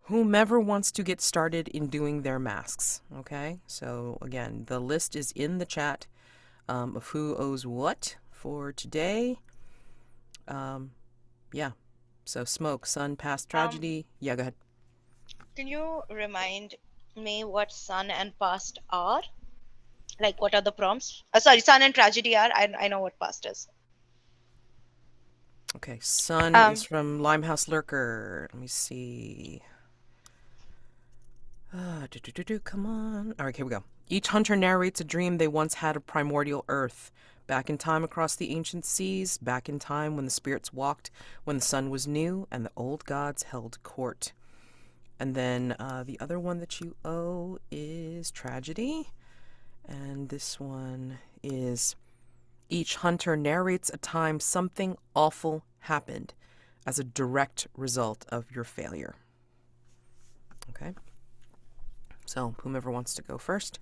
whomever wants to get started in doing their masks. Okay, so again, the list is in the chat of who owes what for today. Yeah, so smoke, sun, past Um, tragedy. Yeah, go ahead. can you remind me what sun and past are? Like, what are the prompts? Sorry, sun and tragedy are. I know what past is. Okay, sun is Um, from Limehouse Lurker. Let me see. Come on. All right, here we go. Each hunter narrates a dream they once had of primordial earth. Back in time across the ancient seas, back in time when the spirits walked, when the sun was new and the old gods held court. And then the other one that you owe is tragedy. And this one is each hunter narrates a time something awful happened as a direct result of your failure. Okay? So, whomever wants to go first.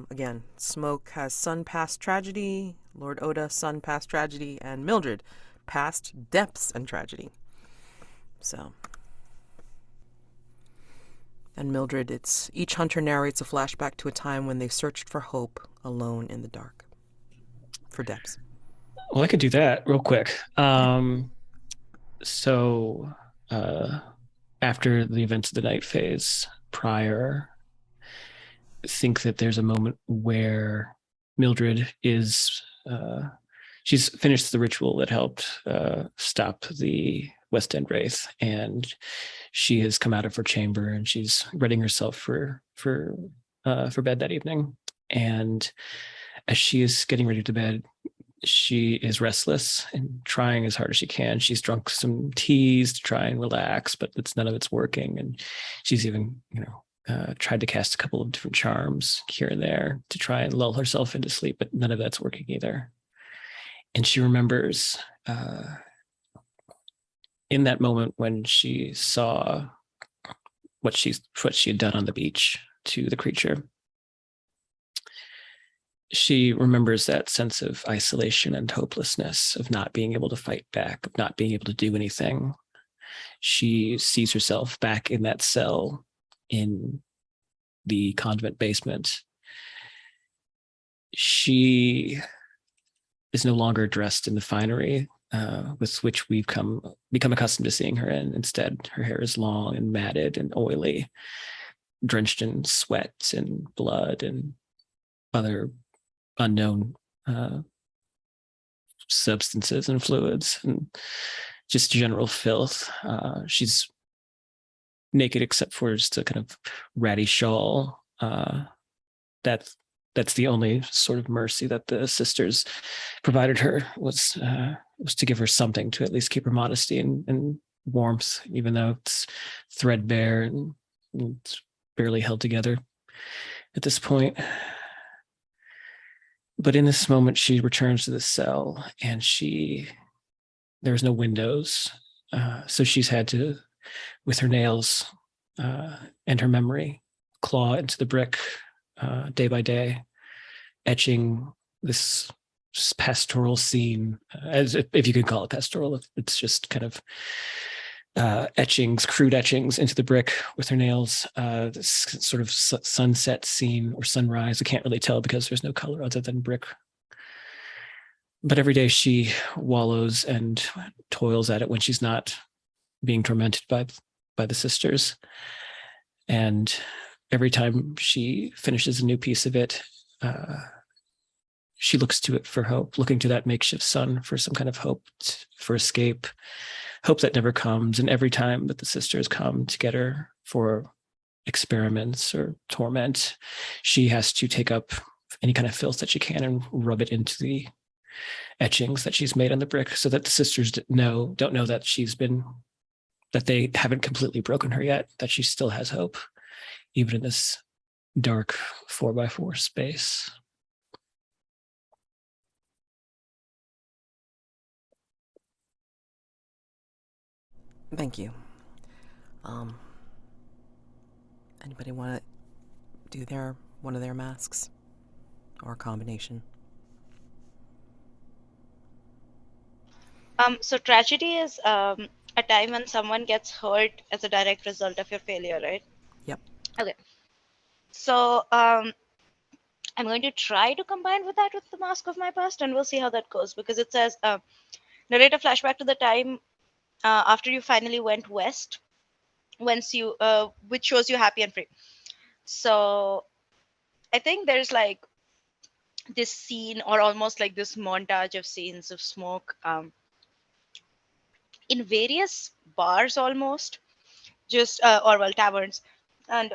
Again, Smoke has Sun Past Tragedy, Lord Oda, Sun Past Tragedy, and Mildred, Past Depths and Tragedy. So. And Mildred, it's each hunter narrates a flashback to a time when they searched for hope alone in the dark. For depths. Well, I could do that real quick. Yeah. So after the events of the night phase prior, think that there's a moment where Mildred is she's finished the ritual that helped stop the West End Wraith, and she has come out of her chamber and she's readying herself for bed that evening. And as she is getting ready to bed, she is restless and trying as hard as she can. She's drunk some teas to try and relax, but none of it's working. And she's even, tried to cast a couple of different charms here and there to try and lull herself into sleep, but none of that's working either. And she remembers in that moment when she saw what she had done on the beach to the creature. She remembers that sense of isolation and hopelessness, of not being able to fight back, of not being able to do anything. She sees herself back in that cell in the convent basement. She is no longer dressed in the finery with which we've become accustomed to seeing her in. Instead, her hair is long and matted and oily, drenched in sweat and blood and other unknown substances and fluids and just general filth. She's naked except for just a kind of ratty shawl. That's the only sort of mercy that the sisters provided her, was to give her something to at least keep her modesty and warmth, even though it's threadbare and it's barely held together at this point. But in this moment, she returns to the cell, and there's no windows. So she's had to, with her nails and her memory, claw into the brick day by day, etching this pastoral scene, as if you could call it pastoral. It's just kind of crude etchings into the brick with her nails. This sort of sunset scene or sunrise. I can't really tell because there's no color other than brick. But every day she wallows and toils at it when she's not being tormented by the sisters. And every time she finishes a new piece of it, she looks to it for hope, looking to that makeshift sun for some kind of hope for escape, hope that never comes. And every time that the sisters come to get her for experiments or torment, she has to take up any kind of filth that she can and rub it into the etchings that she's made on the brick, so that the sisters don't know that they haven't completely broken her yet, that she still has hope, even in this dark 4x4 space. Thank you. Anybody want to do one of their masks or a combination? So tragedy is a time when someone gets hurt as a direct result of your failure, right? Yep. Okay. So I'm going to try to combine with that with the Mask of My Past, and we'll see how that goes, because it says narrate a flashback to the time after you finally went west, once you which shows you happy and free. So I think there's like this scene, or almost like this montage of scenes of Smoke in various bars, almost just or well, taverns, and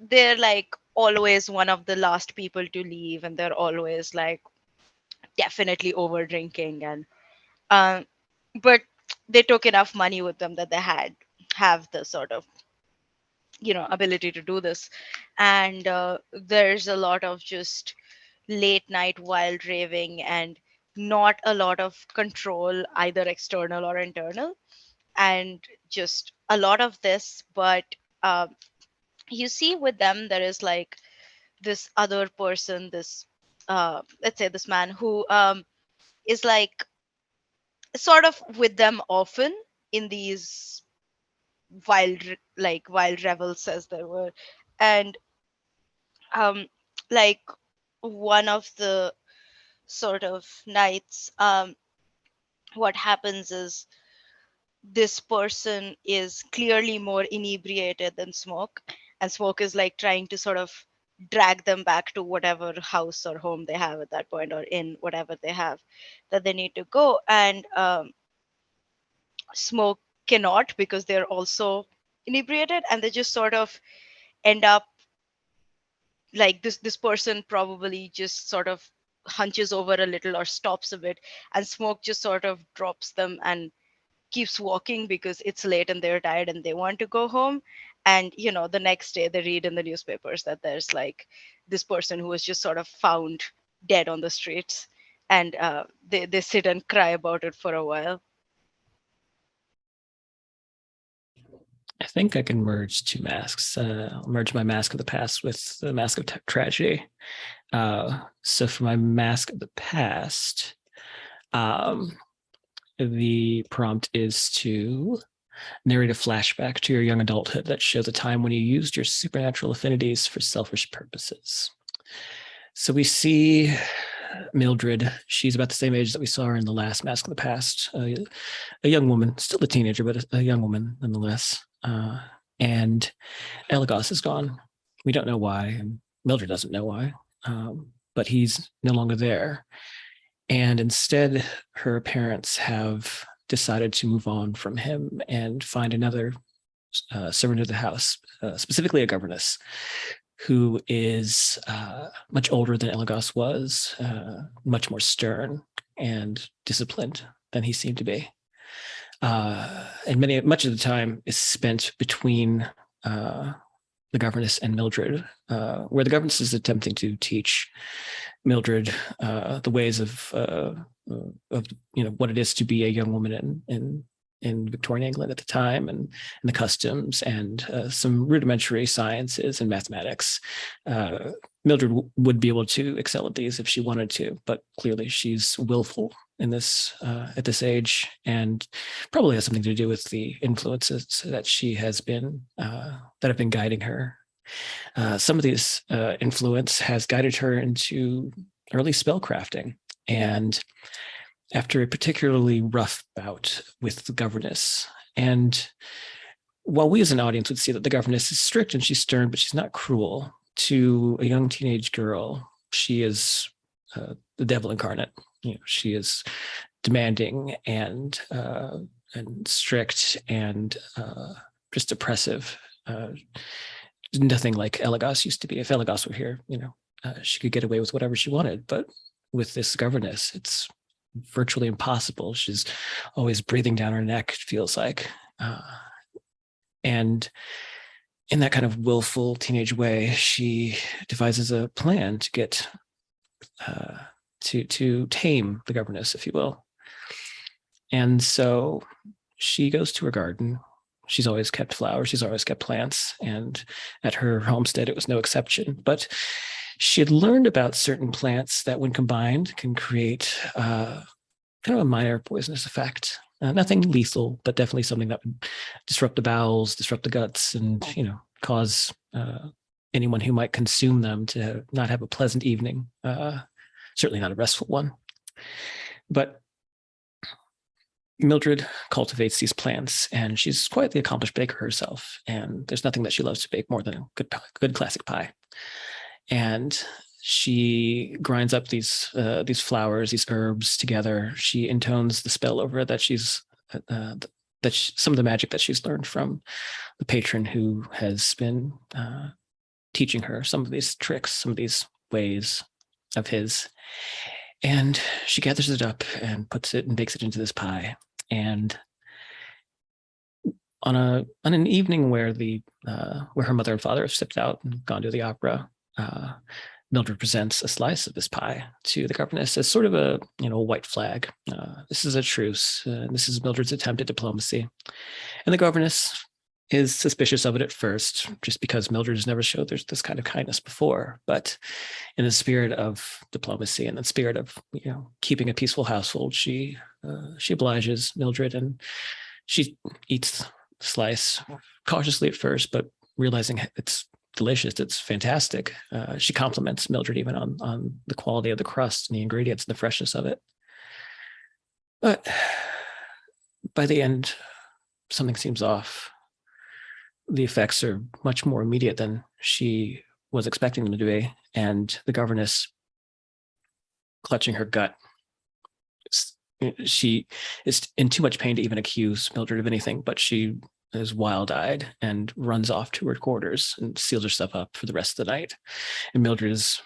they're like always one of the last people to leave, and they're always like definitely over drinking, and um but they took enough money with them that they have the sort of ability to do this. And there's a lot of just late night wild raving, and not a lot of control, either external or internal, and just a lot of this. But uh, you see with them there is like this other person, this let's say this man who is like sort of with them often in these wild revels, as there were. And um like one of the sort of nights, what happens is this person is clearly more inebriated than Smoke, and Smoke is like trying to sort of drag them back to whatever house or home they have at that point, or in whatever they have that they need to go. And Smoke cannot, because they're also inebriated, and they just sort of end up like this person probably just sort of hunches over a little or stops a bit, and Smoke just sort of drops them and keeps walking because it's late and they're tired and they want to go home. And the next day they read in the newspapers that there's like this person who was just sort of found dead on the streets, and they sit and cry about it for a while. I think I can merge two masks. I'll merge my Mask of the Past with the Mask of Tragedy. So for my Mask of the Past, the prompt is to narrate a flashback to your young adulthood that shows a time when you used your supernatural affinities for selfish purposes. So we see Mildred. She's about the same age that we saw her in the last Mask of the Past. A young woman, still a teenager, but a young woman nonetheless. And Elagos is gone. We don't know why, and Mildred doesn't know why, but he's no longer there. And instead, her parents have decided to move on from him and find another servant of the house, specifically a governess, who is much older than Elagos was, much more stern and disciplined than he seemed to be. And much of the time is spent between the governess and Mildred, where the governess is attempting to teach Mildred the ways of what it is to be a young woman in Victorian England at the time, and the customs, and some rudimentary sciences and mathematics. Mildred would be able to excel at these if she wanted to, but clearly she's willful in this at this age, and probably has something to do with the influences that she has been that have been guiding her. Some of these influence has guided her into early spellcrafting, and after a particularly rough bout with the governess. And while we as an audience would see that the governess is strict and she's stern, but she's not cruel, to a young teenage girl, she is the devil incarnate. She is demanding and strict and just oppressive. Nothing like Elagos used to be. If Elagos were here, she could get away with whatever she wanted. But with this governess, it's virtually impossible. She's always breathing down her neck, it feels like. And in that kind of willful teenage way, she devises a plan to get to tame the governess, if you will. And so she goes to her garden. She's always kept flowers. She's always kept plants. And at her homestead, it was no exception. But she had learned about certain plants that, when combined, can create kind of a minor poisonous effect. Nothing lethal, but definitely something that would disrupt the bowels, disrupt the guts, and cause anyone who might consume them to not have a pleasant evening. Certainly not a restful one. But Mildred cultivates these plants, and she's quite the accomplished baker herself. And there's nothing that she loves to bake more than a good classic pie. And she grinds up these flowers, these herbs together. She intones the spell over that some of the magic that she's learned from the patron who has been teaching her some of these tricks, some of these ways of his. And she gathers it up and puts it and bakes it into this pie. And on an evening where her mother and father have stepped out and gone to the opera, Mildred presents a slice of this pie to the governess as sort of a white flag. This is a truce. This is Mildred's attempt at diplomacy, and the governess is suspicious of it at first, just because Mildred has never showed there's this kind of kindness before. But in the spirit of diplomacy and the spirit of keeping a peaceful household, she obliges Mildred, and she eats the slice cautiously at first, but realizing it's delicious, it's fantastic. She compliments Mildred even on the quality of the crust and the ingredients and the freshness of it. But by the end, something seems off. The effects are much more immediate than she was expecting them to be, and the governess, clutching her gut, she is in too much pain to even accuse Mildred of anything, but she is wild-eyed and runs off to her quarters and seals herself up for the rest of the night. And Mildred is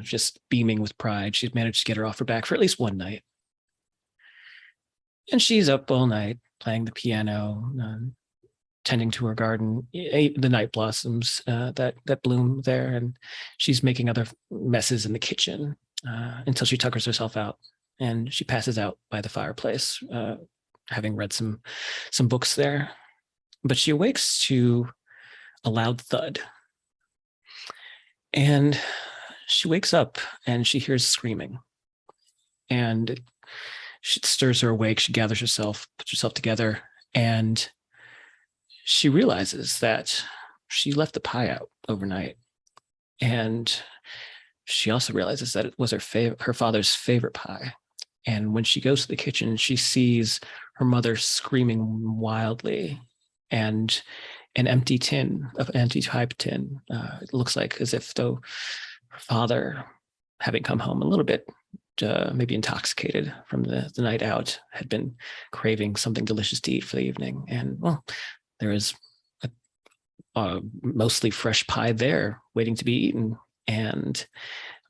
just beaming with pride. She's managed to get her off her back for at least one night. And she's up all night playing the piano, tending to her garden, the night blossoms that bloom there, and she's making other messes in the kitchen until she tuckers herself out, and she passes out by the fireplace, having read some books there. But she awakes to a loud thud, and she wakes up and she hears screaming, and she stirs her awake. She gathers herself, puts herself together, and she realizes that she left the pie out overnight. And she also realizes that it was her father's favorite pie. And when she goes to the kitchen, she sees her mother screaming wildly, and an empty pipe tin. It looks like as if though her father, having come home a little bit maybe intoxicated from the night out, had been craving something delicious to eat for the evening. And there is a mostly fresh pie there waiting to be eaten. And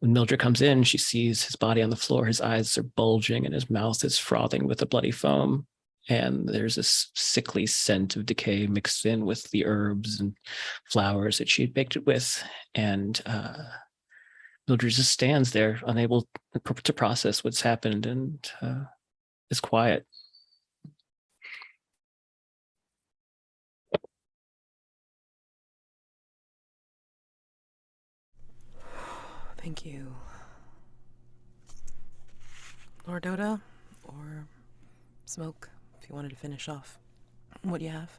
when Mildred comes in, she sees his body on the floor. His eyes are bulging and his mouth is frothing with a bloody foam. And there's this sickly scent of decay mixed in with the herbs and flowers that she had baked it with. And Mildred just stands there, unable to process what's happened, and is quiet. Thank you. Lord Oda, or Smoke, if you wanted to finish off. What do you have?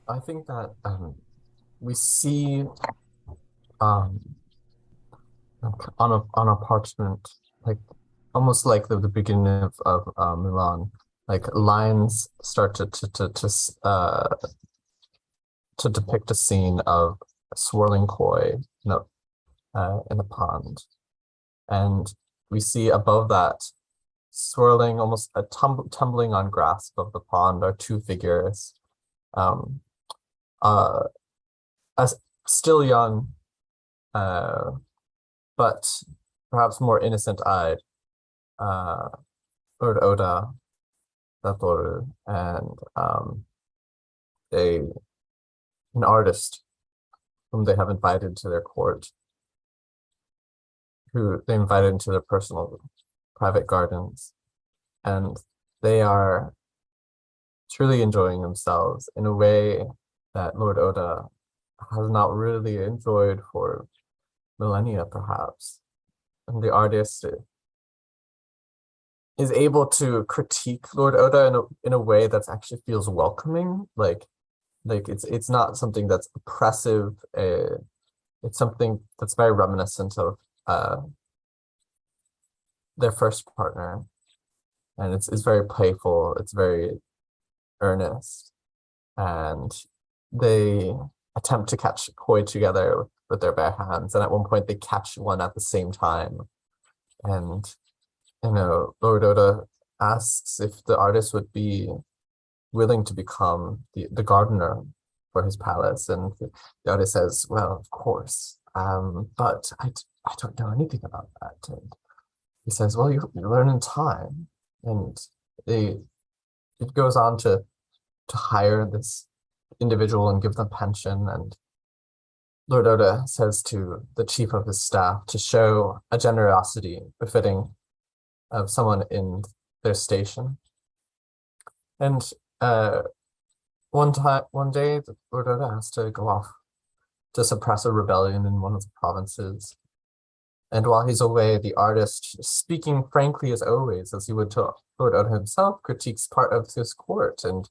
I think that we see on a parchment, like almost like the beginning of Mulan, like lines start to depict a scene of swirling koi in a pond, and we see above that, swirling, almost tumbling on grass above the pond, are two figures, as still young, but perhaps more innocent-eyed, Lord Oda, Satoru, and an artist whom they have invited to their court, who they invited into their personal private gardens, and they are truly enjoying themselves in a way that Lord Oda has not really enjoyed for millennia, perhaps. And the artist is able to critique Lord Oda in a way that's actually feels welcoming. Like it's not something that's oppressive. It's something that's very reminiscent of their first partner, and it's very playful. It's very earnest, and they attempt to catch koi together with their bare hands, and at one point they catch one at the same time. And Lord Oda asks if the artist would be willing to become the gardener for his palace, and the artist says, well, of course, but I don't know anything about that. And he says, well, you learn in time. And it goes on to hire this individual and give them pension. And Lord Oda says to the chief of his staff to show a generosity befitting of someone in their station. And one day, Lord Oda has to go off to suppress a rebellion in one of the provinces. And while he's away, the artist, speaking frankly as always, as he would to Lord Oda himself, critiques part of his court and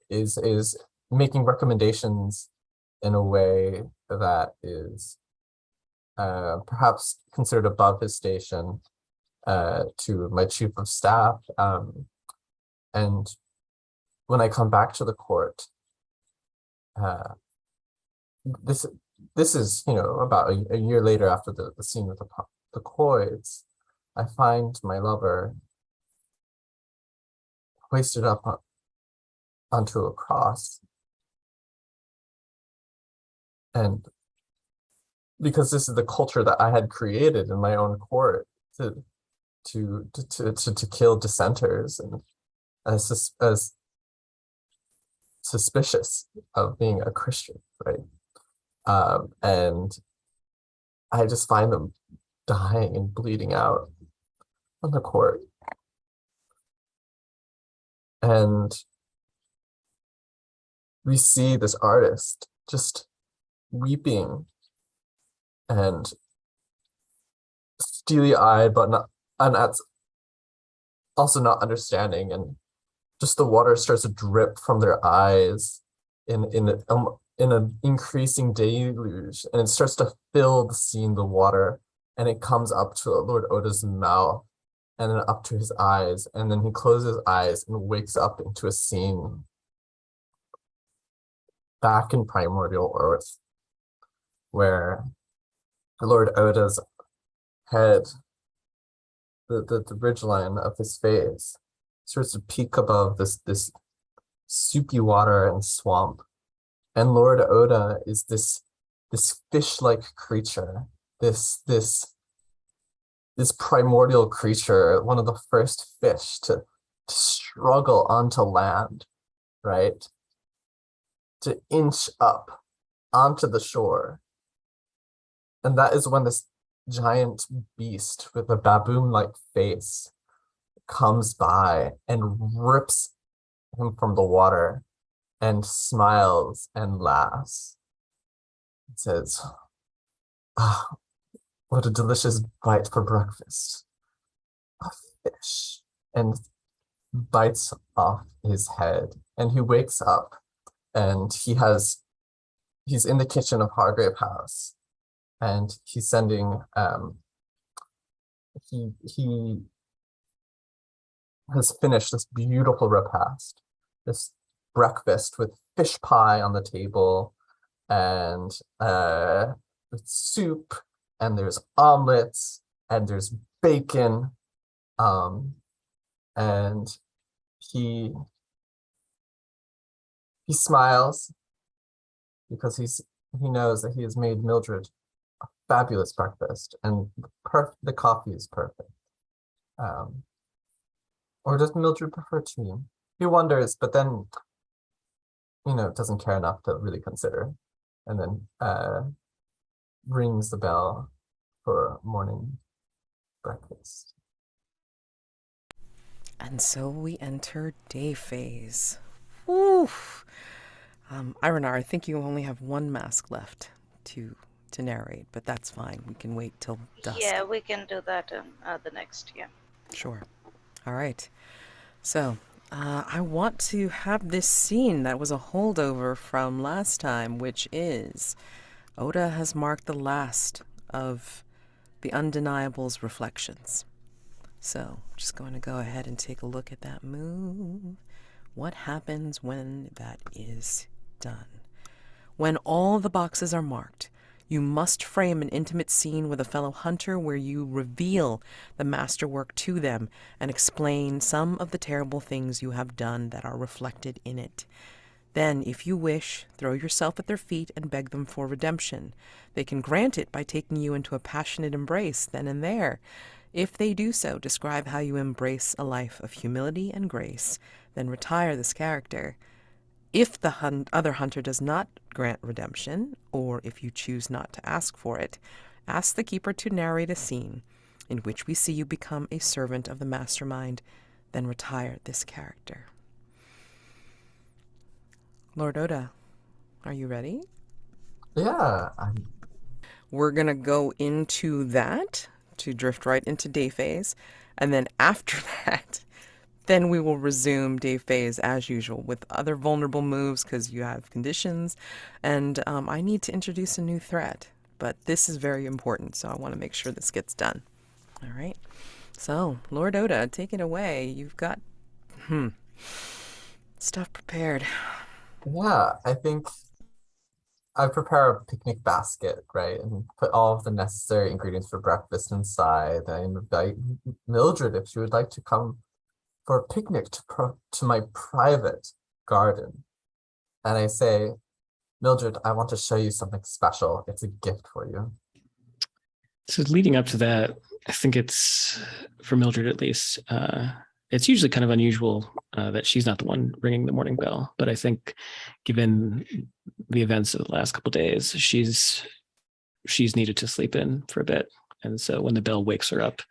is making recommendations in a way that is perhaps considered above his station to my chief of staff. And when I come back to the court, this is, about a year later after the scene with the coins, I find my lover hoisted up onto a cross. And because this is the culture that I had created in my own court to kill dissenters, and as suspicious of being a Christian, right? And I just find them dying and bleeding out on the court. And we see this artist just weeping and steely-eyed, but also not understanding, and just the water starts to drip from their eyes in an increasing deluge, and it starts to fill the scene, the water, and it comes up to Lord Oda's mouth and then up to his eyes, and then he closes his eyes and wakes up into a scene back in primordial earth, where Lord Oda's head, the ridgeline of his face, starts to peek above this soupy water and swamp. And Lord Oda is this fish-like creature, this primordial creature, one of the first fish to struggle onto land, right? To inch up onto the shore. And that is when this giant beast with a baboon-like face comes by and rips him from the water and smiles and laughs. It says, "Ah, what a delicious bite for breakfast. A fish." And bites off his head. And he wakes up, and he's in the kitchen of Hargrave House, and he's sending he has finished this beautiful repast, this breakfast with fish pie on the table, and with soup, and there's omelets, and there's bacon, and he smiles because he knows that he has made Mildred a fabulous breakfast, and the coffee is perfect. Or does Mildred prefer tea? He wonders, but then, doesn't care enough to really consider. And then rings the bell for morning breakfast. And so we enter day phase. Woo! Eirinar, I think you only have one mask left to narrate, but that's fine. We can wait till dusk. Yeah, we can do that the next, yeah. Sure. All right. So, I want to have this scene that was a holdover from last time, which is Oda has marked the last of the Undeniable's reflections. So, just going to go ahead and take a look at that move. What happens when that is done? When all the boxes are marked, you must frame an intimate scene with a fellow hunter where you reveal the masterwork to them and explain some of the terrible things you have done that are reflected in it. Then, if you wish, throw yourself at their feet and beg them for redemption. They can grant it by taking you into a passionate embrace then and there. If they do so, describe how you embrace a life of humility and grace, then retire this character. If the other hunter does not grant redemption, or if you choose not to ask for it, ask the keeper to narrate a scene in which we see you become a servant of the mastermind, then retire this character. Lord Oda, are you ready? Yeah, We're going to go into that to drift right into day phase. And then after that, then we will resume day phase as usual with other vulnerable moves because you have conditions. And I need to introduce a new threat. But this is very important, so I want to make sure this gets done. All right. So, Lord Oda, take it away. You've got stuff prepared. yeah, I think I prepare a picnic basket, right, and put all of the necessary ingredients for breakfast inside. I invite Mildred if she would like to come for a picnic to my private garden. And I say, Mildred, I want to show you something special. It's a gift for you. So leading up to that, I think it's, for Mildred at least, it's usually kind of unusual that she's not the one ringing the morning bell. But I think given the events of the last couple of days, she's needed to sleep in for a bit. And so when the bell wakes her up,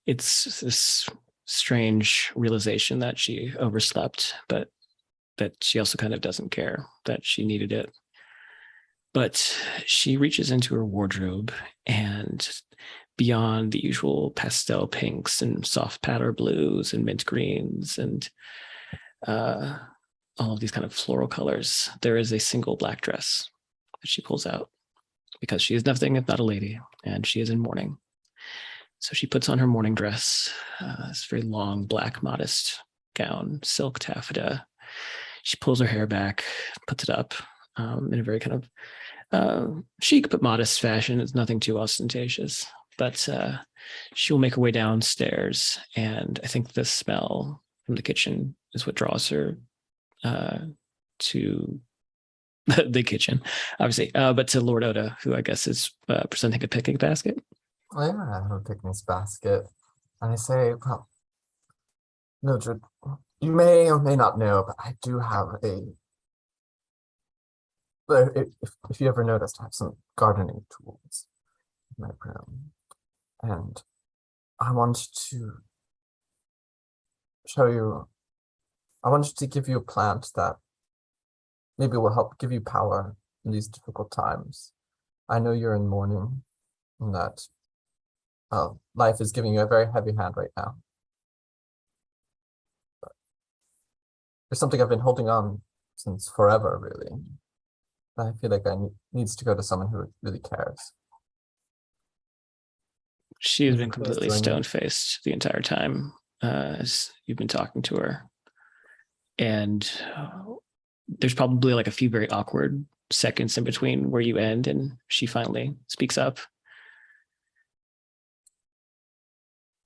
it's this strange realization that she overslept, but that she also kind of doesn't care that she needed it. But she reaches into her wardrobe, and beyond the usual pastel pinks and soft powder blues and mint greens and all of these kind of floral colors, there is a single black dress that she pulls out because she is nothing if not a lady, and she is in mourning. So she puts on her morning dress, this very long, black, modest gown, silk taffeta. She pulls her hair back, puts it up in a very kind of chic but modest fashion. It's nothing too ostentatious. But she'll make her way downstairs, and I think the smell from the kitchen is what draws her to the kitchen, obviously, but to Lord Oda, who I guess is presenting a picnic basket. Oh, yeah, I have a picnic basket. And I say, well, Mildred, you may or may not know, but I do have if you ever noticed, I have some gardening tools in my room. And I wanted to show you, I wanted to give you a plant that maybe will help give you power in these difficult times. I know you're in mourning and that life is giving you a very heavy hand right now. But there's something I've been holding on since forever, really. I feel like I needs to go to someone who really cares. She has been completely stone-faced the entire time as you've been talking to her. And there's probably like a few very awkward seconds in between where you end and she finally speaks up.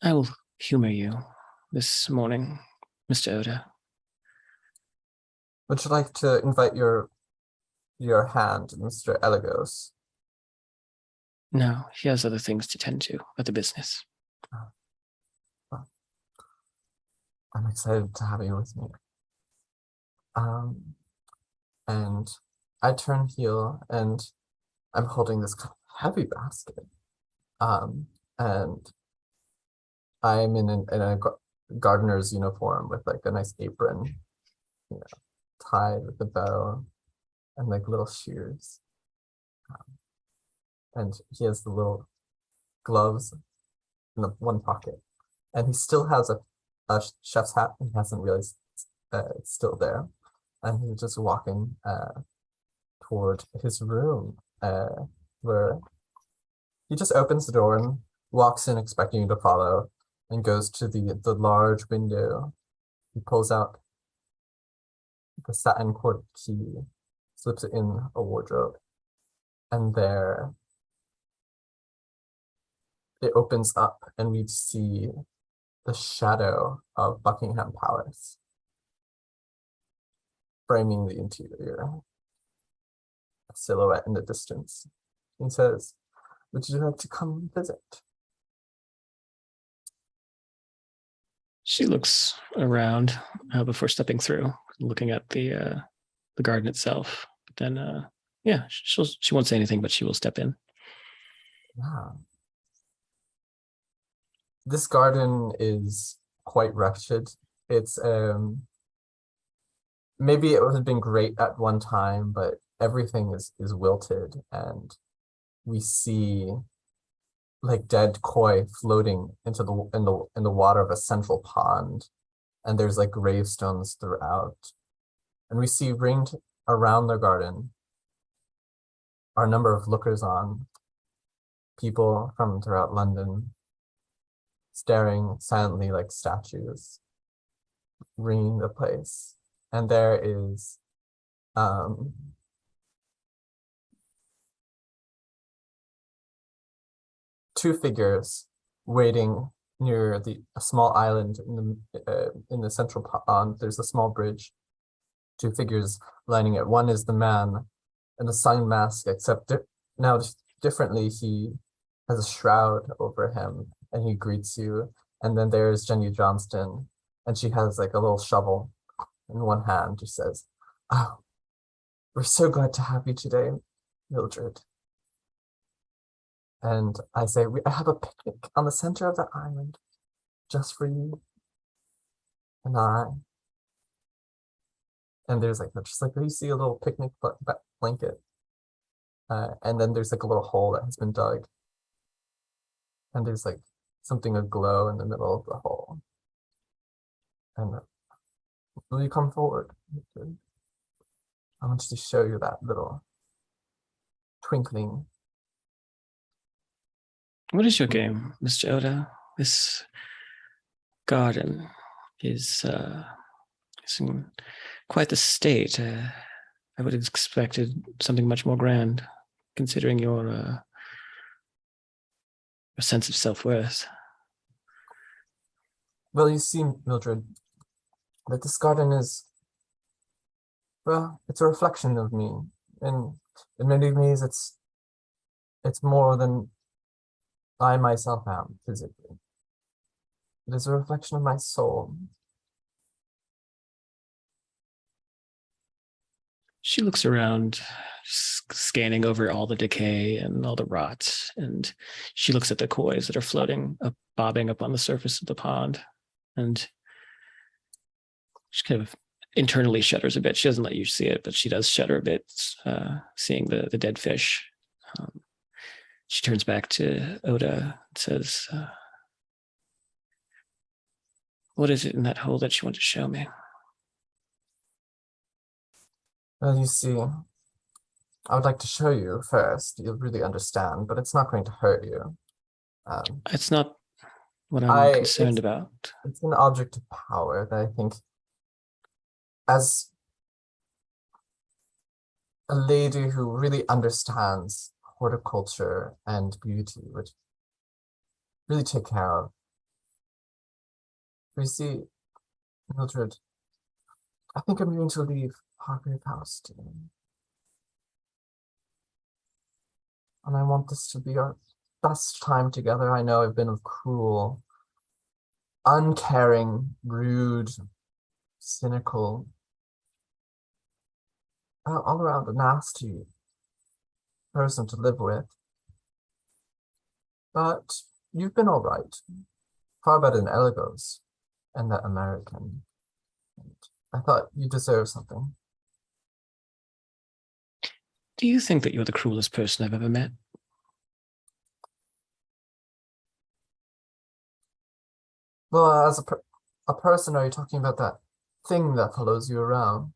I will humor you this morning, Mr. Oda. Would you like to invite your hand, Mr. Elegos? No, he has other things to tend to at the business. Well, I'm excited to have you with me. And I turn heel and I'm holding this kind of heavy basket. And I'm in a gardener's uniform with like a nice apron, tied with a bow and like little shears. And he has the little gloves in the one pocket. and he still has a chef's hat, and he hasn't realized it's still there. And he's just walking toward his room, where he just opens the door and walks in expecting you to follow, and goes to the large window. He pulls out the satin cord key, slips it in a wardrobe, and there it opens up, and we see the shadow of Buckingham Palace framing the interior, a silhouette in the distance. He says, "Would you like to come visit?" She looks around before stepping through, looking at the garden itself. But then, yeah, she won't say anything, but she will step in. Wow. This garden is quite wretched. It's maybe it would have been great at one time, but everything is wilted, and we see like dead koi floating into the water of a central pond, and there's like gravestones throughout. And we see ringed around the garden are a number of lookers on, people from throughout London, staring silently like statues, ringing the place. And there is two figures waiting near a small island in the central pond. There's a small bridge. Two figures lining it. One is the man in a sun mask, except now differently. He has a shroud over him, and he greets you. And then there's Jenny Johnston, and she has like a little shovel in one hand. She says, "Oh, we're so glad to have you today, Mildred." And I say, "I have a picnic on the center of the island, just for you and I." And there's like, just like you see a little picnic blanket. And then there's like a little hole that has been dug. And there's like something aglow in the middle of the hole. And will you come forward? I want to show you that little twinkling. What is your game, Mr. Oda? This garden is in quite the state. I would have expected something much more grand, considering your sense of self-worth. Well, you see, Mildred, that this garden is, well, it's a reflection of me. And in many ways, it's more than I myself am physically. It is a reflection of my soul. She looks around, scanning over all the decay and all the rot, and she looks at the kois that are floating up, bobbing up on the surface of the pond, and she kind of internally shudders a bit. She doesn't let you see it, but she does shudder a bit, seeing the dead fish. She turns back to Oda and says, "What is it in that hole that you want to show me?" Well, you see, I would like to show you first. You'll really understand, but it's not going to hurt you. It's not what I'm concerned about. It's an object of power that I think, as a lady who really understands horticulture and beauty, would really take care of. You see, Mildred, I think I'm going to leave Hargrave House today. And I want this to be our best time together. I know I've been a cruel, uncaring, rude, cynical, all around a nasty person to live with. But you've been all right. Far better than Eligos and that American. And I thought you deserve something. Do you think that you're the cruelest person I've ever met? Well, as a person, are you talking about that thing that follows you around?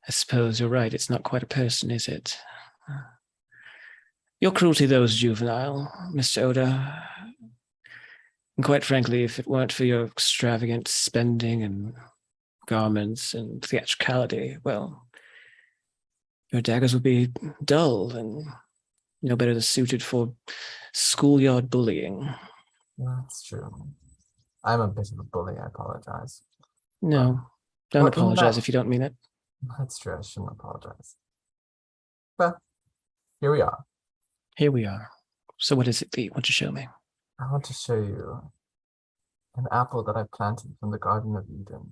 I suppose you're right. It's not quite a person, is it? Your cruelty, though, is juvenile, Mr. Oda. And quite frankly, if it weren't for your extravagant spending and garments and theatricality, well, your daggers would be dull and no better suited for schoolyard bullying. That's true. I'm a bit of a bully, I apologize. No, don't well, apologize if you don't mean it. That's true, I shouldn't apologize. But here we are. Here we are. So what is it that you want to show me? I want to show you an apple that I planted from the Garden of Eden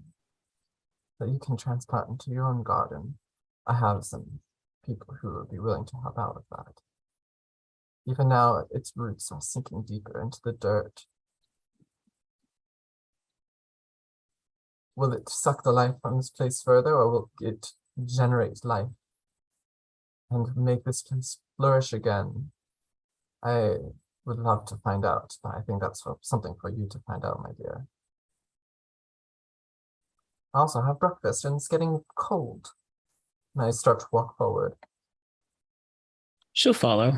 that you can transplant into your own garden. I have some people who will be willing to help out with that. Even now, its roots are sinking deeper into the dirt. Will it suck the life from this place further, or will it generate life and make this place flourish again? I would love to find out, but I think that's something for you to find out, my dear. I also have breakfast, and it's getting cold. And I start to walk forward. She'll follow.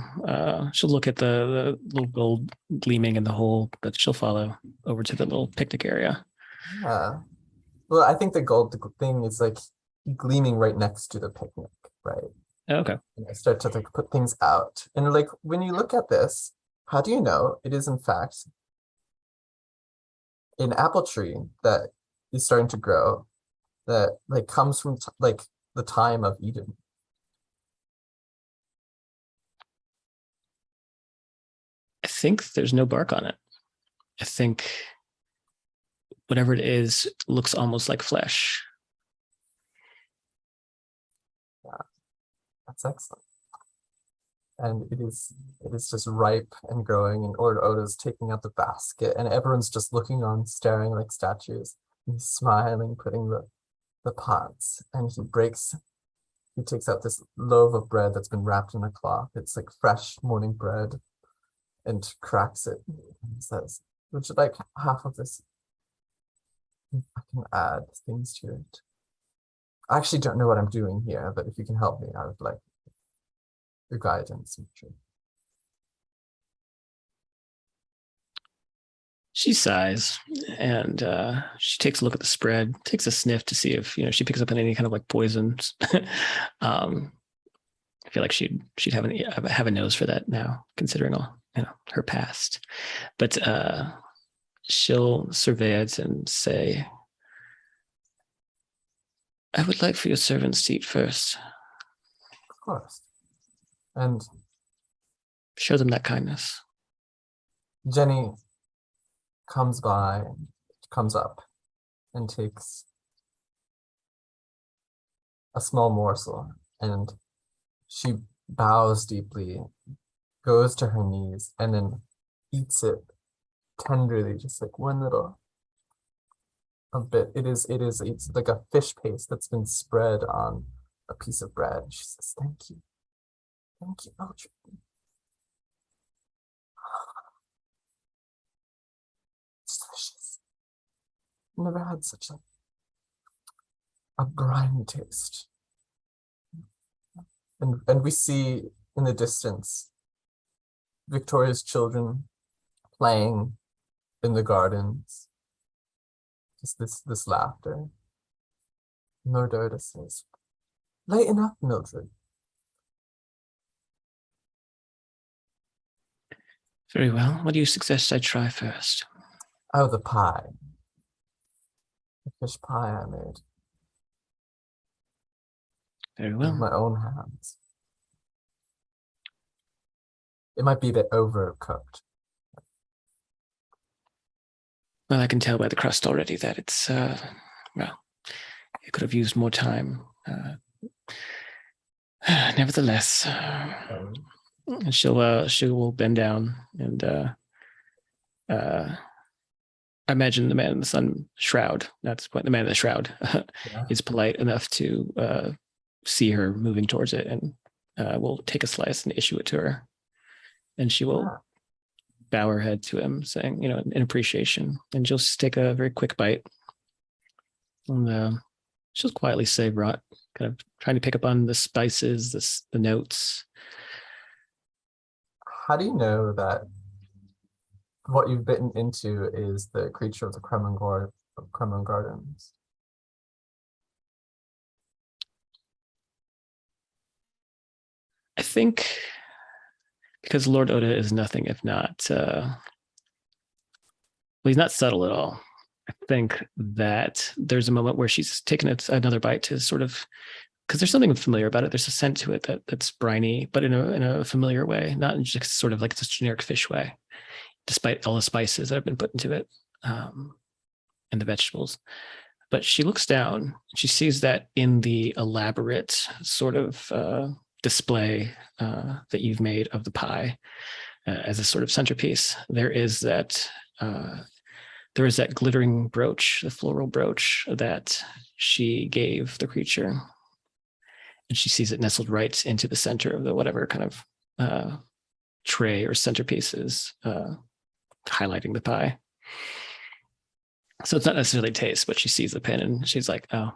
She'll look at the little gold gleaming in the hole, but she'll follow over to the little picnic area. Well, I think the gold thing is like gleaming right next to the picnic, right? Okay. And I start to like put things out. And like when you look at this, how do you know it is in fact an apple tree that is starting to grow that like comes from like the time of Eden? I think there's no bark on it. I think whatever it is looks almost like flesh. Yeah, that's excellent. And it is just ripe and growing, and Lord Oda's taking out the basket, and everyone's just looking on, staring like statues. And he's smiling, putting the pots, and he takes out this loaf of bread that's been wrapped in a cloth. It's like fresh morning bread, and cracks it and says, "Would you like half of this? I can add things to it." I actually don't know what I'm doing here, but if you can help me, I would like your guidance. She sighs and she takes a look at the spread, takes a sniff to see if she picks up on any kind of like poisons. I feel like she'd have a nose for that now, considering all her past. But she'll survey it and say, "I would like for your servants to eat first." Of course. And show them that kindness. Jenny comes up and takes a small morsel, and she bows deeply, goes to her knees, and then eats it tenderly, just like one little bit. It's like a fish paste that's been spread on a piece of bread. She says, "Thank you, Mildred." It's delicious. Never had such a briny taste. And we see in the distance Victoria's children playing in the gardens. Just this laughter. Lord Oda says, "Lighten up, Mildred." Very well. What do you suggest I try first? Oh, the pie. The fish pie I made. Very With well. my own hands. It might be a bit overcooked. Well, I can tell by the crust already that it's, well, it could have used more time. Nevertheless, she will bend down and I imagine the man in the sun shroud. That's what the man in the shroud is polite enough to see her moving towards it, and will take a slice and issue it to her, and she will bow her head to him, saying, in appreciation. And she'll just take a very quick bite. And she'll quietly say, kind of trying to pick up on the spices, the notes. How do you know that what you've bitten into is the creature of the Kremlin Gardens? I think because Lord Oda is nothing if not, well, he's not subtle at all. I think that there's a moment where she's taken another bite to sort of, because there's something familiar about it. There's a scent to it that's briny, but in a familiar way, not in just sort of like this generic fish way, despite all the spices that have been put into it and the vegetables. But she looks down, she sees that in the elaborate sort of display that you've made of the pie as a sort of centerpiece, there is that glittering brooch, the floral brooch that she gave the creature. And she sees it nestled right into the center of the whatever kind of tray or centerpiece is highlighting the pie. So it's not necessarily taste, but she sees the pin and she's like, oh.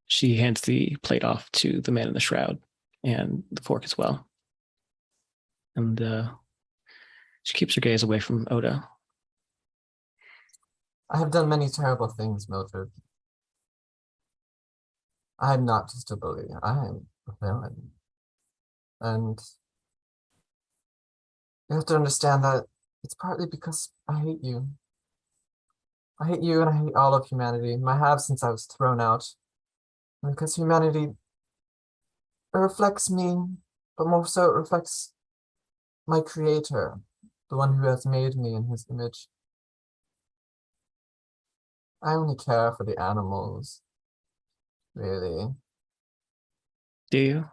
She hands the plate off to the man in the shroud and the fork as well. And she keeps her gaze away from Oda. I have done many terrible things, Mildred. I am not just a bully, I am a villain. And you have to understand that it's partly because I hate you. I hate you and I hate all of humanity, and I have since I was thrown out. And because humanity, it reflects me, but more so it reflects my creator, the one who has made me in his image. I only care for the animals, really. Do you?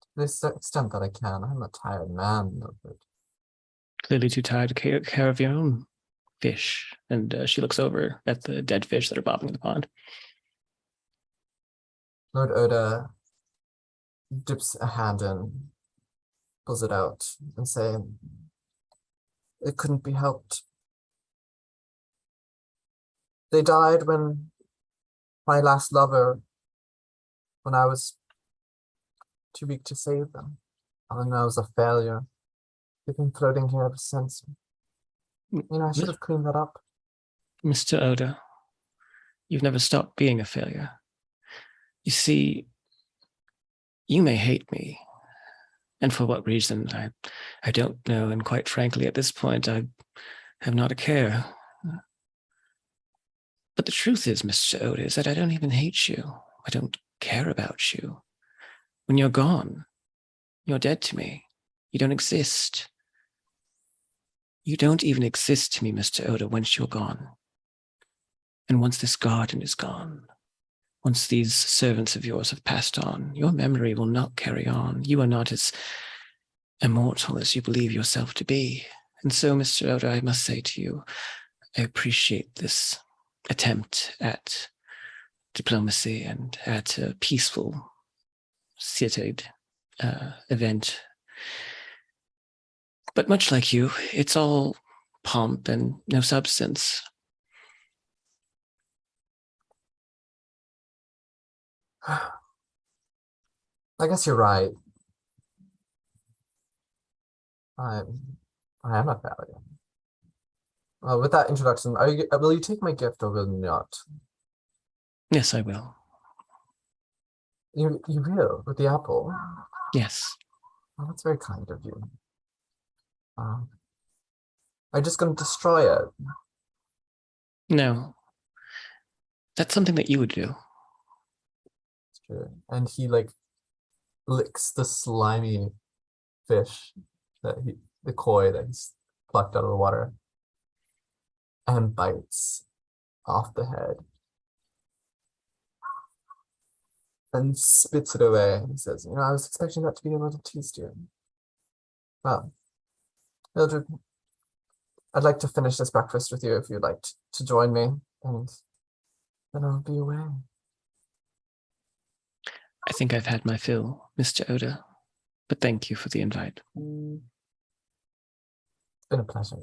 To this extent that I can. I'm a tired man, Mildred. Clearly too tired to take care of your own fish. And she looks over at the dead fish that are bobbing in the pond. Lord Oda dips a hand in, pulls it out, and says, it couldn't be helped. They died when my last lover, when I was too weak to save them. And I was a failure. They've been floating here ever since. I should have cleaned that up. Mr. Oda, you've never stopped being a failure. You see, you may hate me, and for what reason, I don't know, and quite frankly, at this point, I have not a care. But the truth is, Mr. Oda, is that I don't even hate you. I don't care about you. When you're gone, you're dead to me. You don't exist. You don't even exist to me, Mr. Oda, once you're gone. And once this garden is gone, once these servants of yours have passed on, your memory will not carry on. You are not as immortal as you believe yourself to be. And so, Mr. Oda, I must say to you, I appreciate this attempt at diplomacy and at a peaceful, seated event. But much like you, it's all pomp and no substance. I guess you're right. I am a failure. With that introduction, will you take my gift or will you not? Yes, I will. You will, with the apple? Yes. Oh, that's very kind of you. Are you just going to destroy it? No. That's something that you would do. It's true. And he licks the slimy fish the koi that he's plucked out of the water and bites off the head and spits it away. He says, I was expecting that to be a little tastier. Well, Mildred, I'd like to finish this breakfast with you if you'd like to join me, and then I'll be away. I think I've had my fill, Mr. Oda, but thank you for the invite. It's been a pleasure.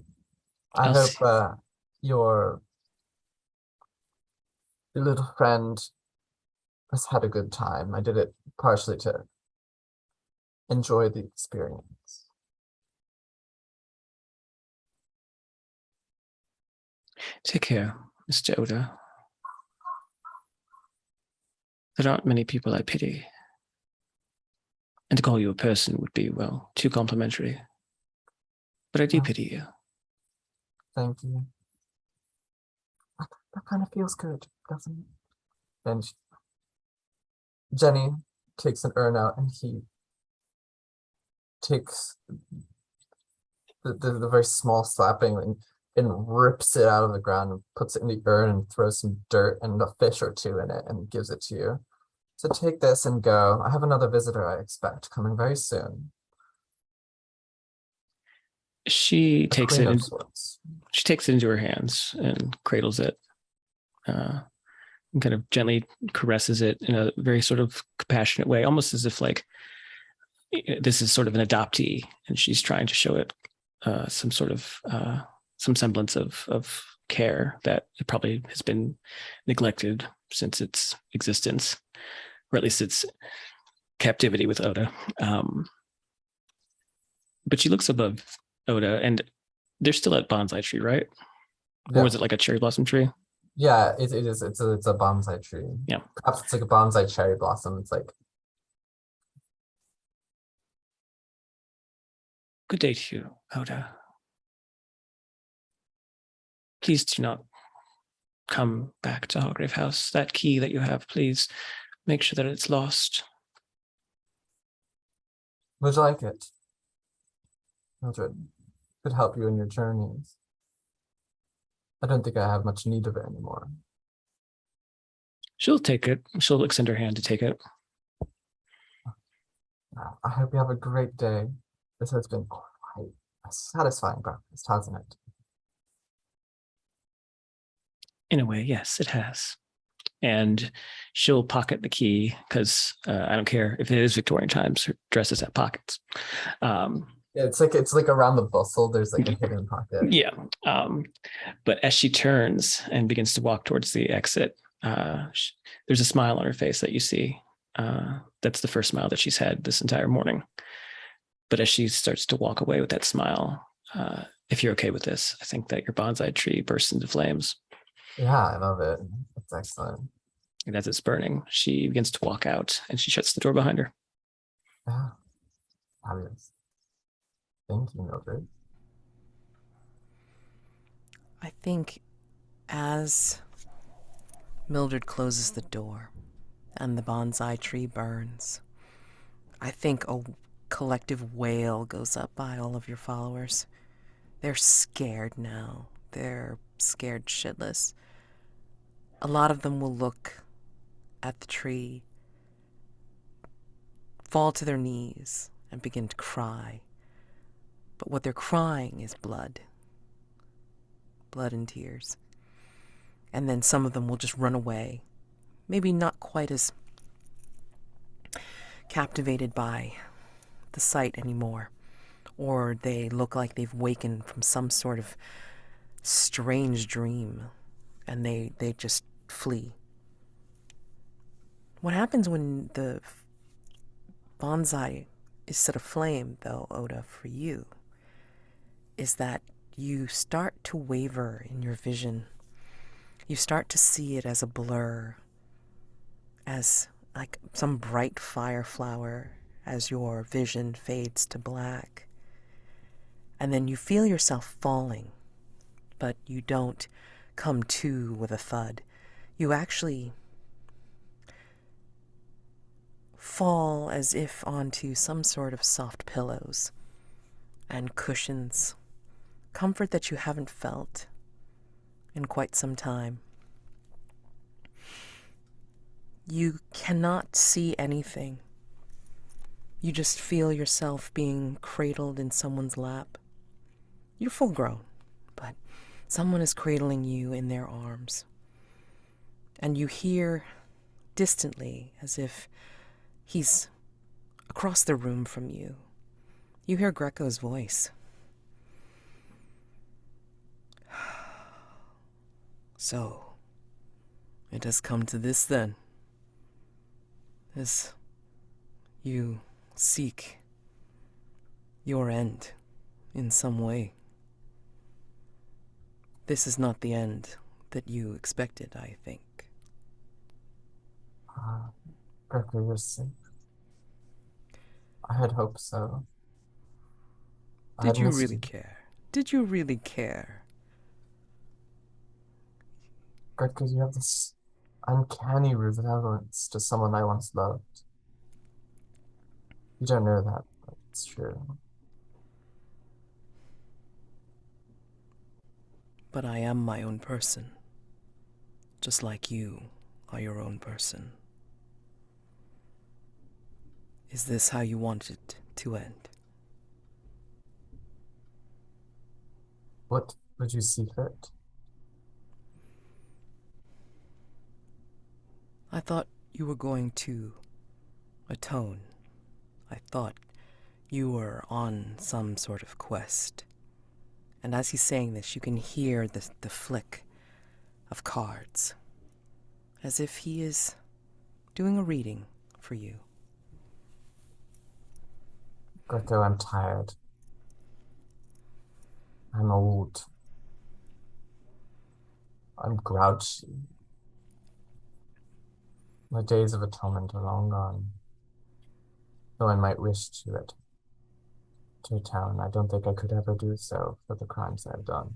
I I'll hope see. Your little friend has had a good time. I did it partially to enjoy the experience. Take care, Mr. Oda. There aren't many people I pity. And to call you a person would be, well, too complimentary. But I do Oh, pity you. thank you. That kind of feels good, doesn't it? And Jenny takes an urn out and he takes the very small slapping and rips it out of the ground and puts it in the urn and throws some dirt and a fish or two in it and gives it to you. So take this and go. I have another visitor I expect coming very soon. She A takes queen it. of sorts. She takes it into her hands and cradles it, and kind of gently caresses it in a very sort of compassionate way, almost as if like this is sort of an adoptee, and she's trying to show it some sort of some semblance of care that it probably has been neglected since its existence, or at least its captivity with Oda. But she looks above Oda, and they're still at Bonsai Tree, right? Or was it like a cherry blossom tree? Yeah, it is. It's a bonsai tree. Yeah. Perhaps it's like a bonsai cherry blossom. It's like, Good day to you, Oda. Please do not come back to Hargrave House. That key that you have, please make sure that it's lost. would you like it? Mildred, could help you in your journeys. I don't think I have much need of it anymore. She'll take it. She'll extend her hand to take it. I hope you have a great day. This has been quite a satisfying breakfast, hasn't it? In a way, yes, it has. And she'll pocket the key because I don't care if it is Victorian times. Her dresses have pockets. Yeah, it's like around the bustle. There's like a hidden pocket. Yeah. But as she turns and begins to walk towards the exit, there's a smile on her face that you see. That's the first smile that she's had this entire morning. But as she starts to walk away with that smile, if you're okay with this, I think that your bonsai tree bursts into flames. Yeah, I love it. It's excellent. And as it's burning, she begins to walk out and she shuts the door behind her. Yeah, fabulous. Thank you, Mildred. I think as Mildred closes the door and the bonsai tree burns, I think a collective wail goes up by all of your followers. They're scared now. They're scared shitless. A lot of them will look at the tree, fall to their knees, and begin to cry. But what they're crying is blood. Blood and tears. And then some of them will just run away. Maybe not quite as captivated by the sight anymore. Or they look like they've wakened from some sort of strange dream. And they just flee. What happens when the bonsai is set aflame, though, Oda, for you, is that you start to waver in your vision. You start to see it as a blur, as like some bright fire flower, as your vision fades to black. And then you feel yourself falling, but you don't come to with a thud. You actually fall as if onto some sort of soft pillows and cushions, comfort that you haven't felt in quite some time. You cannot see anything. You just feel yourself being cradled in someone's lap. You're full grown, but someone is cradling you in their arms. And you hear distantly, as if he's across the room from you, you hear Greco's voice. So, it has come to this then. As you seek your end in some way. This is not the end that you expected, I think. Greco, you're safe. I had hoped so. I Did had you missed really care? Did you really care? Greco, you have this uncanny resemblance to someone I once loved. You don't know that, but it's true. But I am my own person. Just like you are your own person. Is this how you want it to end? What would you see fit? I thought you were going to atone. I thought you were on some sort of quest. And as he's saying this, you can hear the flick of cards, as if he is doing a reading for you. Greco, I'm tired. I'm old. I'm grouchy. My days of atonement are long gone. Though I might wish to atone, I don't think I could ever do so for the crimes I've done.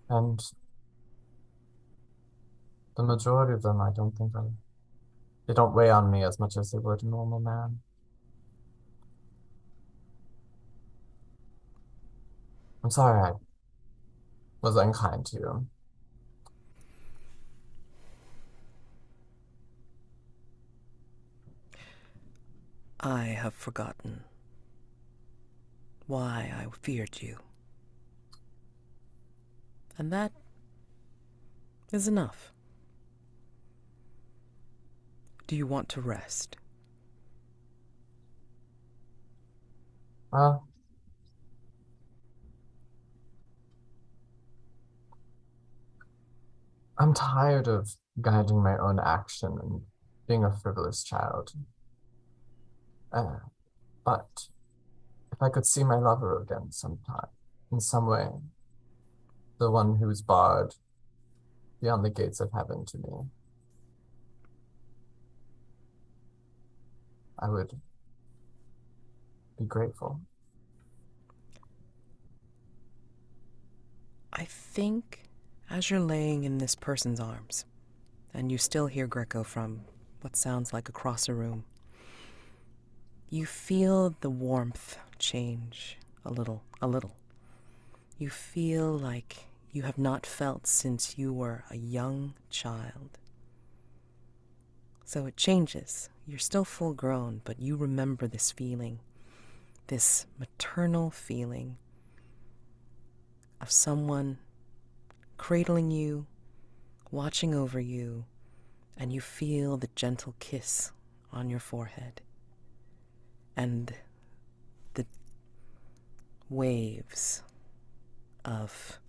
And the majority of them, I don't think they don't weigh on me as much as they would a normal man. I'm sorry I was unkind to you. I have forgotten why I feared you. And that is enough. Do you want to rest? I'm tired of guiding my own action and being a frivolous child. But if I could see my lover again sometime, in some way, the one who's barred beyond the gates of heaven to me, I would be grateful. I think as you're laying in this person's arms, and you still hear Greco from what sounds like across a room, you feel the warmth change a little. You feel like you have not felt since you were a young child. So it changes. You're still full grown, but you remember this feeling, this maternal feeling of someone cradling you, watching over you, and you feel the gentle kiss on your forehead and the waves of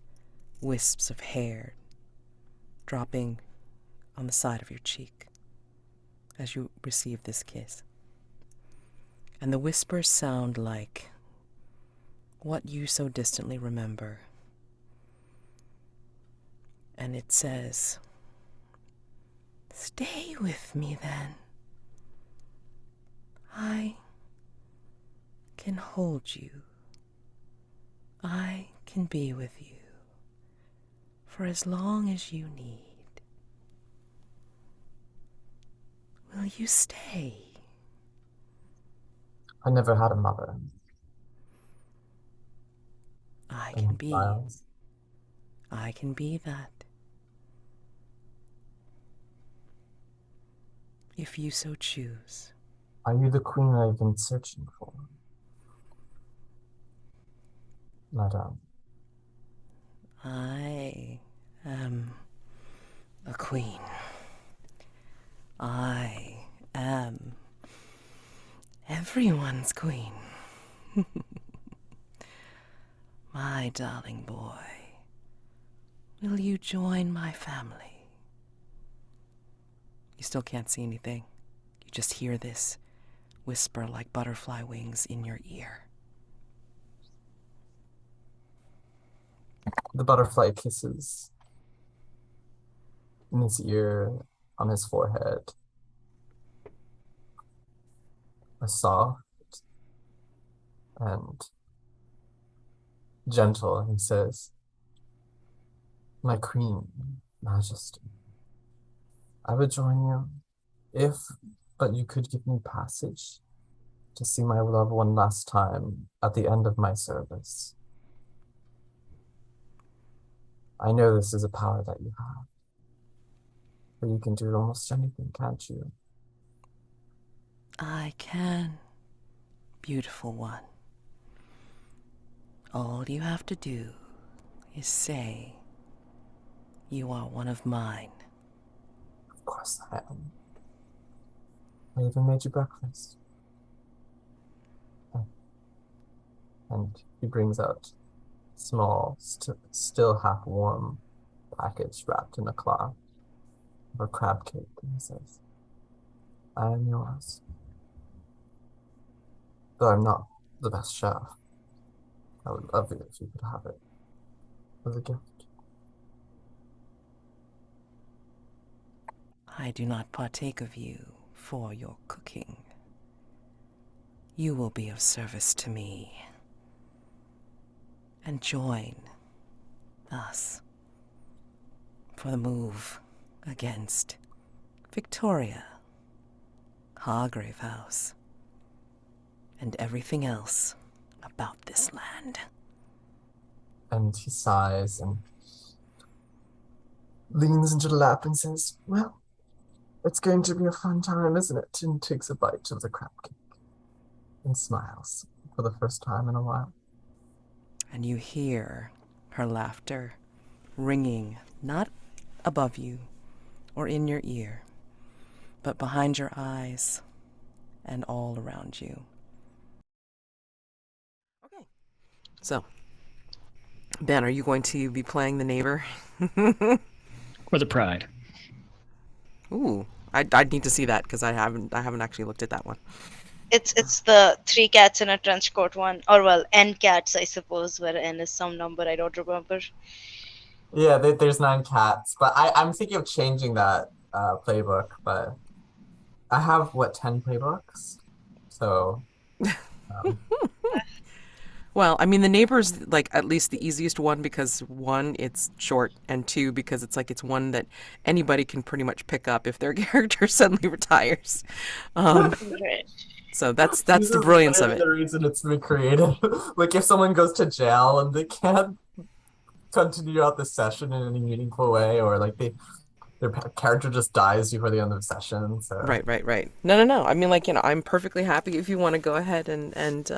wisps of hair dropping on the side of your cheek as you receive this kiss. And the whispers sound like what you so distantly remember. And it says, "Stay with me then. I can hold you. I can be with you for as long as you need. Will you stay?" I never had a mother. I And can be. Miles, I can be that. If you so choose. are you the queen I've been searching for? Madame. I am a queen. I am everyone's queen. My darling boy, Will you join my family? You still can't see anything. You just hear this whisper like butterfly wings in your ear. The butterfly kisses in his ear, on his forehead. Soft and gentle, he says, "My queen, majesty, I would join you but you could give me passage to see my love one last time at the end of my service. I know this is a power that you have, but you can do almost anything, can't you?" I can, beautiful one. All you have to do is say you are one of mine. Of course I am. I even made you breakfast. And he brings out small, still half warm package wrapped in a cloth of a crab cake, and he says, "I am yours. Though I'm not the best chef, I would love it if you could have it as a gift." I do not partake of you for your cooking. You will be of service to me. And join us for the move against Victoria, Hargrave House, and everything else about this land. And he sighs and leans into the lap and says, "Well, it's going to be a fun time, isn't it?" And takes a bite of the crab cake and smiles for the first time in a while. And you hear her laughter ringing not above you or in your ear, but behind your eyes and all around you. Okay. So, Ben, are you going to be playing the neighbor? Or the pride. Ooh, I'd need to see that because I haven't actually looked at that one. It's the 3 cats in a trench coat one, or well, N cats, I suppose, where N is some number I don't remember. Yeah, there's 9 cats, but I'm thinking of changing that playbook, but I have, 10 playbooks? So, Well, I mean, the neighbor's like at least the easiest one because one, it's short, and two, because it's like it's one that anybody can pretty much pick up if their character suddenly retires. Right. So that's this the is brilliance of literally it. the reason it's been created. Like, if someone goes to jail and they can't continue out the session in any meaningful way, or like their character just dies before the end of the session. So Right. No. I mean, like, I'm perfectly happy if you want to go ahead and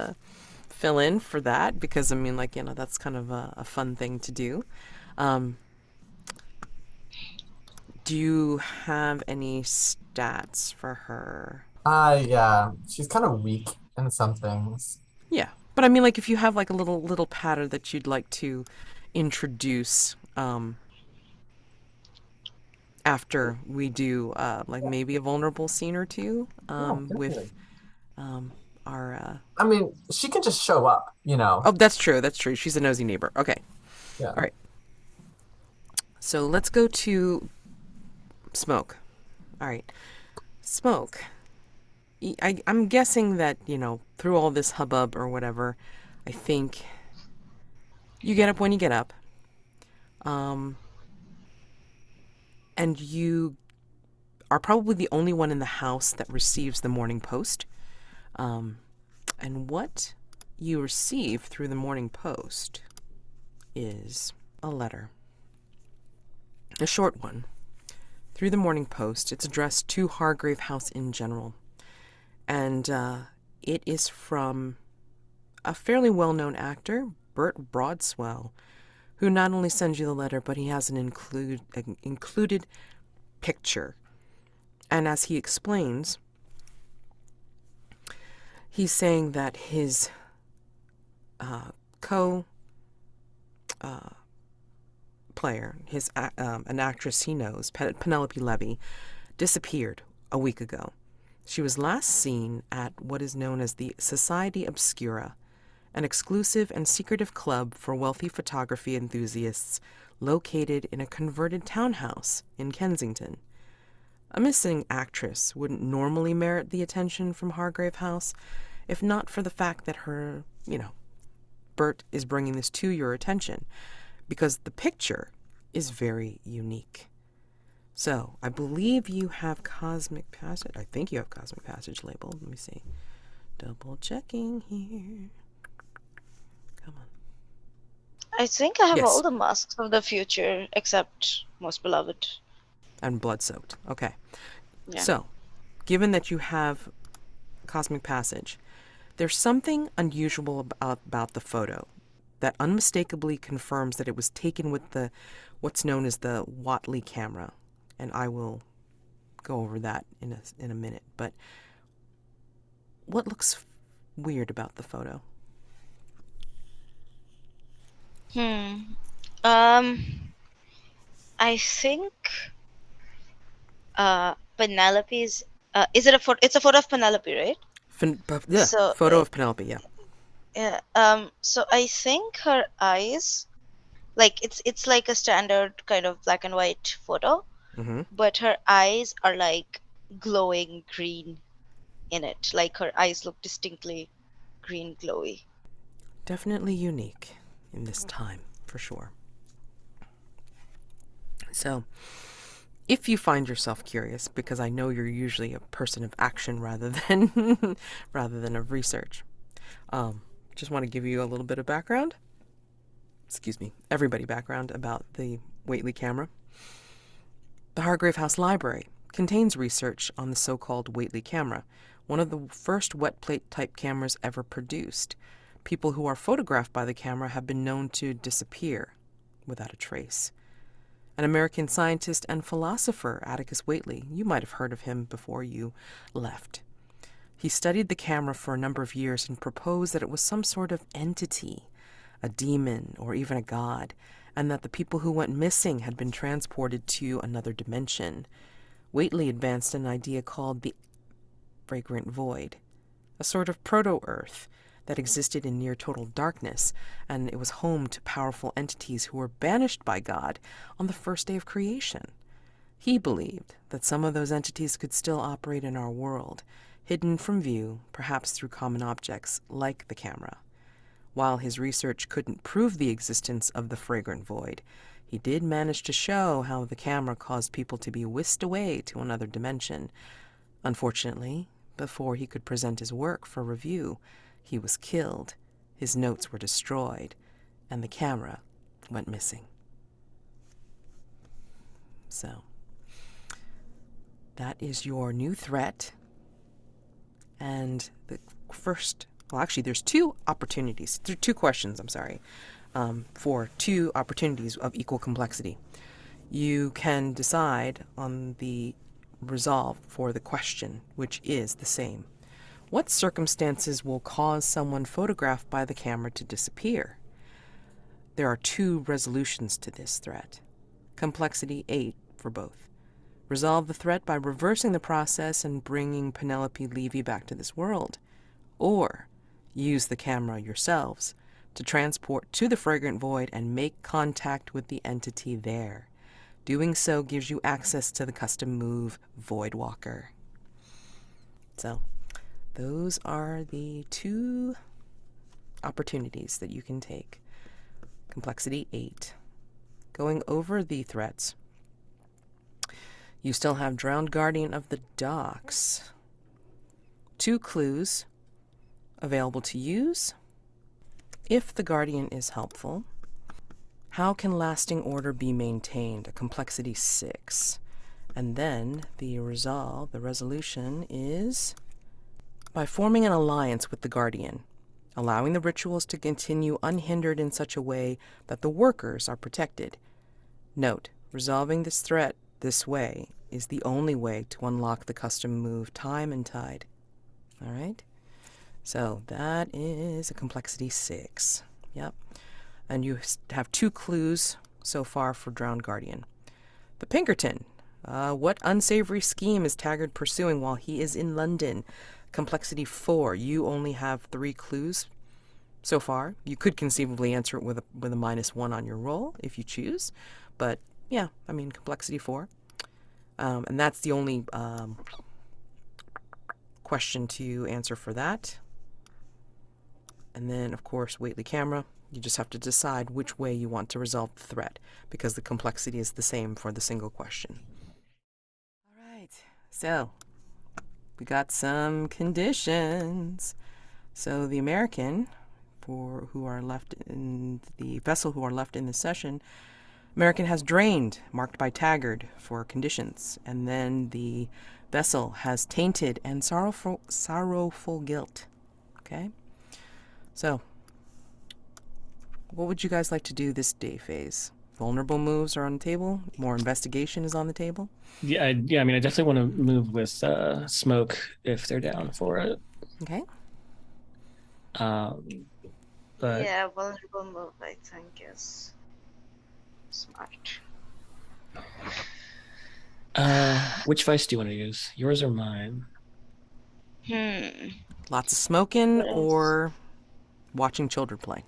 fill in for that because I mean, like, that's kind of a fun thing to do. Do you have any stats for her? yeah, she's kind of weak in some things. Yeah, but I mean, like, if you have like a little pattern that you'd like to introduce after we do like maybe a vulnerable scene or two with Definitely. our I mean, she can just show up, oh, that's true, she's a nosy neighbor. Okay, Yeah. all right, so let's go to Smoke. All right, Smoke, I'm guessing that through all this hubbub or whatever, I think you get up when you get up, and you are probably the only one in the house that receives the Morning Post. And what you receive through the Morning Post is a letter. A short one. Through the Morning Post. It's addressed to Hargrave House in general. And it is from a fairly well-known actor, Burt Broadswell, who not only sends you the letter, but he has an included picture. And as he explains, he's saying that his player, an actress he knows, Penelope Levy, disappeared a week ago. She was last seen at what is known as the Society Obscura, an exclusive and secretive club for wealthy photography enthusiasts located in a converted townhouse in Kensington. A missing actress wouldn't normally merit the attention from Hargrave House, if not for the fact that her, Bert is bringing this to your attention, because the picture is very unique. So, I believe you have Cosmic Passage. I think you have Cosmic Passage labeled. Let me see. Double checking here. Come on. I think I have Yes. all the masks of the future except Most Beloved. And Blood-Soaked. Okay. Yeah. So, given that you have Cosmic Passage, there's something unusual about the photo that unmistakably confirms that it was taken with what's known as the Whatley camera. And I will go over that in a minute. But what looks weird about the photo? I think Penelope's. Is it a photo? It's a photo of Penelope, right? Yeah, So, photo of Penelope, yeah. Yeah. So I think her eyes, like it's like a standard kind of black and white photo, Mm-hmm. but her eyes are like glowing green in it. Like her eyes look distinctly green glowy. Definitely unique in this time, for sure. So, if you find yourself curious, because I know you're usually a person of action rather than of research, just want to give you a little bit of background. Everybody background about the Whatley camera. The Hargrave House Library contains research on the so-called Whatley camera, one of the first wet plate type cameras ever produced. People who are photographed by the camera have been known to disappear without a trace. An American scientist and philosopher, Atticus Whatley, you might have heard of him before you left. He studied the camera for a number of years and proposed that it was some sort of entity, a demon or even a god, and that the people who went missing had been transported to another dimension. Whatley advanced an idea called the fragrant void, a sort of proto-Earth that existed in near total darkness, and it was home to powerful entities who were banished by God on the first day of creation. He believed that some of those entities could still operate in our world, hidden from view, perhaps through common objects like the camera. While his research couldn't prove the existence of the fragrant void, he did manage to show how the camera caused people to be whisked away to another dimension. Unfortunately, before he could present his work for review, he was killed, his notes were destroyed, and the camera went missing. So, that is your new threat. And the first, well, actually, there's two questions, for two opportunities of equal complexity. You can decide on the resolve for the question, which is the same. What circumstances will cause someone photographed by the camera to disappear? There are two resolutions to this threat. Complexity 8 for both. Resolve the threat by reversing the process and bringing Penelope Levy back to this world. Or use the camera yourselves to transport to the fragrant void and make contact with the entity there. Doing so gives you access to the custom move Voidwalker. So, those are the two opportunities that you can take. Complexity 8. Going over the threats. You still have Drowned Guardian of the Docks. 2 clues available to use. If the Guardian is helpful. How can lasting order be maintained? A complexity 6. And then the resolution is by forming an alliance with the Guardian, allowing the rituals to continue unhindered in such a way that the workers are protected. Note, resolving this threat this way is the only way to unlock the custom move Time and Tide. All right? So that is a complexity 6. Yep. And you have 2 clues so far for Drowned Guardian. The Pinkerton. What unsavory scheme is Taggart pursuing while he is in London? Complexity 4. You only have 3 clues so far. You could conceivably answer it with a -1 on your roll if you choose. But yeah, I mean, complexity 4. And that's the only question to answer for that. And then, of course, Whately camera. You just have to decide which way you want to resolve the threat, because the complexity is the same for the single question. All right, so we got some conditions. So the American, for who are left in the vessel who are left in the session, American has drained, marked by Taggart for conditions, and then the vessel has tainted and sorrowful guilt. Okay, so what would you guys like to do this day phase? Vulnerable moves are on the table. More investigation is on the table. Yeah, I mean, I definitely want to move with Smoke if they're down for it. Okay. But Yeah, vulnerable move, I think, is smart. which vice do you want to use? Yours or mine? Lots of smoking What else? or watching children play.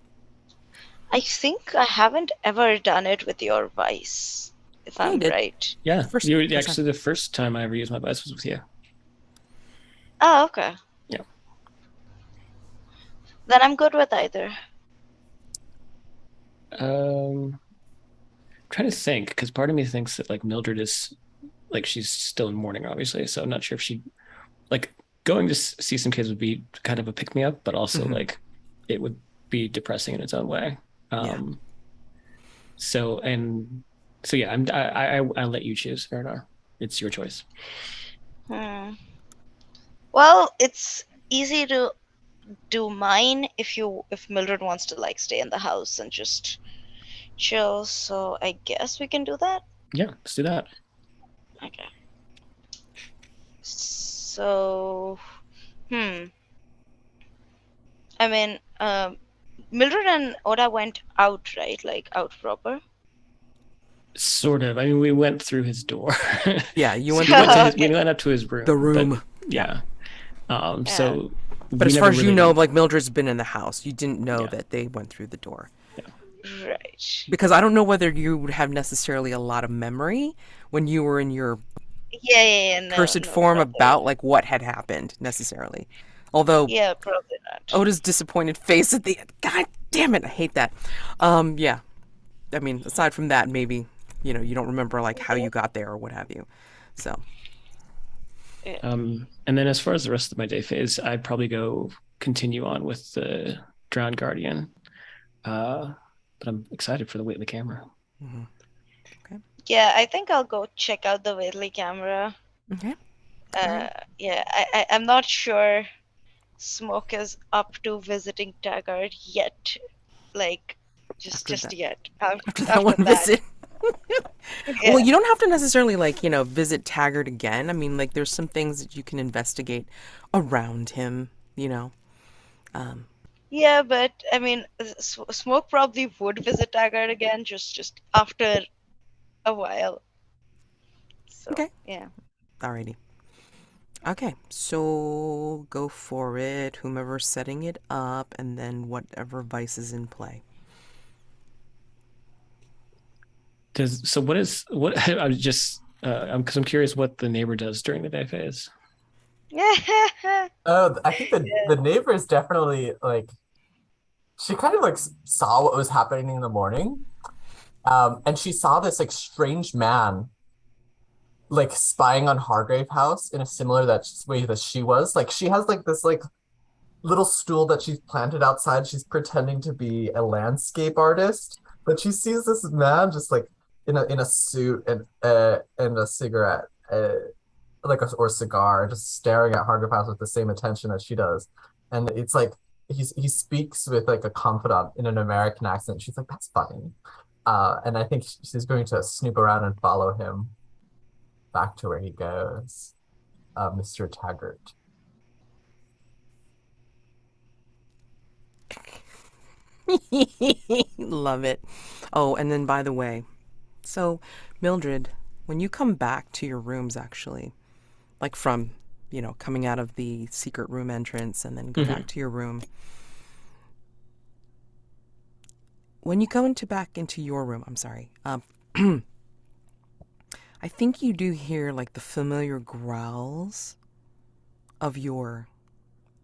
I think I haven't ever done it with your vice, if Yeah, you I'm did. right. Yeah, First- you first actually the first time I ever used my vice was with you. Oh, okay. Yeah. Then I'm good with either. Trying to think, because part of me thinks that like Mildred is like she's still in mourning, obviously. So I'm not sure if she like going to see some kids would be kind of a pick me up, but also Mhm. like it would be depressing in its own way. Yeah. So yeah, I'll let you choose, Eirinar. It's your choice. Well, it's easy to do mine if Mildred wants to like stay in the house and just chill. So I guess we can do that. Yeah, let's do that. Okay. So, I mean, Mildred and Oda went out, right? Like out proper. Sort of. I mean, we went through his door. Yeah, you So went we to went to his, Okay. we went up to his room. the room. But, yeah. Yeah. So. But we as far never as you really- know, like Mildred's been in the house. You didn't know Yeah. that they went through the door. Right. Because I don't know whether you would have necessarily a lot of memory when you were in your Yeah. No, cursed no, form probably. about like what had happened necessarily. Although Yeah, probably not. Oda's disappointed face at the end. God damn it, I hate that. Yeah. I mean, aside from that, maybe, you don't remember like how you got there or what have you. So, And then as far as the rest of my day phase, I'd probably go continue on with the Drowned Guardian. But I'm excited for the Whately camera. Yeah, I think I'll go check out the Whately camera. okay. Yeah, I'm not sure Smoke is up to visiting Taggart yet. Like, just that- yet. After that one visit. Well, you don't have to necessarily like, visit Taggart again. I mean, like there's some things that you can investigate around him, Yeah, but I mean, Smoke probably would visit Taggart again, just after a while. So, Okay. Yeah. Alrighty. Okay, so go for it. Whomever's setting it up, and then whatever vice is in play. I'm just because I'm curious what the neighbor does during the day phase. Oh, I think the neighbor is definitely like she kind of like saw what was happening in the morning, and she saw this like strange man like spying on Hargrave House in a similar way that she was. Like she has like this like little stool that she's planted outside. She's pretending to be a landscape artist, but she sees this man just like in a suit and a cigarette, or cigar, just staring at Hargrave House with the same attention as she does. And it's like he speaks with like a confidant in an American accent. She's like, that's funny. And I think she's going to snoop around and follow him back to where he goes, Mr. Taggart. Love it. Oh, and then by the way, so Mildred, when you come back to your rooms, actually, like from, coming out of the secret room entrance and then go back to your room, when you go back into your room, I'm sorry, I think you do hear like the familiar growls of your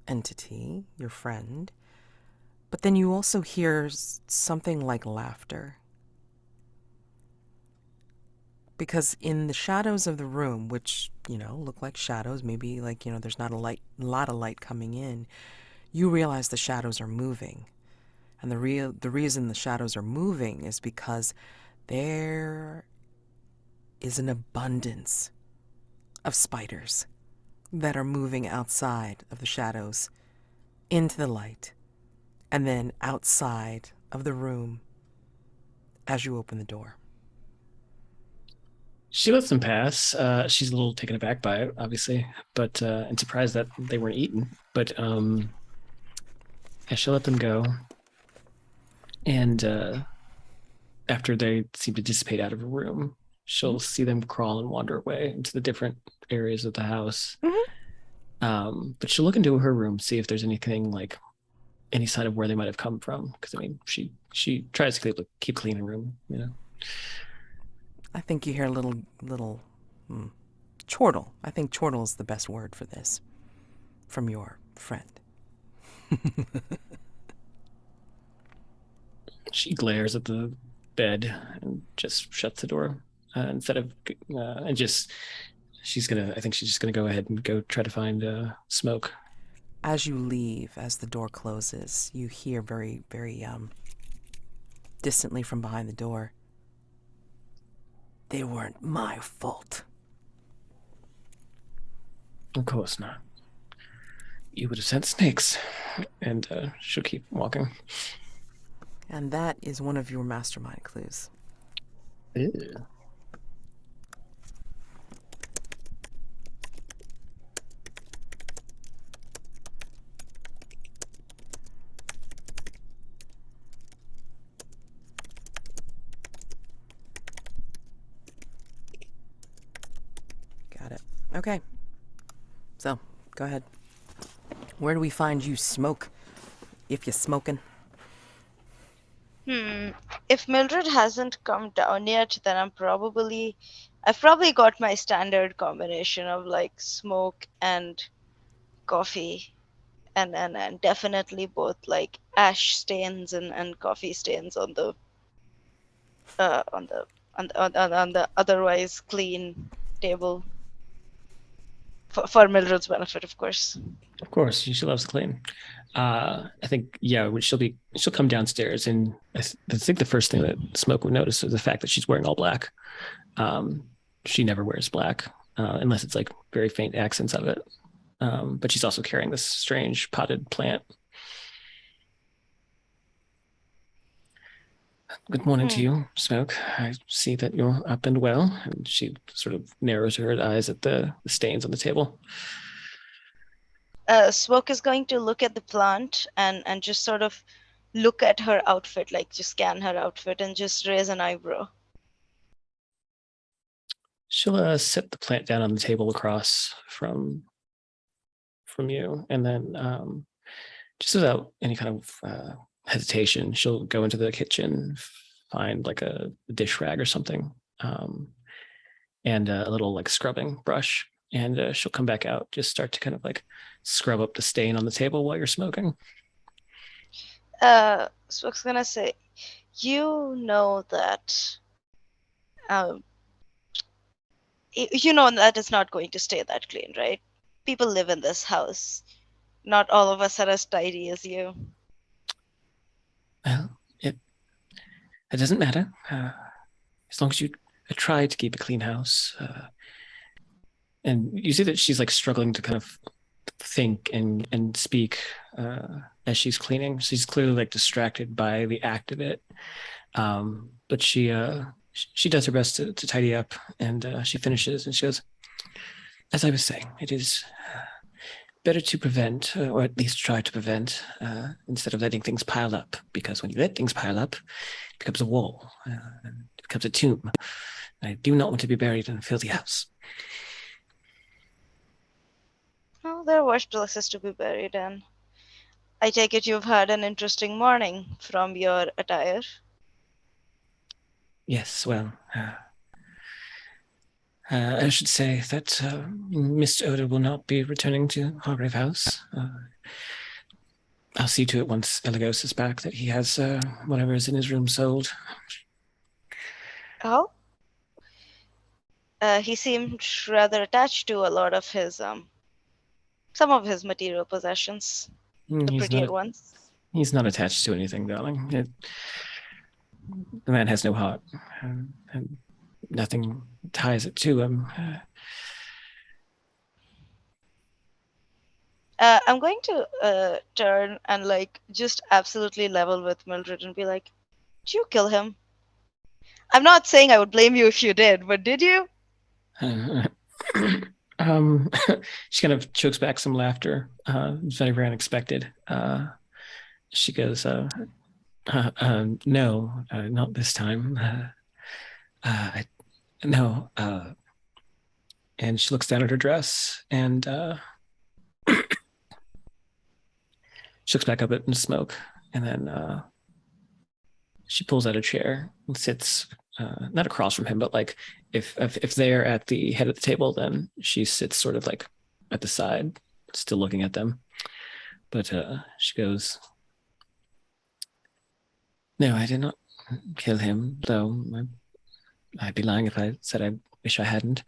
entity, your friend, but then you also hear something like laughter. Because in the shadows of the room, which, look like shadows, maybe like, there's not a lot of light coming in, you realize the shadows are moving. And the reason the shadows are moving is because there is an abundance of spiders that are moving outside of the shadows into the light and then outside of the room as you open the door. She lets them pass. She's a little taken aback by it, obviously, but and surprised that they weren't eaten. But yeah, she'll let them go. And after they seem to dissipate out of a room, she'll see them crawl and wander away into the different areas of the house. But she'll look into her room, see if there's anything like any sign of where they might have come from. Because I mean, she tries to keep clean her room, I think you hear a little chortle. I think chortle is the best word for this from your friend. She glares at the bed and just shuts the door instead of and just I think she's just gonna go ahead and go try to find Smoke. As you leave, as the door closes, you hear very, very distantly from behind the door, "They weren't my fault." Of course not. You would have sent snakes. And she'll keep walking. And that is one of your mastermind clues. Ew. Got it. Okay. So, go ahead. Where do we find you, Smoke? If you're smoking. If Mildred hasn't come down yet, then I've probably got my standard combination of like smoke and coffee, and definitely both like ash stains and coffee stains on the on the otherwise clean table for Mildred's benefit, of course. Of course, she loves to clean. I think, yeah, she'll come downstairs, and I think the first thing that Smoke would notice is the fact that she's wearing all black. She never wears black unless it's like very faint accents of it. But she's also carrying this strange potted plant. Good morning to you, Smoke. I see that you're up and well. And she sort of narrows her eyes at the stains on the table. Smoke is going to look at the plant and just sort of look at her outfit, like just scan her outfit and just raise an eyebrow. She'll set the plant down on the table across from you, and then just without any kind of hesitation, she'll go into the kitchen, find like a dish rag or something, and a little like scrubbing brush, and she'll come back out, just start to kind of like scrub up the stain on the table while you're smoking. Smoke's gonna say, you know that it's not going to stay that clean, right? People live in this house. Not all of us are as tidy as you. Well, it doesn't matter. As long as you try to keep a clean house. And you see that she's like struggling to kind of think and speak as she's cleaning. She's clearly like distracted by the act of it. But she does her best to tidy up, and she finishes and she goes, as I was saying, it is better to prevent, or at least try to prevent, instead of letting things pile up. Because when you let things pile up, it becomes a wall, and it becomes a tomb. I do not want to be buried in a filthy house. Oh, there are worse places to be buried in. I take it you've had an interesting morning from your attire. Yes, well, I should say that Mr. Oda will not be returning to Hargrave House. I'll see to it once Eligos is back that he has whatever is in his room sold. Oh? He seemed rather attached to a lot of his, some of his material possessions, the prettier ones. He's not attached to anything, darling. The man has no heart, and nothing ties it to him. I'm going to turn and like just absolutely level with Mildred and be like, "Did you kill him?" I'm not saying I would blame you if you did, but did you? She kind of chokes back some laughter. It's very, very unexpected. She goes, no, not this time. No. And she looks down at her dress and she looks back up at the smoke, and then she pulls out a chair and sits not across from him, but like if they're at the head of the table, then she sits sort of like at the side, still looking at them. But she goes, "No, I did not kill him, though I'd be lying if I said I wish I hadn't.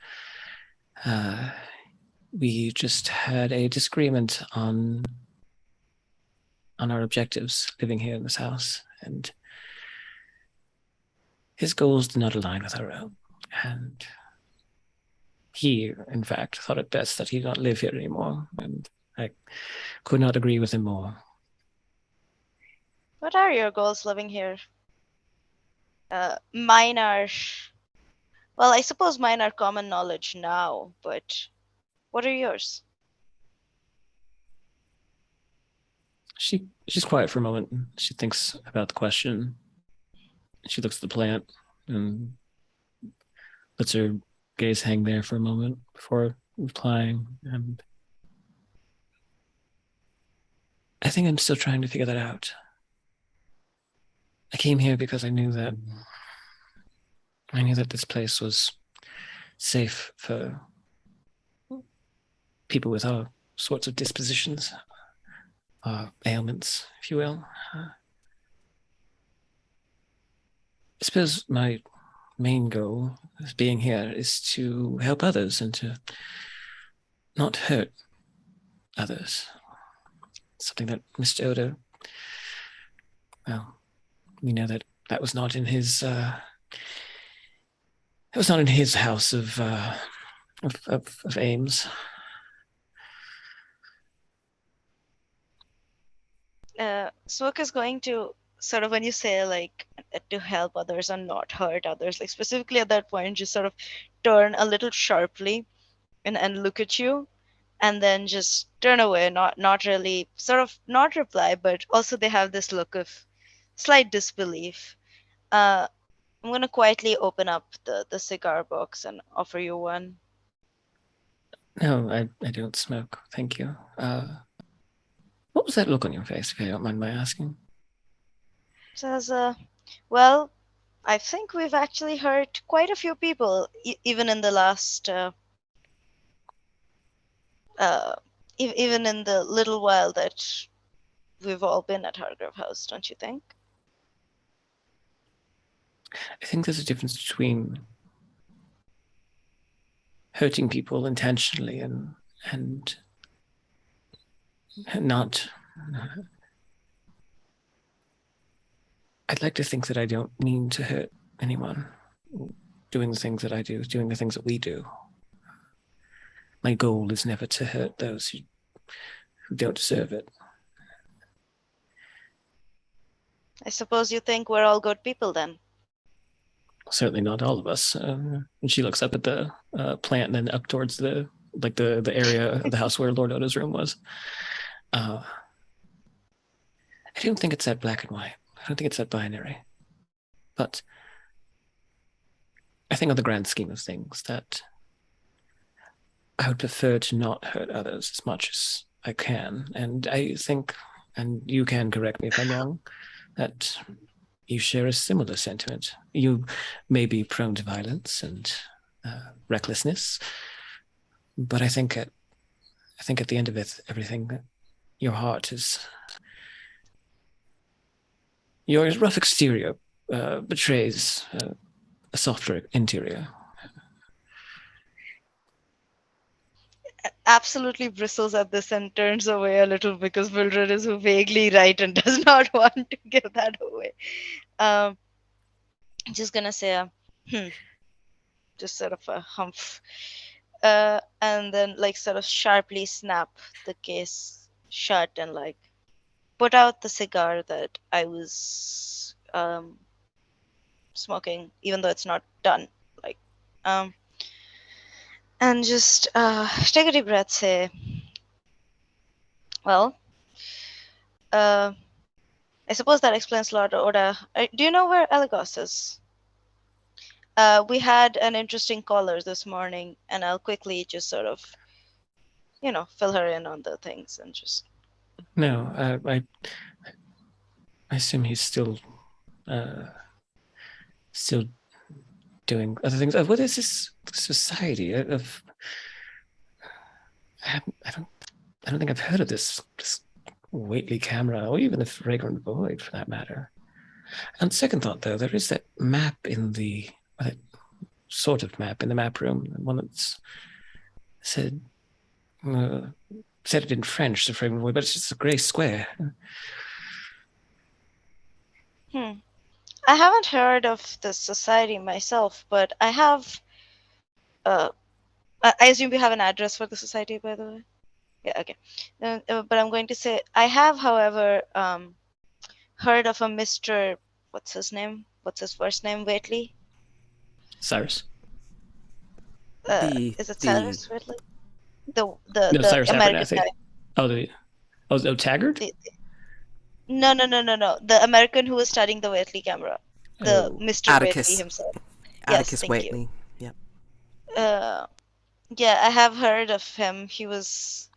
We just had a disagreement on our objectives living here in this house, and his goals did not align with our own. And he, in fact, thought it best that he not live here anymore, and I could not agree with him more." What are your goals living here? Mine are, well, I suppose mine are common knowledge now, but what are yours? She's quiet for a moment. She thinks about the question. She looks at the plant and lets her gaze hang there for a moment before replying. And I think I'm still trying to figure that out. I came here because I knew that this place was safe for people with all sorts of dispositions, ailments, if you will. I suppose my main goal as being here is to help others and to not hurt others. Something that Mr. Oda, well, we know that was not in his house of aims. Smoke is going to sort of, when you say like to help others and not hurt others, like specifically at that point, just sort of turn a little sharply and look at you, and then just turn away, not really, sort of not reply, but also they have this look of slight disbelief. I'm gonna quietly open up the cigar box and offer you one. No, I don't smoke. Thank you. What was that look on your face, if you don't mind my asking? Says, well, I think we've actually hurt quite a few people, even in the last, even in the little while that we've all been at Hargrave House, don't you think? I think there's a difference between hurting people intentionally and not. I'd like to think that I don't mean to hurt anyone doing the things that I do, doing the things that we do. My goal is never to hurt those who don't deserve it. I suppose you think we're all good people then. Certainly not all of us. And she looks up at the plant and then up towards the like the area of the house where Lord Odo's room was. I don't think it's that black and white. I don't think it's that binary. But I think on the grand scheme of things that I would prefer to not hurt others as much as I can. And I think, and you can correct me if I'm wrong, that you share a similar sentiment. You may be prone to violence and recklessness, but I think at the end of it, everything, your heart is, your rough exterior betrays a softer interior. Absolutely bristles at this and turns away a little because Mildred is vaguely right and does not want to give that away. I'm just gonna say just sort of a humph, and then like sort of sharply snap the case shut and like put out the cigar that I was smoking, even though it's not done. Like, and just take a deep breath. Say, well, I suppose that explains Lord Oda. Do you know where Elagos is? We had an interesting caller this morning, and I'll quickly just sort of, fill her in on the things and just. No, I assume he's still doing other things. What is this society of? I don't think I've heard of this Whately camera, or even the Fragrant Void, for that matter. On second thought, though, there is that map in the that sort of map in the map room, one that's said it in French, the Fragrant Void, but it's just a grey square. I haven't heard of the society myself, but I have. I assume you have an address for the society, by the way. Yeah, okay. But I'm going to say I have, however, heard of a Mr. What's his name? What's his first name? Whately? Cyrus. Is it Cyrus Whately? The Cyrus American guy. Oh, Taggart? No. The American who was studying the Whately camera. The Mr. Atticus. Whately himself. Atticus yes, Whately. Yep. Yeah, I have heard of him. He was.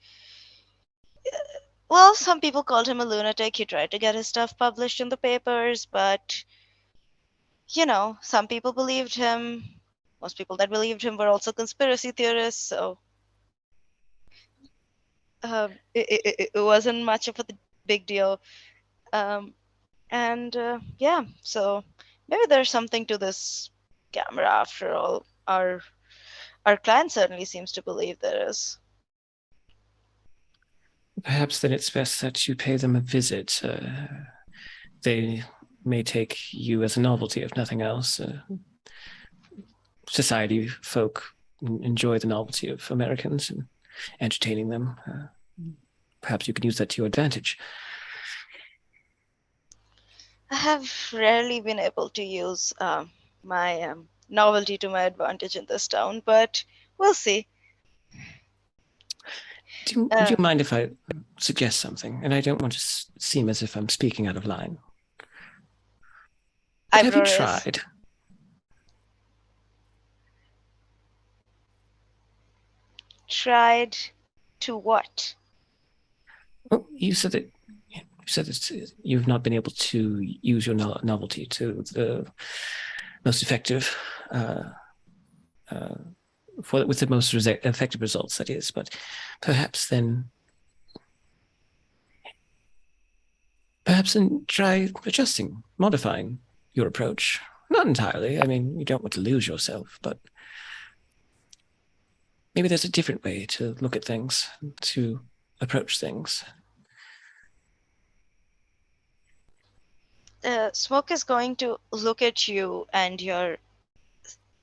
Well, some people called him a lunatic. He tried to get his stuff published in the papers, but some people believed him. Most people that believed him were also conspiracy theorists, so it wasn't much of a big deal. Yeah, so maybe there's something to this camera after all. Our client certainly seems to believe there is. Perhaps then it's best that you pay them a visit. They may take you as a novelty, if nothing else. Society folk enjoy the novelty of Americans and entertaining them. Perhaps you can use that to your advantage. I have rarely been able to use my novelty to my advantage in this town, but we'll see. Would you mind if I suggest something? And I don't want to seem as if I'm speaking out of line. But have you tried? Tried to what? Well, you said that you've not been able to use your novelty to the most effective, with the most effective results, that is. But perhaps then try adjusting, modifying your approach. Not entirely. I mean, you don't want to lose yourself, but maybe there's a different way to look at things, to approach things. Smoke is going to look at you and your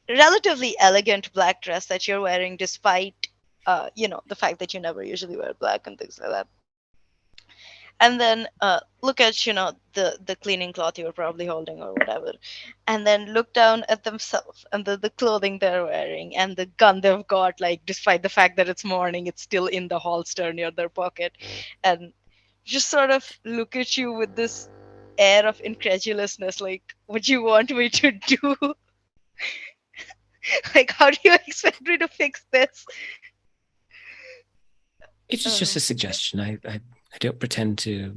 relatively elegant black dress that you're wearing, despite the fact that you never usually wear black and things like that. and then look at the cleaning cloth you were probably holding or whatever, and then look down at themselves and the clothing they're wearing and the gun they've got, like despite the fact that it's morning, it's still in the holster near their pocket, and just sort of look at you with this air of incredulousness, like, what do you want me to do? Like, how do you expect me to fix this? It's just a suggestion. I don't pretend to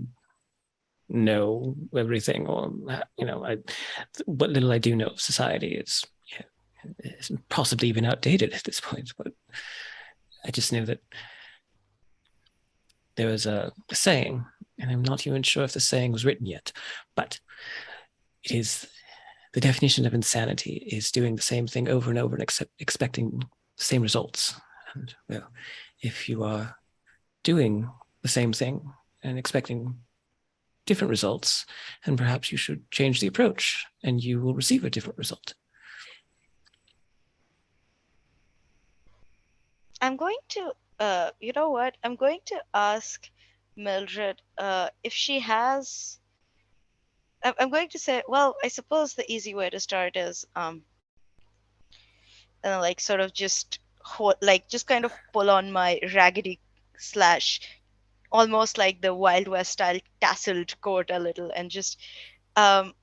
know everything, or what little I do know of society is possibly even outdated at this point. But I just know that there was a saying, and I'm not even sure if the saying was written yet, but it is the definition of insanity is doing the same thing over and over and expecting the same results. And well, if you are doing the same thing and expecting different results, and perhaps you should change the approach and you will receive a different result. I'm going to, you know what? I'm going to ask Mildred if she has. I'm going to say, well, I suppose the easy way to start is, like, sort of just, like, just kind of pull on my raggedy slash, almost like the Wild West style tasseled coat a little, and just um,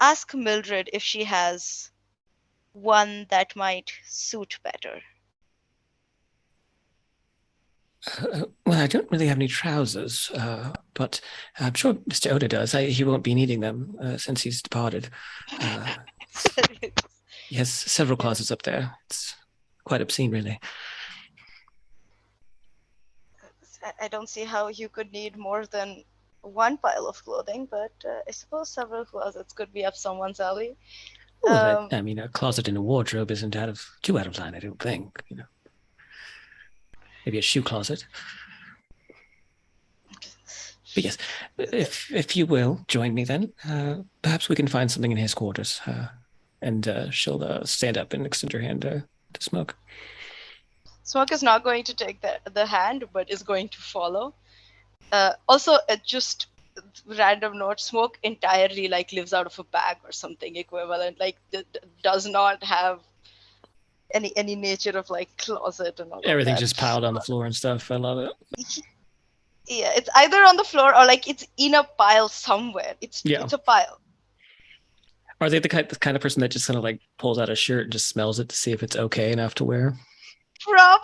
ask Mildred if she has one that might suit better. Well, I don't really have any trousers, but I'm sure Mr. Oda does. He won't be needing them since he's departed. He has several closets up there. It's quite obscene, really. I don't see how you could need more than one pile of clothing, but I suppose several closets could be up someone's alley. Well, I mean, a closet and a wardrobe isn't too out of line, I don't think. Maybe a shoe closet. But yes, if you will join me, then perhaps we can find something in his quarters. And she'll stand up and extend her hand to Smoke. Smoke is not going to take the hand, but is going to follow. Also, just random note: Smoke entirely like lives out of a bag or something equivalent. Like does not have any nature of like closet and all. Everything's just piled on the floor and stuff. I love it. Yeah, it's either on the floor or like it's in a pile somewhere. It's a pile. Are they the kind of person that just kind of like pulls out a shirt and just smells it to see if it's okay enough to wear? Probably.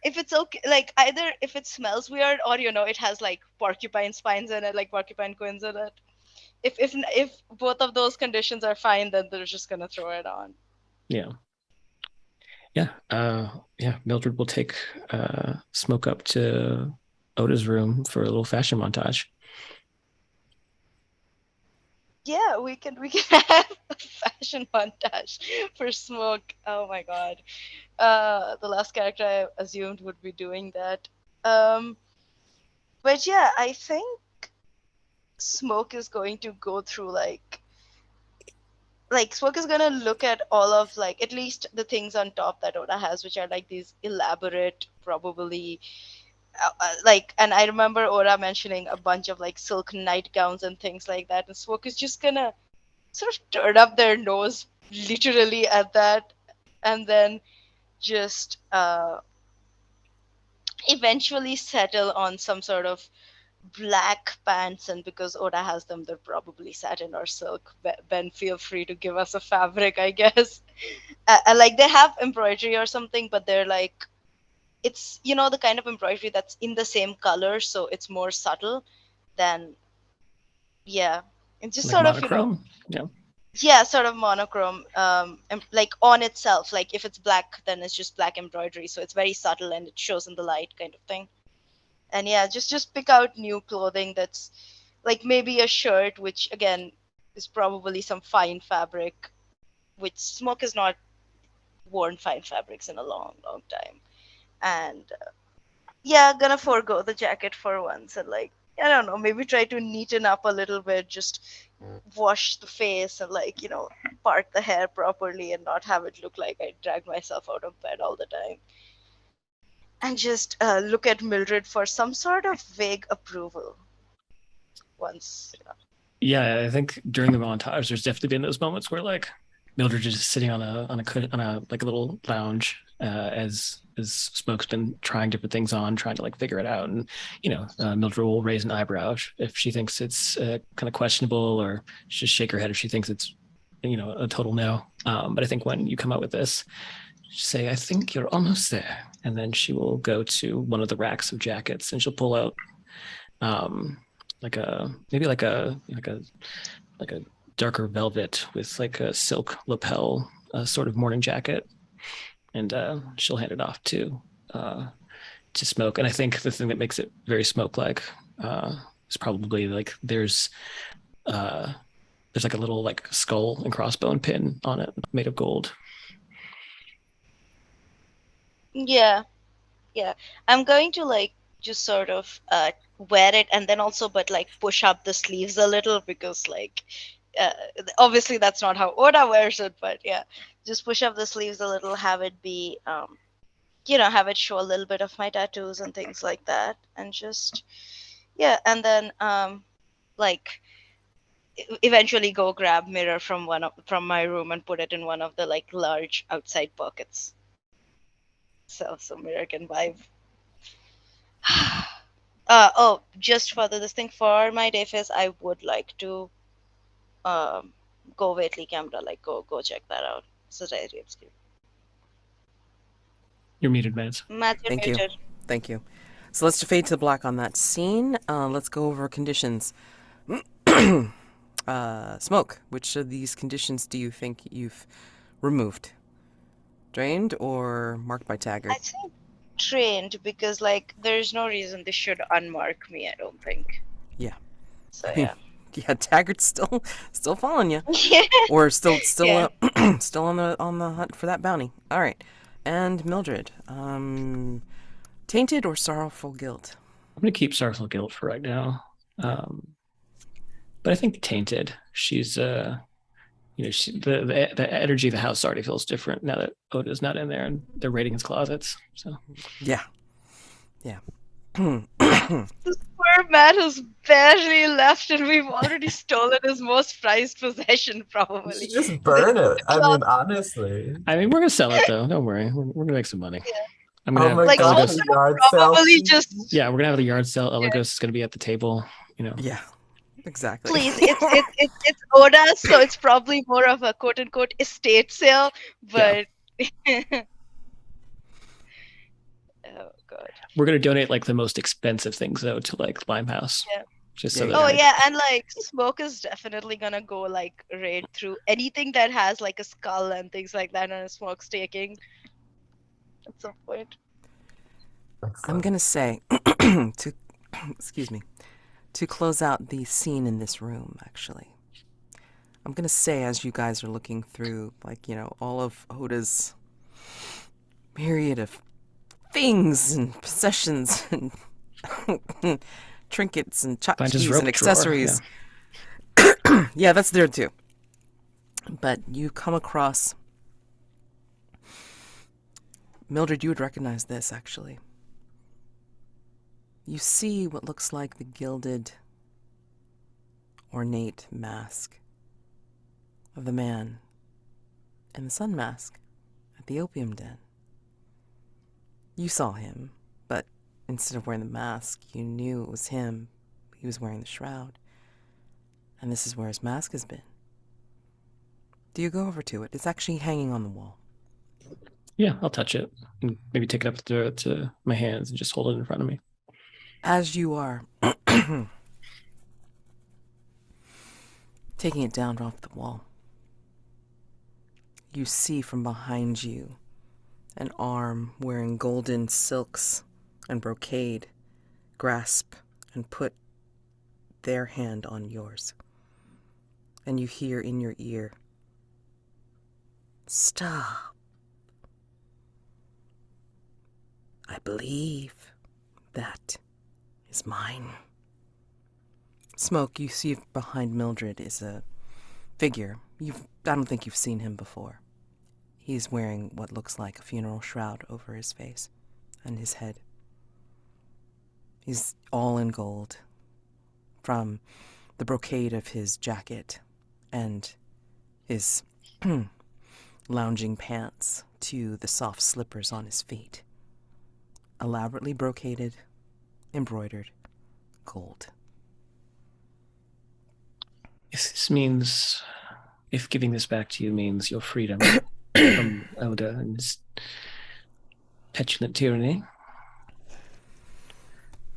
If it's okay, like either if it smells weird or it has like porcupine spines in it, like porcupine quills in it. If both of those conditions are fine, then they're just gonna throw it on. Yeah. Mildred will take Smoke up to Oda's room for a little fashion montage. Yeah, we can have a fashion montage for Smoke. Oh my god. The last character I assumed would be doing that. But yeah, I think Smoke is going to go through like Smoke is gonna look at all of like at least the things on top that Oda has, which are like these elaborate, probably and I remember Oda mentioning a bunch of like silk nightgowns and things like that, and Smoke is just gonna sort of turn up their nose literally at that, and then just eventually settle on some sort of black pants, and because Oda has them, they're probably satin or silk. Ben, feel free to give us a fabric, I guess. Like they have embroidery or something, but they're like, it's the kind of embroidery that's in the same color, so it's more subtle than it's just like sort monochrome. of yeah, sort of monochrome, like on itself. Like if it's black, then it's just black embroidery, so it's very subtle and it shows in the light, kind of thing. And yeah, just pick out new clothing that's like maybe a shirt, which again is probably some fine fabric, which Smoke has not worn fine fabrics in a long time. And gonna forego the jacket for once, and like I don't know, maybe try to neaten up a little bit, just wash the face and like part the hair properly and not have it look like I dragged myself out of bed all the time. and just look at Mildred for some sort of vague approval. Once, Yeah, I think during the montage, there's definitely been those moments where like Mildred is just sitting on a like a little lounge as Smoke's been trying different things on, trying to like figure it out, and Mildred will raise an eyebrow if she thinks it's kind of questionable, or just shake her head if she thinks it's a total no. But I think when you come out with this, say, "I think you're almost there," and then she will go to one of the racks of jackets and she'll pull out like a darker velvet with like a silk lapel sort of morning jacket, and she'll hand it off to Smoke. And I think the thing that makes it very Smoke-like is probably like there's like a little like skull and crossbone pin on it made of gold. yeah, I'm going to like just sort of wear it, and then also but like push up the sleeves a little, because like uh, obviously that's not how Oda wears it, but yeah, just push up the sleeves a little, have it be have it show a little bit of my tattoos and things like that, and just and then like eventually go grab mirror from from my room and put it in one of the like large outside pockets, so mirror can vibe. Just for this thing for my day face, I would like to um go Waitley camera, like go check that out. Society Obscura. You're muted, Mads. Matt, you're Thank you. muted. Thank you. So let's fade to black on that scene. Let's go over conditions. Smoke, which of these conditions do you think you've removed? Drained or marked by Taggart? I think trained, because like there's no reason this should unmark me, I don't think. Yeah. So I mean, yeah, Taggart's still following you, yeah. or still Yeah. still on the hunt for that bounty. All right. And Mildred, tainted or sorrowful guilt? I'm gonna keep sorrowful guilt for right now, but I think tainted. She's the energy of the house already feels different now that Oda's not in there and they're raiding his closets. So Yeah. This poor man who's barely left, and we've already stolen his most prized possession, You probably. should just burn it. I mean, honestly. I mean, we're gonna sell it though. Don't worry, we're gonna make some money. Yeah. I'm gonna Oh have my Like, god, Elagos. also the yard sale. probably just Yeah, we're gonna have the yard sale. Elagos is gonna be at the table. Yeah. Exactly. please, it's Oda, so it's probably more of a quote unquote estate sale, but oh god. We're gonna donate like the most expensive things though to like Limehouse. Yeah. Just Yeah, so that Oh like, yeah, and like Smoke is definitely gonna go like raid through anything that has like a skull and things like that, and a smoke staking at some point. I'm Excellent. gonna say to excuse me, to close out the scene in this room, actually. I'm gonna say, as you guys are looking through, like, all of Oda's myriad of things and possessions and trinkets and find his tchotchkes rope and drawer, accessories. Yeah, that's there too. But you come across Mildred, you would recognize this, actually. You see what looks like the gilded, ornate mask of the man in the sun mask at the opium den. You saw him, but instead of wearing the mask, you knew it was him. He was wearing the shroud. And this is where his mask has been. Do you go over to it? It's actually hanging on the wall. Yeah, I'll touch it and maybe take it up to my hands and just hold it in front of me. As you are taking it down off the wall, you see from behind you an arm wearing golden silks and brocade grasp and put their hand on yours. And you hear in your ear, "Stop. I believe that is mine." Smoke, you see behind Mildred is a figure. I don't think you've seen him before. He's wearing what looks like a funeral shroud over his face. and his head. He's all in gold, from the brocade of his jacket and his lounging pants to the soft slippers on his feet. Elaborately brocaded, embroidered, gold. If giving this back to you means your freedom from Elder and his petulant tyranny,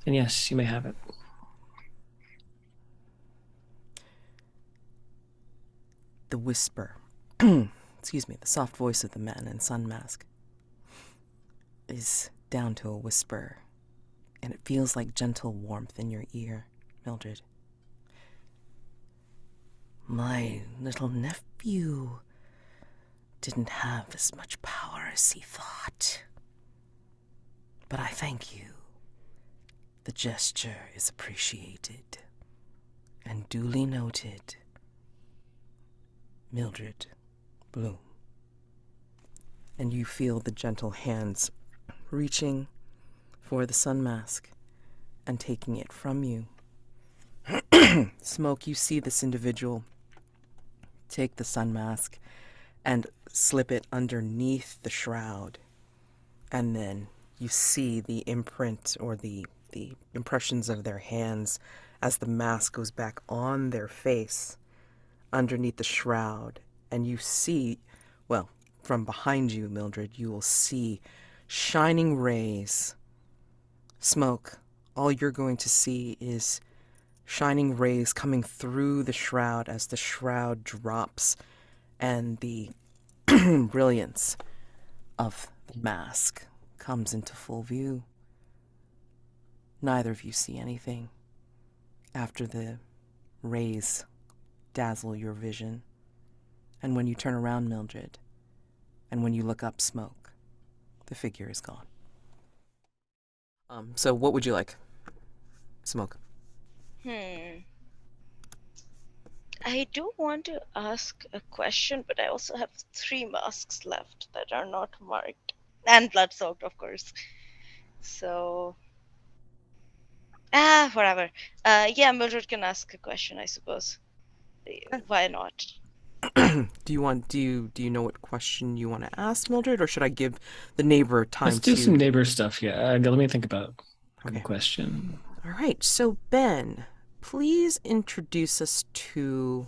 then yes, you may have it. The whisper, excuse me, the soft voice of the man in sun mask is down to a whisper, and it feels like gentle warmth in your ear, Mildred. My little nephew didn't have as much power as he thought. But I thank you. The gesture is appreciated and duly noted. Mildred Bloom. And you feel the gentle hands reaching for the sun mask and taking it from you. Smoke, you see this individual take the sun mask and slip it underneath the shroud. And then you see the imprint or the impressions of their hands as the mask goes back on their face underneath the shroud. And you see, well, from behind you, Mildred, you will see shining rays. Smoke, all you're going to see is shining rays coming through the shroud as the shroud drops and the brilliance of the mask comes into full view. Neither of you see anything after the rays dazzle your vision. And when you turn around, Mildred, and when you look up, Smoke, the figure is gone. So what would you like, Smoke? I do want to ask a question, but I also have 3 masks left that are not marked. And blood-soaked, of course. So... whatever. Yeah, Mildred can ask a question, I suppose. Why not? Do you know what question you want to ask, Mildred, or should I give the neighbor time Let's do to... some neighbor stuff, yeah. Let me think about a Okay. question. All right, so Ben, please introduce us to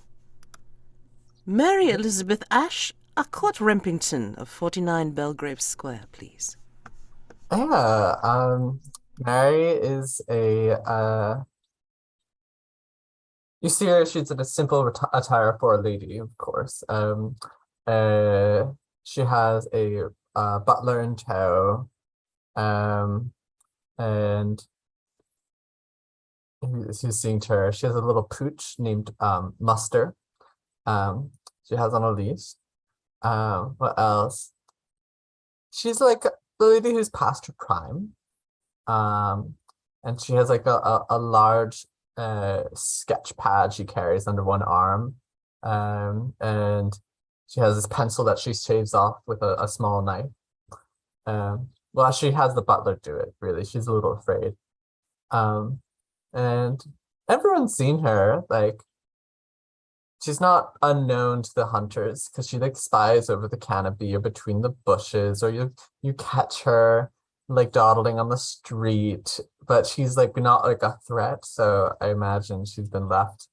Mary Elizabeth Ashe, a Court Rempington of 49 Belgrave Square, please. Yeah, Mary is you see her, she's in a simple attire for a lady, of course. She has a butler in tow, and who's seeing to her. She has a little pooch named Muster. She has on a leash. What else? She's like the lady who's past her prime. And she has like a large sketch pad she carries under one arm. And she has this pencil that she shaves off with a small knife. Well, she has the butler do it, really. She's a little afraid. And everyone's seen her, like, she's not unknown to the hunters because she like spies over the canopy or between the bushes, or you catch her like dawdling on the street, but she's like not like a threat, so I imagine she's been left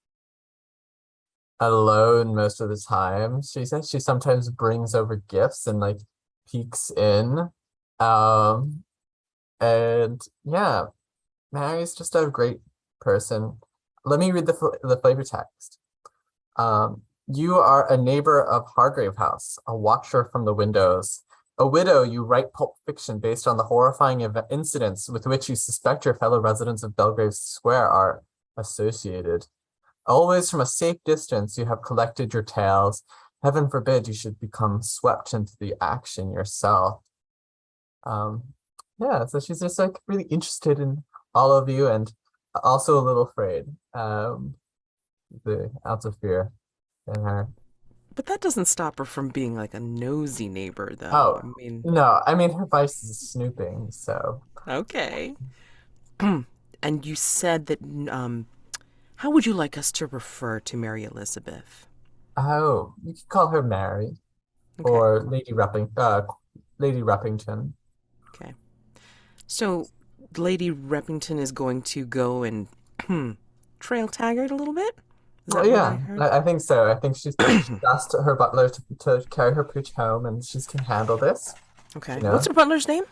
alone most of the time. She says she sometimes brings over gifts and like peeks in. And yeah, Mary's just a great person. Let me read the flavor text. You are a neighbor of Hargrave House, a watcher from the windows. A widow, you write pulp fiction based on the horrifying incidents with which you suspect your fellow residents of Belgrave Square are associated. Always from a safe distance, you have collected your tales. Heaven forbid you should become swept into the action yourself. Yeah, so she's just like really interested in all of you and also a little afraid. The ounce of fear in her. But that doesn't stop her from being like a nosy neighbor, though. Oh, I mean, no, I mean her vice is snooping, so okay. And you said that, how would you like us to refer to Mary Elizabeth? oh, you could call her Mary Okay, or Lady Ruppington. okay. So, Lady Reppington is going to go and trail Taggart a little bit? Is Well, that what I yeah, heard? I think so. I think she's asked her butler to carry her pooch home, and she can handle this, Okay. you What's know. her butler's name?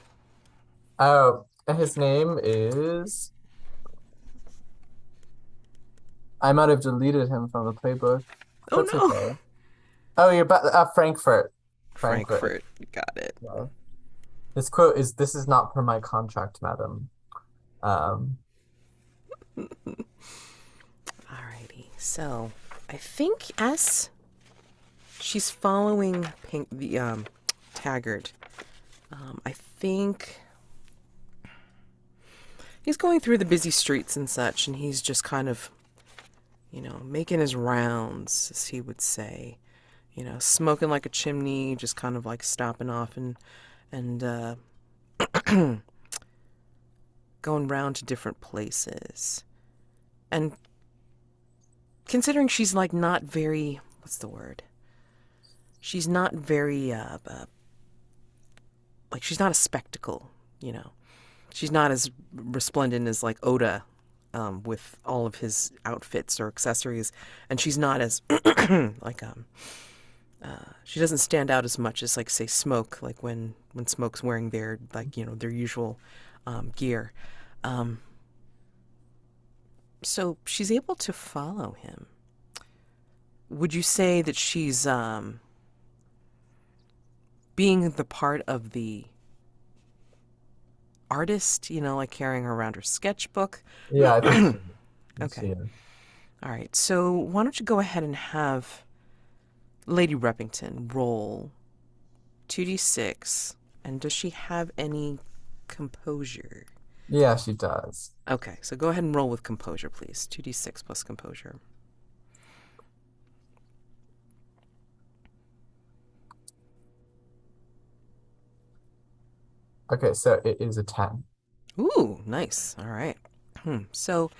Oh, and his name is. I might have deleted him from the playbook. Oh That's no. okay. Oh, you're but Frankfurt. Frankfurt. Frankfurt. Got it. Yeah. This quote is, "This is not per my contract, madam." Um, Alrighty. So, I think as she's following Taggart, I think he's going through the busy streets and such, and he's just kind of, making his rounds, as he would say. Smoking like a chimney, just kind of like stopping off and going round to different places. And considering she's like not very, what's the word? She's not very, like she's not a spectacle, She's not as resplendent as like Oda, with all of his outfits or accessories, and she's not as like she doesn't stand out as much as like say Smoke, like when Smoke's wearing their like their usual gear. So she's able to follow him. Would you say that she's being the part of the artist, like carrying around her sketchbook? yeah, I think Okay. she is. All right. So why don't you go ahead and have Lady Reppington roll 2d6, and does she have any composure? Yeah, she does. Okay, so go ahead and roll with composure, please. 2d6 plus composure. Okay, so it is a 10. Ooh, nice. All right. So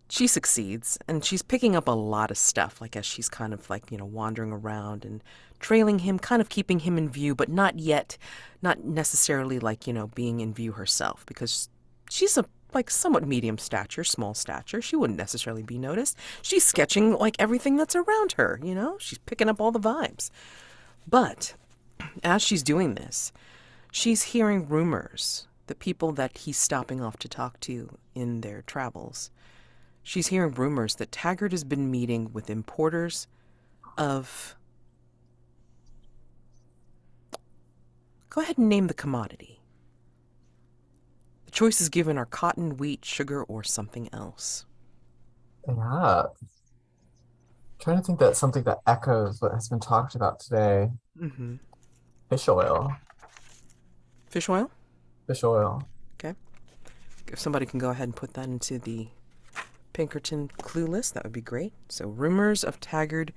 she succeeds, and she's picking up a lot of stuff, like as she's kind of like, wandering around and trailing him, kind of keeping him in view, but not necessarily like, being in view herself, because she's a like somewhat medium stature, small stature. She wouldn't necessarily be noticed. She's sketching like everything that's around her, She's picking up all the vibes. But as she's doing this, she's hearing rumors, the people that he's stopping off to talk to in their travels. She's hearing rumors that Taggart has been meeting with importers of... Go ahead and name the commodity. The choices given are cotton, wheat, sugar, or something else. Yeah. Trying to think that's something that echoes what has been talked about today. Mm-hmm. Fish oil. Fish oil? Fish oil. Okay. If somebody can go ahead and put that into the Pinkerton clue list, that would be great. So, rumors of Taggart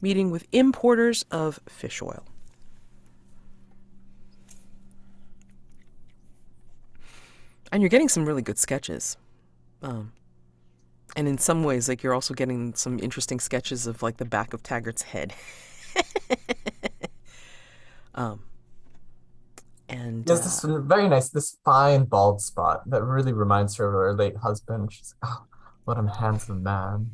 meeting with importers of fish oil. And you're getting some really good sketches. And in some ways, like, you're also getting some interesting sketches of, like, the back of Taggart's head. And There's this very nice, this fine bald spot that really reminds her of her late husband. She's, oh, what a handsome man.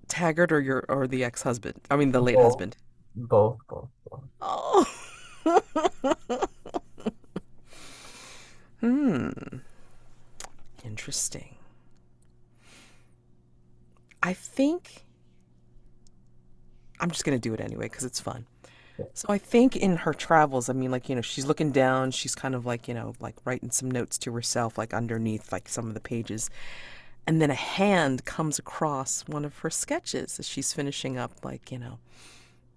Taggart or the ex-husband? I mean, the late Both. husband. Both. Oh. Interesting. I think I'm just going to do it anyway because it's fun. Yeah. So I think in her travels, I mean, like, she's looking down, she's kind of like, like writing some notes to herself, like underneath, like some of the pages. And then a hand comes across one of her sketches as she's finishing up, like,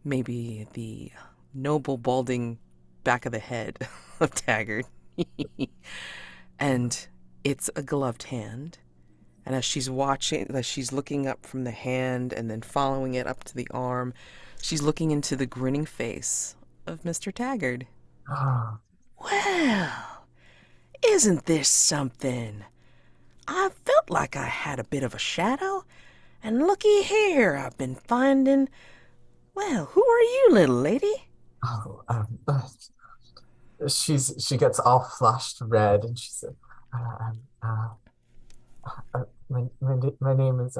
maybe the noble balding back of the head of Taggart. And it's a gloved hand. And as she's watching, as she's looking up from the hand and then following it up to the arm, she's looking into the grinning face of Mr. Taggart. Well, isn't this something? I felt like I had a bit of a shadow, and looky here, I've been finding. Well, who are you, little lady? Oh, she gets all flushed red, and she said, my name is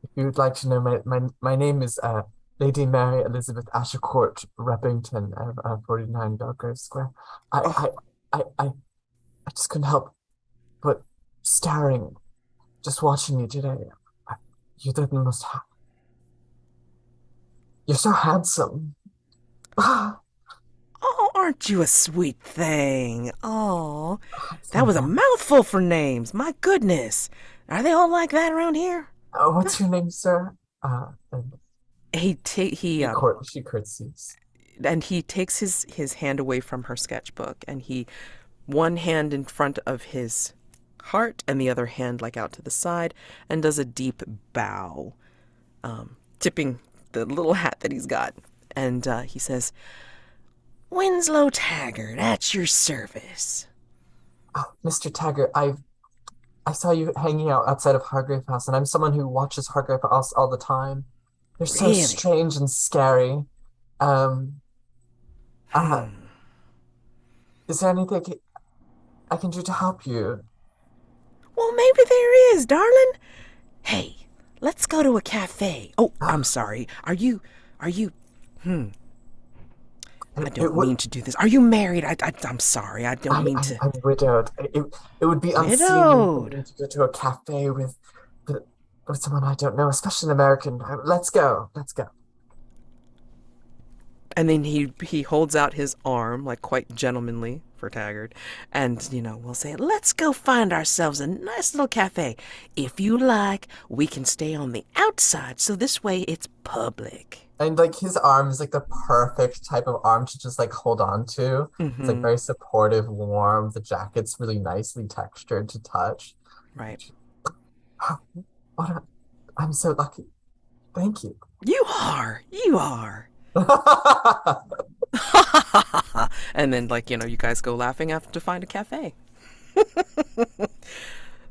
if you would like to know, my name is Lady Mary Elizabeth Ashercourt Reppington of 49 Belgrave Square. I just couldn't help but staring, just watching you today. You're the most you're so handsome. Oh, aren't you a sweet thing? Oh, that was a mouthful for names. My goodness. Are they all like that around here? What's your name, sir? And she curtsies. And he takes his hand away from her sketchbook, and he, one hand in front of his heart and the other hand like out to the side, and does a deep bow, tipping the little hat that he's got. And he says, Winslow Taggart, at your service. Oh, Mr. Taggart, I saw you hanging out outside of Hargrave House, and I'm someone who watches Hargrave House all the time. They're so Really? strange and scary. Is there anything I can do to help you? Well, maybe there is, darling. Hey, let's go to a cafe. Oh, I'm sorry. Are you, I don't mean to do this. Are you married? I'm sorry. I don't mean to. I'm widowed. It would be unseemly for me to go to a cafe with someone I don't know, especially an American. Let's go. And then he holds out his arm, like quite gentlemanly for Taggart, and we'll say, let's go find ourselves a nice little cafe. If you like, we can stay on the outside, so this way it's public. And like his arm is like the perfect type of arm to just like hold on to. It's like very supportive, warm. The jacket's really nicely textured to touch. Right. I'm so lucky. Thank you. You are. And then you guys go laughing after to find a cafe.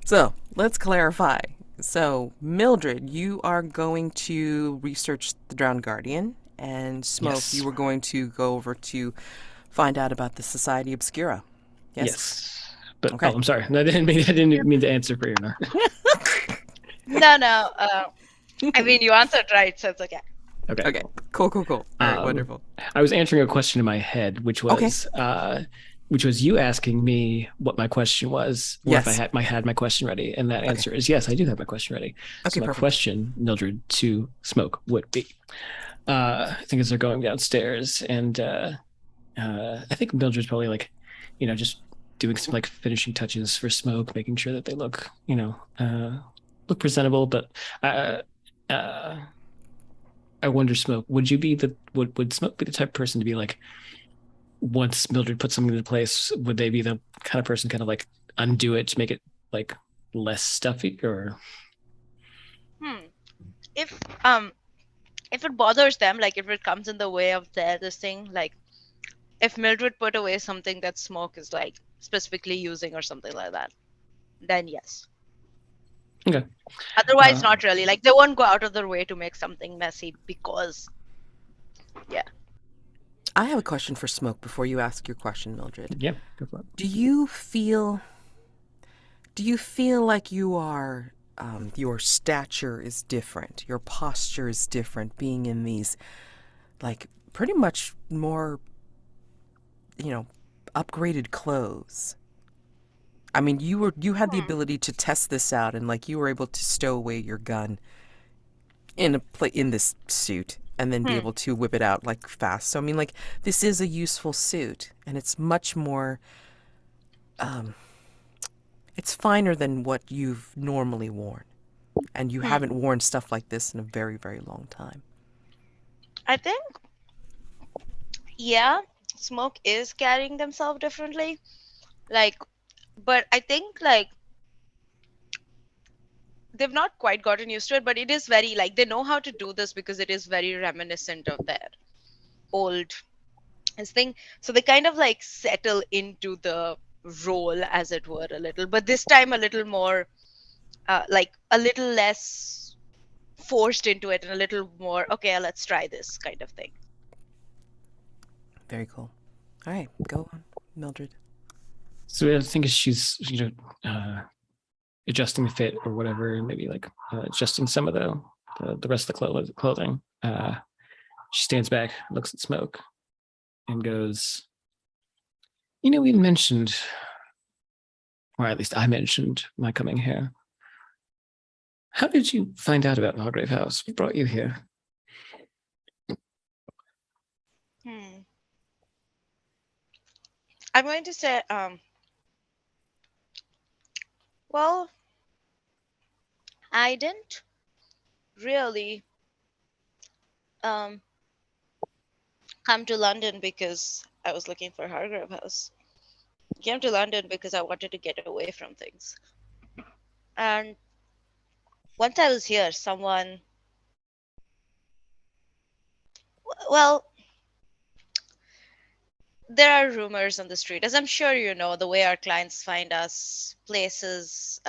So let's clarify. So Mildred, you are going to research the Drowned Guardian, and Smoke, Yes. you were going to go over to find out about the Society Obscura. Yes. But Okay. I'm sorry. I didn't mean to answer for Eirinar. No. I mean, you answered right, so it's okay. Okay. Cool. All right, wonderful. I was answering a question in my head, which was you asking me what my question was, or Yes. if I had my question ready, and that answer is yes, I do have my question ready. Okay, So my perfect. question, Mildred, to Smoke would be, I think as they're going downstairs, and I think Mildred's probably just doing some finishing touches for Smoke, making sure that they look presentable, but I wonder, Smoke, would Smoke be the type of person to be once Mildred puts something into place, would they be the kind of person undo it to make it less stuffy, or? If it bothers them, if it comes in the way of this thing, if Mildred put away something that Smoke is specifically using or something like that, then yes. Okay. Otherwise, not really. They won't go out of their way to make something messy because, yeah. I have a question for Smoke before you ask your question, Mildred. Yeah, go for it. Do you feel like you are your stature is different, your posture is different, being in these pretty much more upgraded clothes? I mean, you had the ability to test this out, and you were able to stow away your gun in this suit and then be able to whip it out fast. So I mean, this is a useful suit, and it's much more it's finer than what you've normally worn, and you haven't worn stuff like this in a very, very long time. I think, yeah, Smoke is carrying themselves differently. but I think like they've not quite gotten used to it, but it is very like they know how to do this because it is very reminiscent of their old thing. So they kind of like settle into the role, as it were, a little, but this time a little more like a little less forced into it and a little more, okay, let's try this kind of thing. Very cool. All right, go on, Mildred. So I think she's, adjusting the fit or whatever, and maybe like adjusting some of the rest of the clothing. She stands back, looks at Smoke, and goes, we mentioned, or at least I mentioned, my coming here. How did you find out about Hargrave House? What brought you here? I'm going to say, well, I didn't really come to London because I was looking for Hargrave House. I came to London because I wanted to get away from things. And once I was here, well, there are rumors on the street, as I'm sure you know, the way our clients find us rumors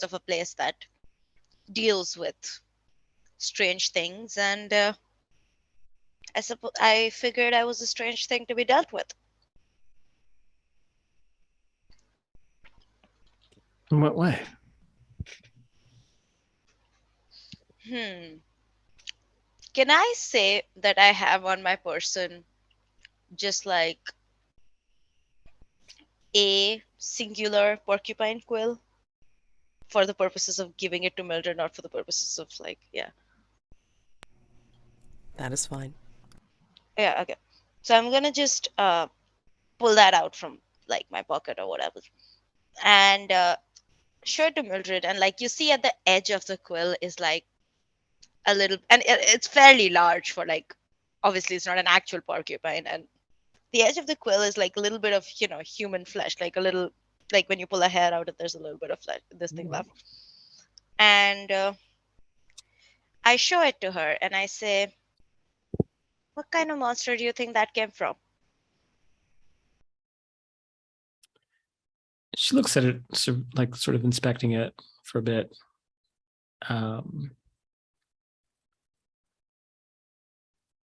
of a place that deals with strange things, and I figured I was a strange thing to be dealt with. In what way? Can I say that I have on my person just like a singular porcupine quill for the purposes of giving it to Mildred, not for the purposes of like, yeah. That is fine. Yeah, okay. So I'm gonna just pull that out from like my pocket or whatever, and show it to Mildred. And like you see at the edge of the quill is like a little, and it's fairly large for like, obviously it's not an actual porcupine, and the edge of the quill is like a little bit of human flesh, like a little, like when you pull a hair out, there's a little bit of flesh, this thing left. And I show it to her and I say, what kind of monster do you think that came from? She looks at it, sort of inspecting it for a bit.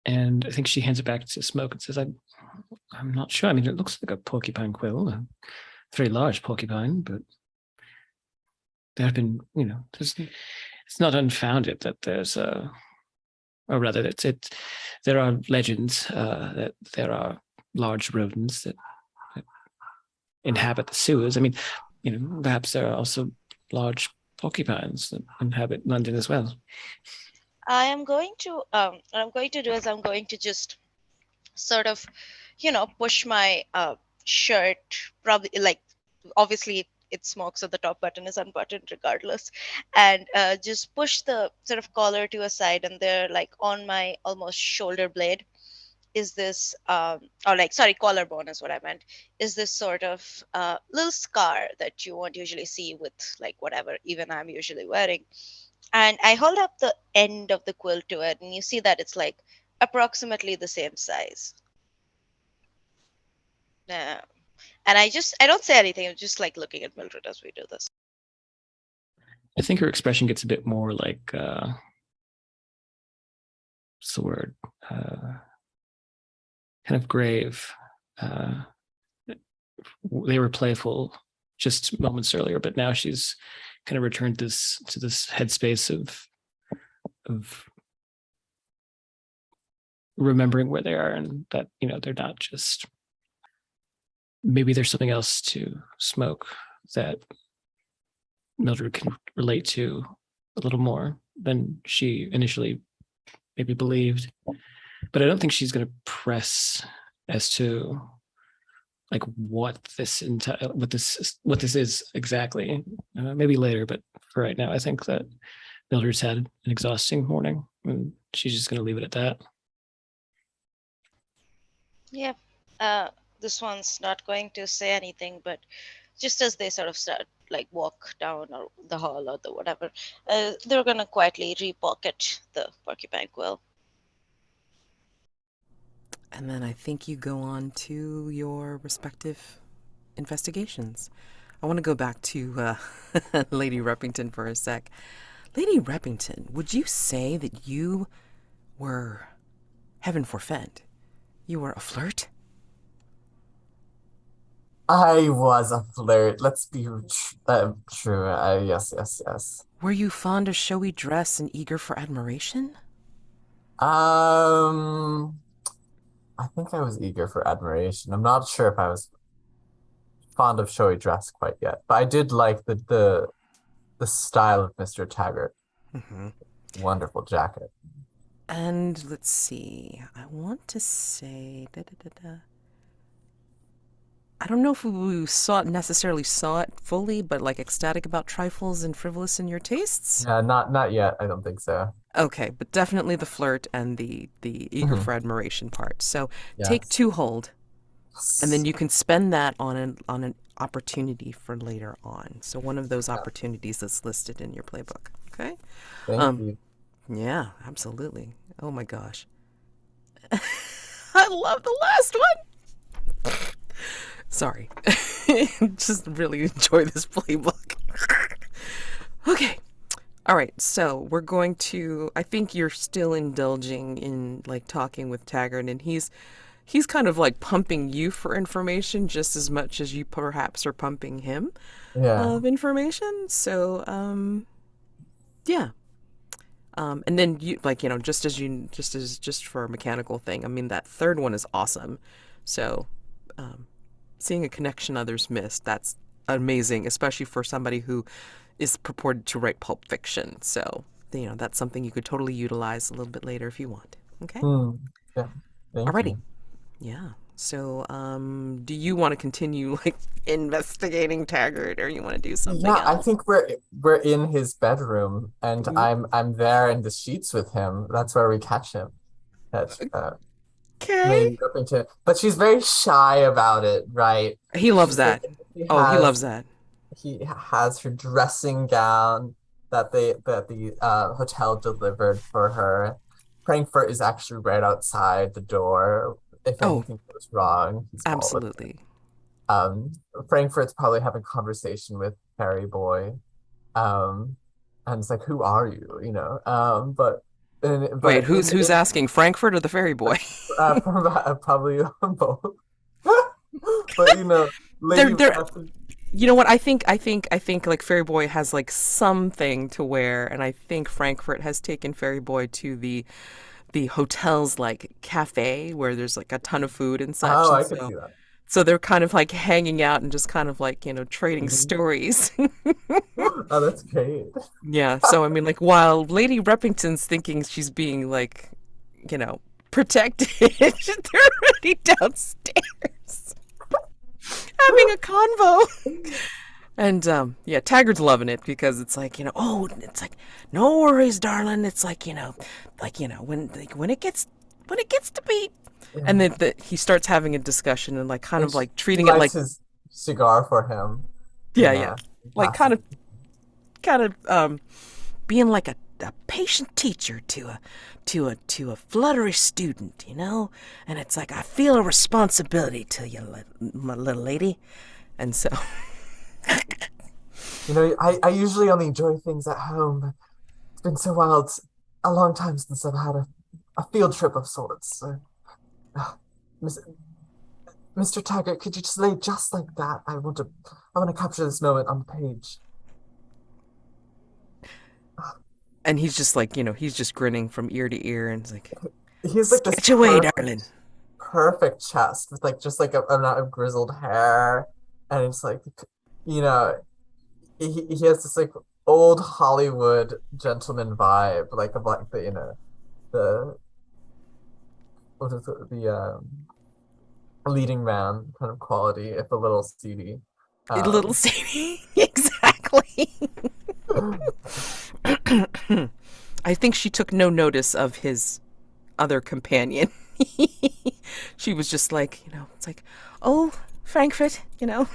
And I think she hands it back to Smoke and says, I'm not sure. I mean, it looks like a porcupine quill, a very large porcupine, but there have been, it's not unfounded that there's or rather, there are legends that there are large rodents that inhabit the sewers. I mean, perhaps there are also large porcupines that inhabit London as well. I am going to, what I'm going to do is I'm going to just sort of, push my shirt, probably like, obviously it smokes, so the top button is unbuttoned regardless, and just push the sort of collar to a side, and there, like on my almost shoulder blade, is this, collarbone is what I meant, is this sort of little scar that you won't usually see with like whatever even I'm usually wearing. And I hold up the end of the quill to it, and you see that it's like approximately the same size. And I don't say anything. I'm just like looking at Mildred as we do this. I think her expression gets a bit more like, what's the word? Kind of grave. They were playful just moments earlier, but now she's kind of returned to this headspace of remembering where they are, and that they're not just, maybe there's something else to Smoke that Mildred can relate to a little more than she initially maybe believed. But I don't think she's going to press as to like what this is exactly. Maybe later, but for right now, I think that Mildred's had an exhausting morning, and she's just going to leave it at that. Yeah. This one's not going to say anything, but just as they sort of start like walk down or the hall or the whatever, they're gonna quietly repocket the porcupine quill. And then I think you go on to your respective investigations. I want to go back to Lady Reppington for a sec. Lady Reppington, would you say that you were, heaven forfend, you were a flirt? I was a flirt. Let's be true. Yes, yes, yes. Were you fond of showy dress and eager for admiration? Um, I think I was eager for admiration. I'm not sure if I was fond of showy dress quite yet, but I did like the style of Mr. Taggart. Mm-hmm. Wonderful jacket. And let's see, I want to say, I don't know if we necessarily saw it fully, but like ecstatic about trifles and frivolous in your tastes? Yeah, not yet. I don't think so. Okay, but definitely the flirt and the eager Mhm. for admiration part. So take Yes. 2 hold, and then you can spend that on an opportunity for later on. So one of those opportunities that's listed in your playbook. Okay? Thank you. Yeah, absolutely. Oh my gosh. I love the last one. Sorry. Just really enjoy this playbook. Okay. All right. So we're going to, I think you're still indulging in like talking with Taggart, and he's kind of like pumping you for information just as much as you perhaps are pumping him Yeah. of information. So, yeah. And then you like, just for a mechanical thing. I mean, that third one is awesome. So, seeing a connection others missed, that's amazing, especially for somebody who is purported to write pulp fiction. So, that's something you could totally utilize a little bit later if you want. Okay? Yeah. Thank Alrighty. you. Yeah. So, do you want to continue like investigating Taggart, or you want to do something Yeah, I else? think we're in his bedroom, and I'm there in the sheets with him. That's where we catch him. Catch Okay. Lady Rippington, but she's very shy about it, right? He loves She's that. he Oh, he has loves that. he has her dressing gown that the hotel delivered for her. Frankfurt is actually right outside the door. If Oh, anything goes wrong, he's all absolutely. um Frankfurt's probably having a conversation with Harry Boy. And it's like, who are you? Wait, But who's asking, Frankfurt or the ferry boy? probably both. But They're Lady they're you know what? I think like Fairy Boy has like something to wear, and I think Frankfurt has taken Fairy Boy to the hotel's like cafe where there's like a ton of food and such, Oh, and I could see that. so they're kind of like hanging out and just kind of like trading Mhm. stories. Oh, that's great. Yeah. So I mean, like while Lady Reppington's thinking she's being like protected, they're already downstairs having a convo. And yeah, Taggart's loving it because it's like, oh, it's like, no worries, darling. It's like, when it gets to be, and Yeah. then he starts having a discussion and like kind And of like she treating it like, lights his cigar for him, yeah, like passing. kind of being like a patient teacher to a fluttery student, and it's like I feel a responsibility to you, my little lady, and so. I usually only enjoy things at home, but it's been so wild, a long time since I've had a field trip of sorts. So, uh, Miss, Mr. Taggart, could you just lay just like that? I want to capture this moment on the page. And he's just like, he's just grinning from ear to ear and it's like, He has like this sketch away, darling. perfect chest with like just like a amount of grizzled hair, and it's like, you know, he has this like old Hollywood gentleman vibe, like of like the what is it, the leading man kind of quality, if a little seedy. Little Sadie. Exactly. I think she took no notice of his other companion. She was just like, it's like, oh, Frankfurt, you know.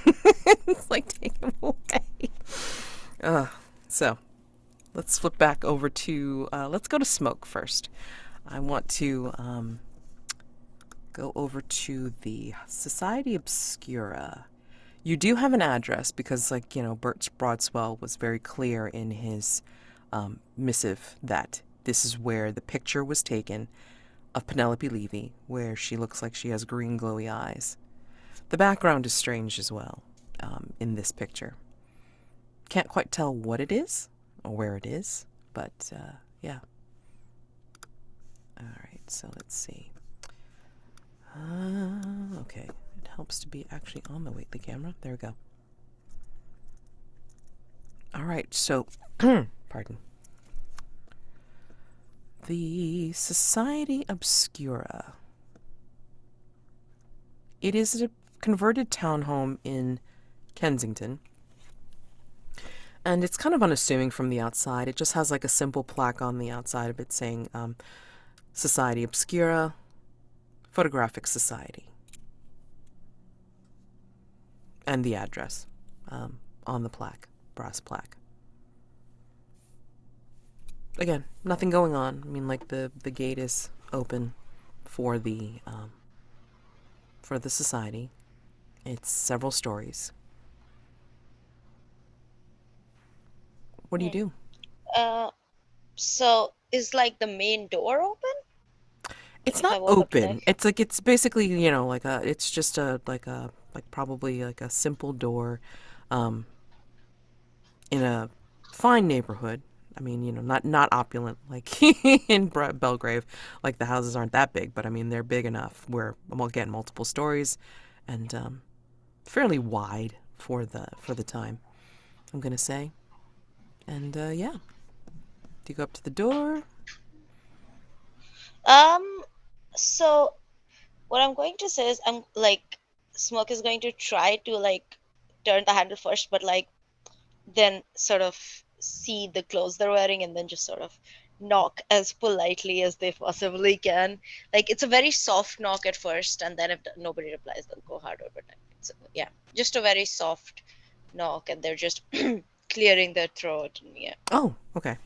It's like, take him away. So, let's flip back over to, let's go to Smoke first. I want to go over to the Society Obscura. You do have an address because, like, you know, Bert Broadswell was very clear in his missive that this is where the picture was taken of Penelope Levy, where she looks like she has green glowy eyes. The background is strange as well in this picture. Can't quite tell what it is or where it is, but yeah. All right, so let's see. Okay, it helps to be actually on the camera. There we go. All right, so, pardon. The Society Obscura. It is a converted townhome in Kensington. And it's kind of unassuming from the outside. It just has like a simple plaque on the outside of it saying Society Obscura, Photographic Society. And the address on the plaque, brass plaque. Again, nothing going on. I mean, like the gate is open for the society. It's several stories. What do you do? So is like the main door open? It's If I not walk up open. there. It's like it's basically, you know, like it's just probably like a simple door in a fine neighborhood. I mean, you know, not opulent like in Belgrave. Like the houses aren't that big, but I mean they're big enough where, well, again, multiple stories and fairly wide for the time, I'm gonna say. And yeah, do you go up to the door? So what I'm going to say is I'm like Smoke is going to try to like turn the handle first, but like then sort of see the clothes they're wearing and then just sort of knock as politely as they possibly can. Like it's a very soft knock at first, and then if nobody replies, they'll go harder. But so, yeah, just a very soft knock, and they're just clearing their throat. And yeah. Oh, okay.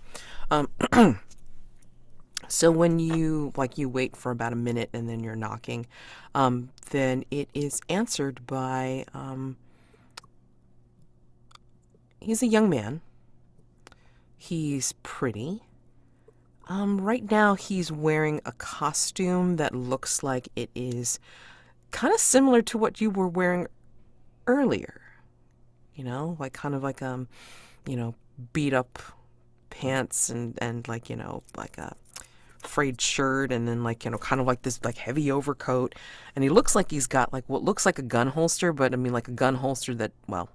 So when you wait for about a minute and then you're knocking, then it is answered by he's a young man. He's pretty. Right now he's wearing a costume that looks like it is kind of similar to what you were wearing earlier. You know, like kind of like you know, beat up pants and like, you know, like a frayed shirt and then like, you know, kind of like this like heavy overcoat, and he looks like he's got like what looks like a gun holster, but I mean like a gun holster that, well,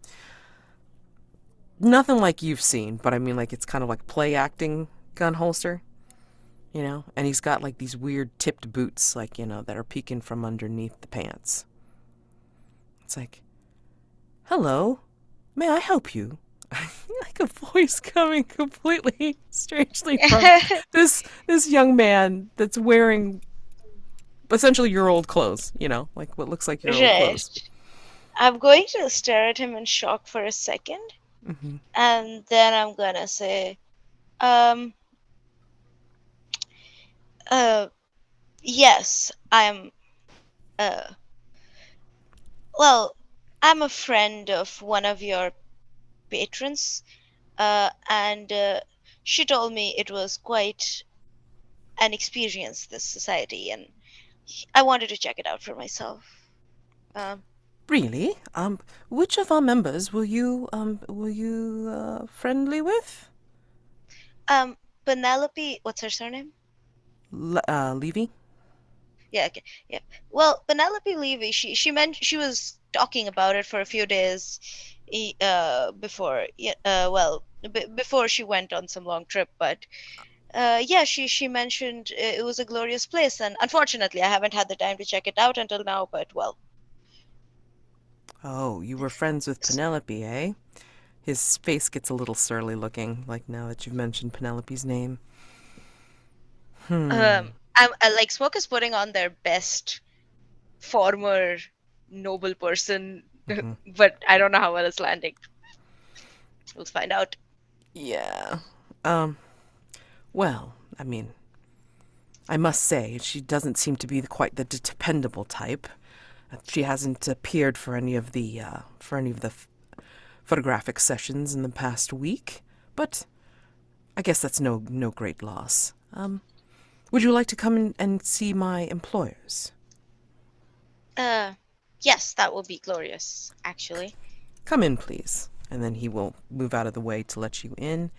nothing like you've seen, but I mean like it's kind of like play acting gun holster, you know, and he's got like these weird tipped boots, like, you know, that are peeking from underneath the pants. It's like, hello, may I help you? Like a voice coming completely strangely from this young man that's wearing essentially your old clothes, you know, like what looks like your old clothes. Right. I'm going to stare at him in shock for a second, Mm-hmm. and then I'm gonna say, yes, I'm, well, I'm a friend of one of your patrons, and she told me it was quite an experience, this society, and I wanted to check it out for myself. Really? Which of our members were you friendly with? Penelope, what's her surname? Levy? Yeah, okay, yeah. Well, Penelope Levy, she meant she was talking about it for a few days, before, before she went on some long trip. But yeah, she mentioned it was a glorious place, and unfortunately, I haven't had the time to check it out until now. But well, Oh, you were friends with Penelope, eh? His face gets a little surly looking, like now that you've mentioned Penelope's name. I like Smoke is putting on their best former noble person, Mhm. but I don't know how well it's landing. We'll find out. Yeah. Well, I mean, I must say, she doesn't seem to be quite the dependable type. She hasn't appeared for any of the photographic sessions in the past week, but I guess that's no great loss. Would you like to come in and see my employers? Yes, that will be glorious, actually. Come in, please. And then he will move out of the way to let you in.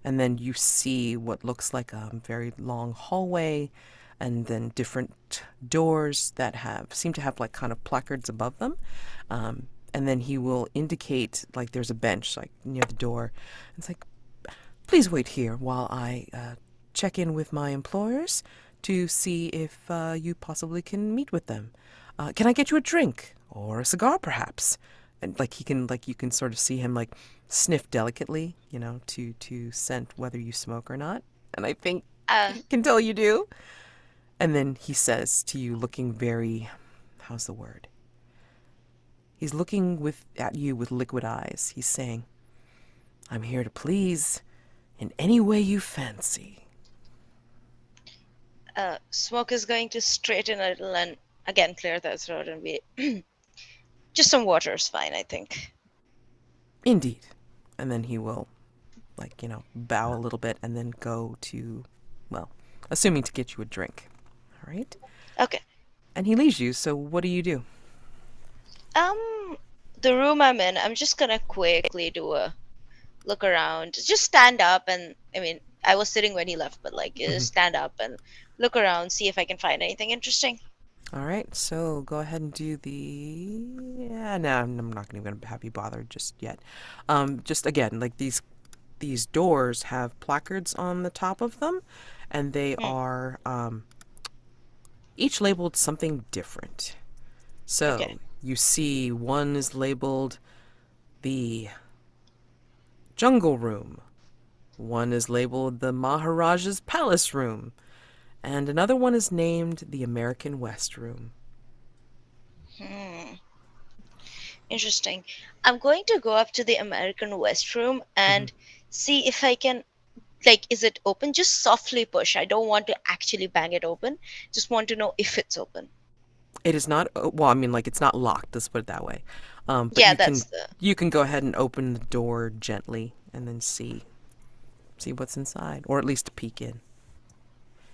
And then you see what looks like a very long hallway and then different doors that seem to have like kind of placards above them. And then he will indicate like there's a bench like near the door. It's like, please wait here while I check in with my employers to see if you possibly can meet with them. Can I get you a drink or a cigar, perhaps? And like you can sort of see him like sniff delicately, to scent whether you smoke or not. And I think Uh, he can tell you do. And then he says to you, looking very, how's the word? He's looking at you with liquid eyes. He's saying, I'm here to please in any way you fancy. Smoke is going to straighten a little and again clear that throat and be just some water is fine, I think. Indeed. And then he will, bow a little bit and then go to, well, assuming to get you a drink. All right? Okay. And he leaves you, so what do you do? The room I'm in, I'm just gonna quickly do a look around. Just stand up and, I mean, I was sitting when he left, but just stand up and look around, see if I can find anything interesting. All right, so go ahead and do the. Yeah, no, I'm not going to have you bother just yet. Just again, like these doors have placards on the top of them, and they are each labeled something different. So Okay. you see one is labeled the Jungle Room, one is labeled the Maharaja's Palace Room, and another one is named the American West Room. Interesting. I'm going to go up to the American West room and see if I can, is it open? Just softly push. I don't want to actually bang it open. Just want to know if it's open. It is not, well, I mean, like, it's not locked, let's put it that way. But Yeah, you can that's the. you can go ahead and open the door gently and then see what's inside, or at least peek in.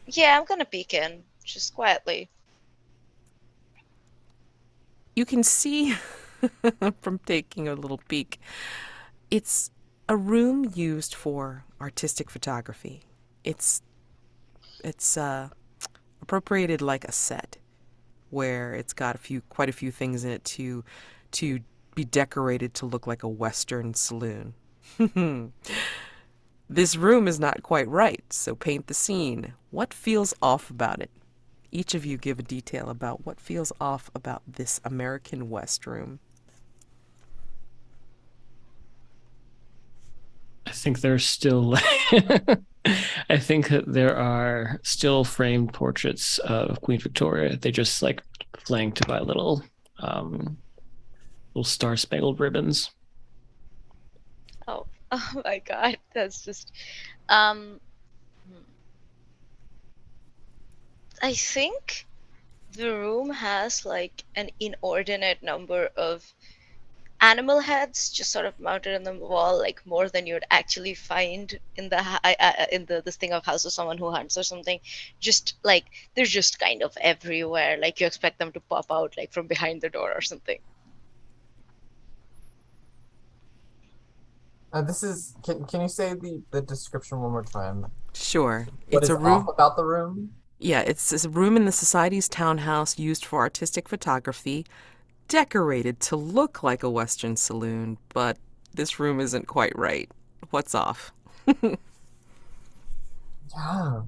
Yeah, I'm gonna peek in just quietly. You can see from taking a little peek, it's a room used for artistic photography. It's appropriated like a set, where it's got quite a few things in it to be decorated to look like a Western saloon. This room is not quite right, so paint the scene. What feels off about it? Each of you give a detail about what feels off about this American West room. I think there's still I think that there are still framed portraits of Queen Victoria. They just flanked by little star-spangled ribbons. Oh, oh my God, that's just. Um, I think the room has an inordinate number of animal heads just sort of mounted on the wall, more than you'd actually find in the this thing of House of Someone Who Hunts or something. Just they're just kind of everywhere. You expect them to pop out from behind the door or something. This is. Can you say the description one more time? Sure. What It's is a room. off about the room? Yeah, it's a room in the Society's townhouse used for artistic photography, decorated to look like a Western saloon, but this room isn't quite right. What's off? Yeah,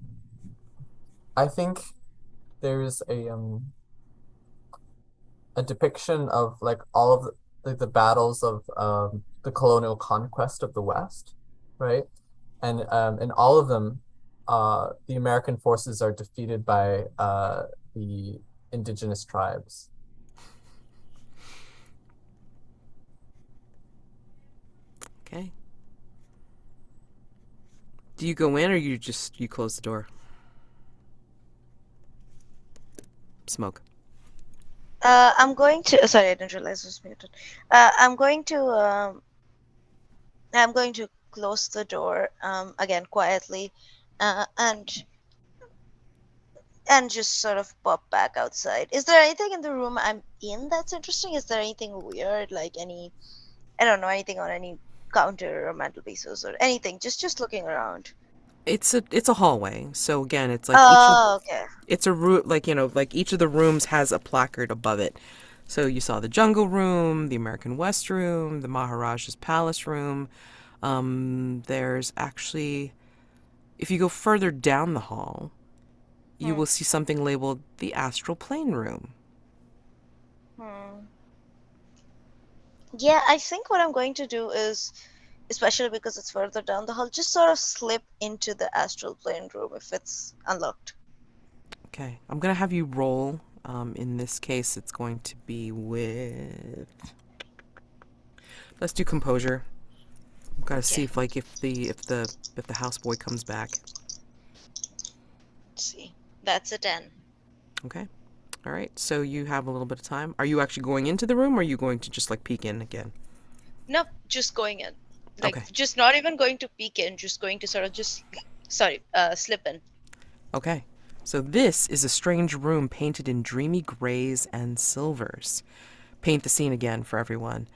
I think there's a depiction of all of the battles of the colonial conquest of the West, right? And in all of them, the American forces are defeated by the indigenous tribes. Okay. Do you go in or you close the door? Smoke. I'm going to. Sorry, I didn't realize it was muted. I'm going to. I'm going to close the door again quietly, and just sort of pop back outside. Is there anything in the room I'm in that's interesting? Is there anything weird, like any, I don't know, anything on any counter or mantelpieces or anything? Just looking around. It's a hallway. So again, it's like Oh, okay. it's a room, like, like each of the rooms has a placard above it. So you saw the jungle room, the American West room, the Maharaja's palace room. There's actually, if you go further down the hall, you will see something labeled the astral plane room. Hmm. Yeah, I think what I'm going to do is, especially because it's further down the hall, just sort of slip into the astral plane room if it's unlocked. Okay, I'm gonna have you roll. In this case, it's going to be with. Let's do composure. I've got to see if the houseboy comes back. Let's see. That's a 10. Okay. All right. So you have a little bit of time. Are you actually going into the room, or are you going to just like peek in again? Nope, just going in. Like, Okay. just not even going to peek in, just going to sort of slip in. Okay. So this is a strange room painted in dreamy grays and silvers. Paint the scene again for everyone.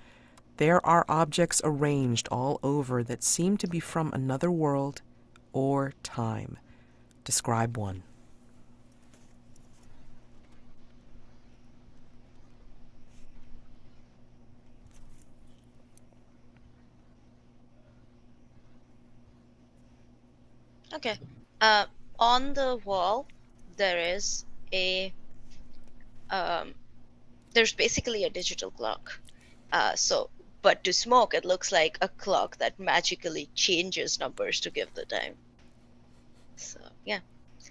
There are objects arranged all over that seem to be from another world or time. Describe one. Okay. On the wall, there is a there's basically a digital clock. But to Smoke, it looks like a clock that magically changes numbers to give the time. So yeah,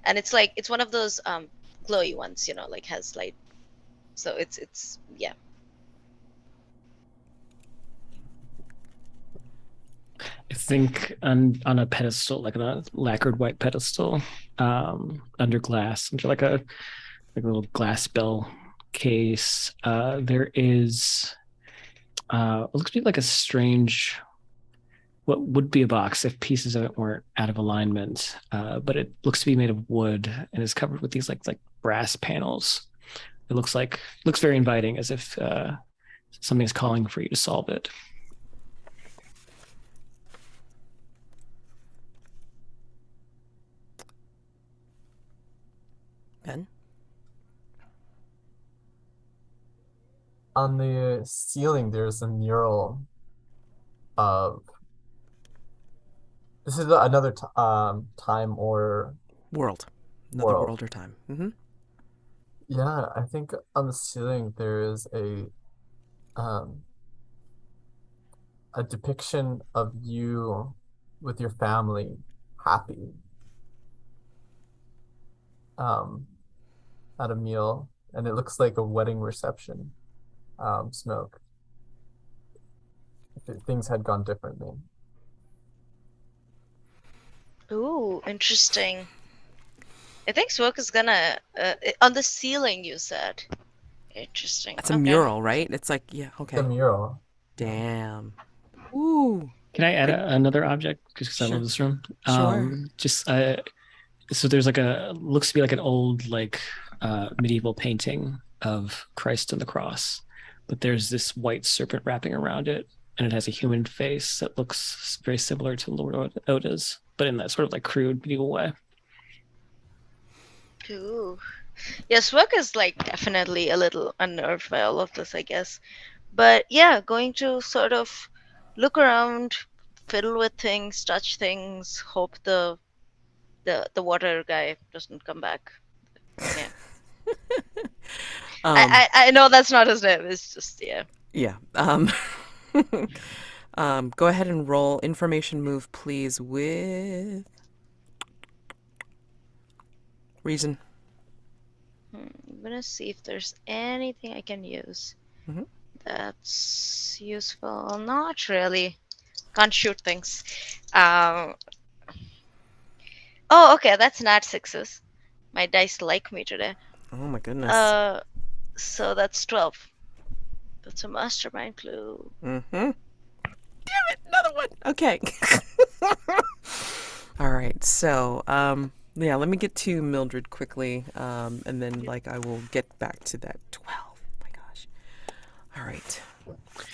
and it's one of those glowy ones, like has light. So it's yeah. I think on a pedestal, like on a lacquered white pedestal, under glass, under like a little glass bell case, there is it looks to be like a strange, what would be a box if pieces of it weren't out of alignment, but it looks to be made of wood and is covered with these like brass panels. It looks very inviting, as if something's calling for you to solve it. Ben? On the ceiling, there's a mural of. This is another time or World. Another world. world or time. Mm-hmm. Yeah, I think on the ceiling there is a depiction of you with your family, happy, um, at a meal, and it looks like a wedding reception. Smoke. If things had gone differently. Ooh, interesting. I think Smoke is gonna on the ceiling. You said interesting. It's a Okay. mural, right? It's like, yeah, okay. The mural. Damn. Ooh. Can I add another object because I Sure. love this room? Sure. Just so there's like looks to be like an old like medieval painting of Christ and the cross, but there's this white serpent wrapping around it, and it has a human face that looks very similar to Lord Oda's, but in that sort of like crude medieval way. Ooh. Yeah, Smoke is like definitely a little unnerved by all of this, I guess. But yeah, going to sort of look around, fiddle with things, touch things, hope the water guy doesn't come back. Yeah. I know that's not his name. It's just yeah. Yeah. Go ahead and roll information move, please, with reason. I'm gonna see if there's anything I can use Mhm. that's useful. Not really, Can't shoot things. Um, oh, okay, that's not sixes. My dice like me today. Oh my goodness. So that's 12. That's a mastermind clue. Mm-hmm. Damn it, another one. Okay. All right. So, yeah, let me get to Mildred quickly, and then like I will get back to that 12. My gosh. All right.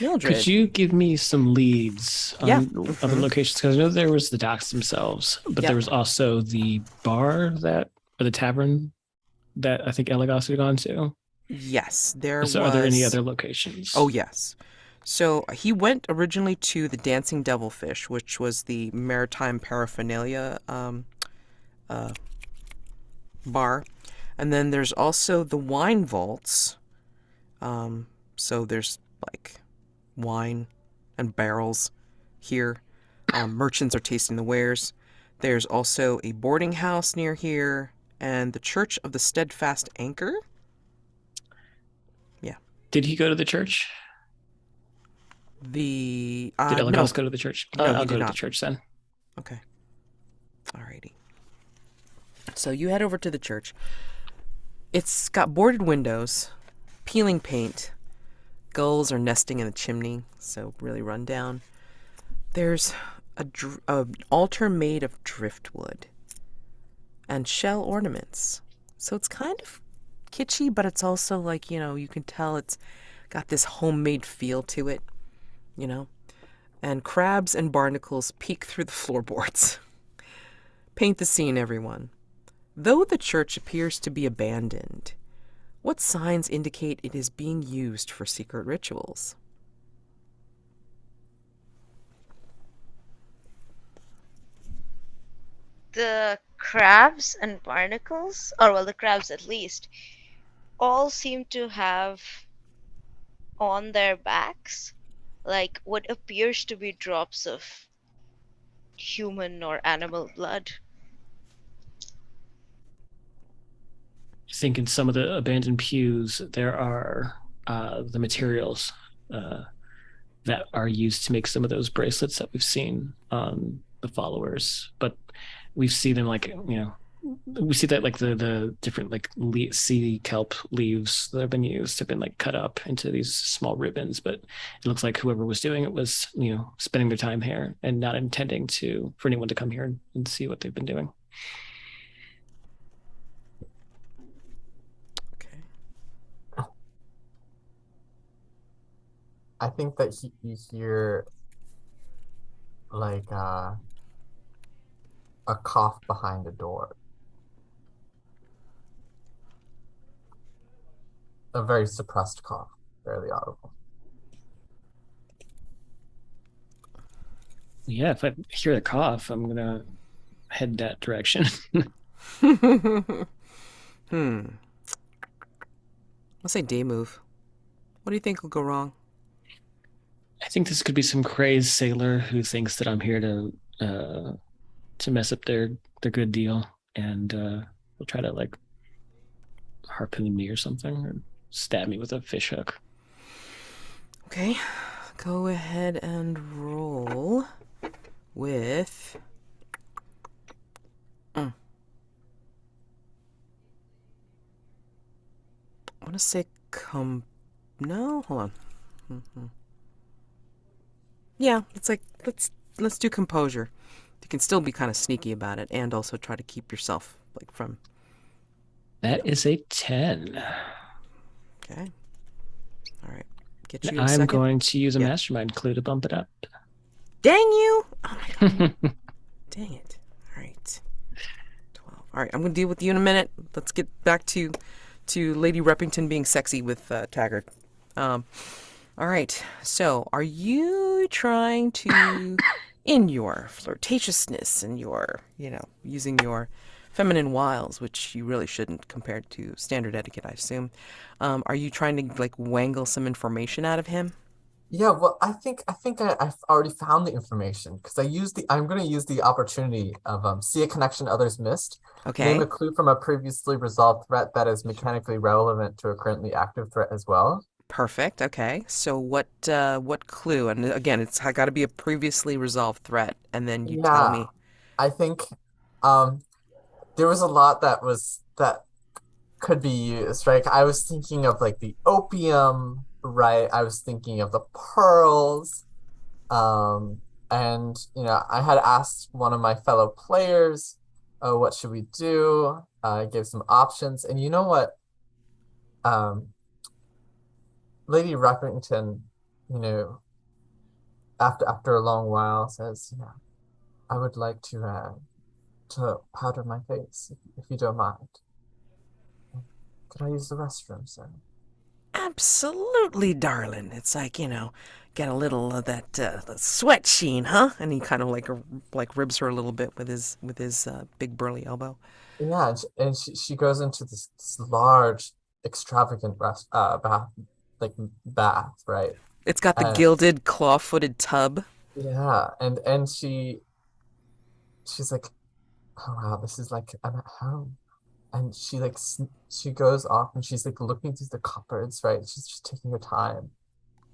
Mildred. Could you give me some leads on Yeah. other locations? Because I know there was the docks themselves, but Yep. there was also the bar or the tavern that I think Elegos had gone to. Yes, there So was. are there any other locations? Oh, yes. So he went originally to the Dancing Devilfish, which was the maritime paraphernalia bar. And then there's also the wine vaults. So there's like wine and barrels here. Merchants are tasting the wares. There's also a boarding house near here and the Church of the Steadfast Anchor. Did he go to the church? The Did no. Elegos go to the church? No, he I'll did go to not. the church then. Okay. Alrighty. So you head over to the church. It's got boarded windows, peeling paint. Gulls are nesting in the chimney, so really run down. There's an altar made of driftwood and shell ornaments. So it's kind of kitschy, but it's also like, you can tell it's got this homemade feel to it, And crabs and barnacles peek through the floorboards. Paint the scene, everyone. Though the church appears to be abandoned, what signs indicate it is being used for secret rituals? The crabs and barnacles, or well, the crabs at least, all seem to have on their backs like what appears to be drops of human or animal blood. I think in some of the abandoned pews, there are the materials that are used to make some of those bracelets that we've seen on the followers. But we see them we see that like the different like sea kelp leaves that have been used have been like cut up into these small ribbons. But it looks like whoever was doing it was spending their time here and not intending for anyone to come here and see what they've been doing. I think that you hear like a cough behind the door. A very suppressed cough, barely audible. Yeah, if I hear the cough, I'm gonna head that direction. I'll say day move. What do you think will go wrong? I think this could be some crazed sailor who thinks that I'm here to mess up their good deal, and will try to like harpoon me or something, or stab me with a fish hook. Okay, go ahead and roll with. I want to say no, hold on. Yeah, it's like let's do composure. You can still be kind of sneaky about it, and also try to keep yourself like from. That is a 10. Okay. All right. Get you. I'm going to use a mastermind clue to bump it up. Dang you! Oh my god. Dang it. All right. 12. All right, I'm going to deal with you in a minute. Let's get back to Lady Reppington being sexy with Taggart. All right. So, are you trying to, in your flirtatiousness and your, using your feminine wiles, which you really shouldn't compared to standard etiquette, I assume, are you trying to like wangle some information out of him? Yeah, well, I think I've already found the information because I'm going to use the opportunity of see a connection others missed. Okay. Name a clue from a previously resolved threat that is mechanically relevant to a currently active threat as well. Perfect. Okay. So what clue? And again, it's got to be a previously resolved threat, and then you tell Yeah, me. I think um there was a lot that could be used, right? I was thinking of like the opium, right? I was thinking of the pearls. And I had asked one of my fellow players, oh, what should we do? I gave some options, and you know what? Um, Lady Ruckington, you know, after a long while says, yeah, I would like to powder my face if you don't mind. Could I use the restroom, sir? Absolutely, darling. It's like, get a little of that sweat sheen, huh? And he kind of like ribs her a little bit with his big burly elbow. Yeah, and she goes into this large, extravagant bath, right? It's got the And gilded claw-footed tub. yeah, and she's like, oh wow, this is like I'm at home. And she goes off and she's like looking through the cupboards, right? She's just taking her time,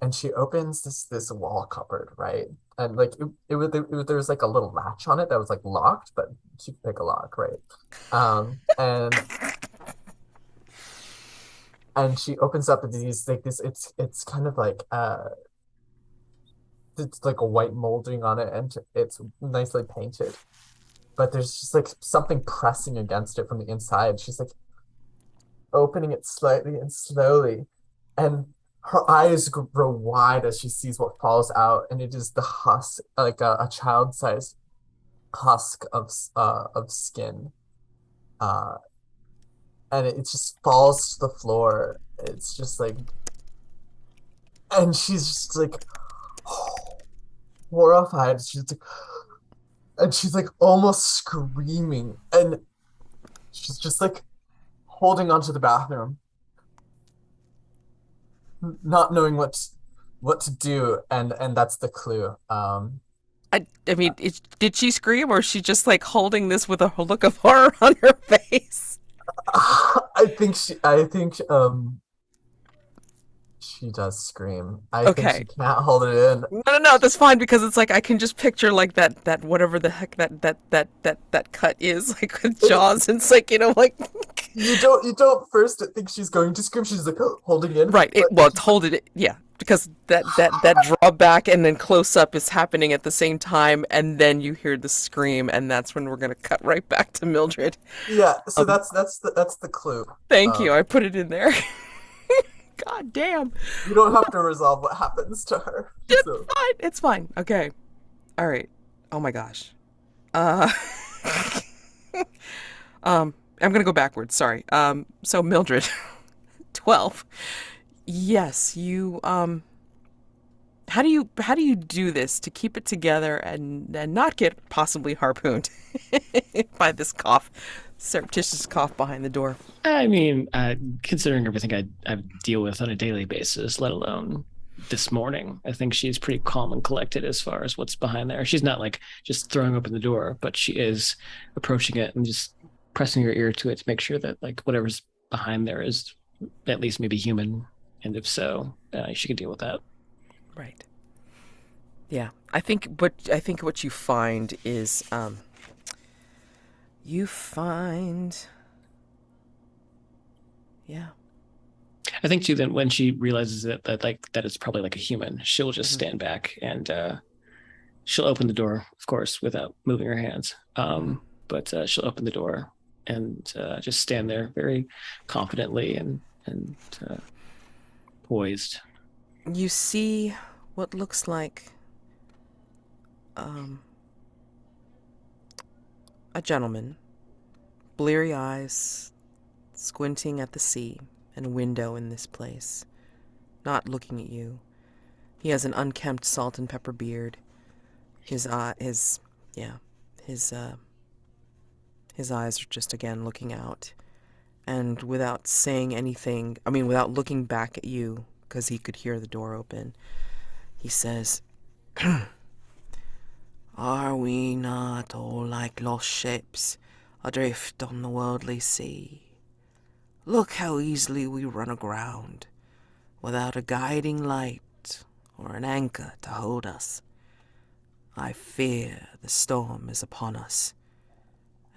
and she opens this wall cupboard, right? And like there was like a little latch on it that was like locked, but she could pick a lock, right? And she opens up these like this. It's kind of like it's like a white molding on it, and it's nicely painted. But there's just like something pressing against it from the inside. She's like opening it slightly and slowly, and her eyes grow wide as she sees what falls out, and it is the husk, like a child-sized husk of skin, uh, and it just falls to the floor. It's just like, and she's just like horrified. She's like almost screaming, and she's just like holding onto the bathroom, not knowing what to do, and that's the clue. I mean, did she scream, or is she just like holding this with a look of horror on her face? I think she does scream. I think she Okay. can't hold it in. No, that's fine because it's like I can just picture like that whatever the heck that cut is like with Jaws. And it's like like You don't first think she's going to scream. She's like holding in. right. But It's hold it. Yeah, because that draw back and then close up is happening at the same time, and then you hear the scream, and that's when we're gonna cut right back to Mildred. yeah, so Um, that's the clue. Thank you. I put it in there. God damn. You don't have to resolve what happens to her. It's So fine. It's fine. Okay. All right. Oh my gosh. Uh I'm gonna go backwards, sorry. So Mildred, 12. Yes, you how do you do this to keep it together and not get possibly harpooned by this cough, surreptitious cough behind the door? I mean, considering everything I deal with on a daily basis, let alone this morning, I think she's pretty calm and collected as far as what's behind there. She's not like just throwing open the door, but she is approaching it and just pressing her ear to it to make sure that like whatever's behind there is at least maybe human, and if so, she can deal with that. Right. Yeah. I think what you find is you find yeah. I think too that when she realizes that it's probably like a human, she'll just Mhm. stand back and she'll open the door, of course, without moving her hands. But she'll open the door and just stand there very confidently and poised. You see what looks like um, a gentleman, bleary eyes, squinting at the sea and a window in this place, not looking at you. He has an unkempt salt and pepper beard. His eyes are just again looking out, and without saying anything, I mean, without looking back at you, because he could hear the door open, he says, "Are we not all like lost ships adrift on the worldly sea? Look how easily we run aground. without a guiding light or an anchor to hold us. I fear the storm is upon us,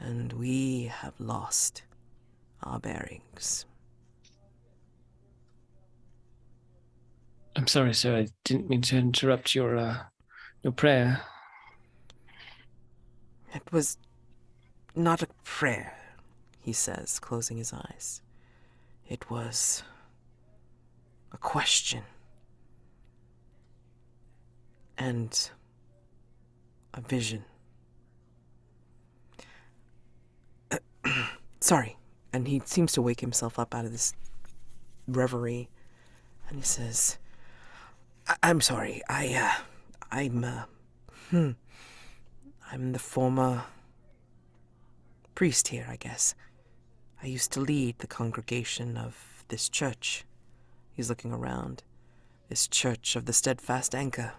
and we have lost our bearings. I'm sorry, sir. I didn't mean to interrupt your prayer. It was not a prayer, he says, closing his eyes. It was a question. And a vision. Sorry. And he seems to wake himself up out of this reverie. And he says, I'm sorry. I'm the former priest here, I guess. I used to lead the congregation of this church. He's looking around. This church of the Steadfast Anchor.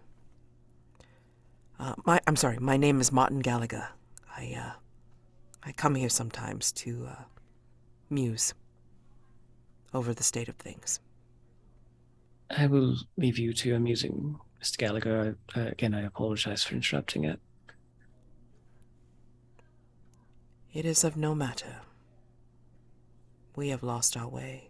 I'm sorry, my name is Martin Gallagher. I come here sometimes to muse over the state of things. I will leave you to your musing, Mr. Gallagher. Again, I apologize for interrupting it. It is of no matter. We have lost our way.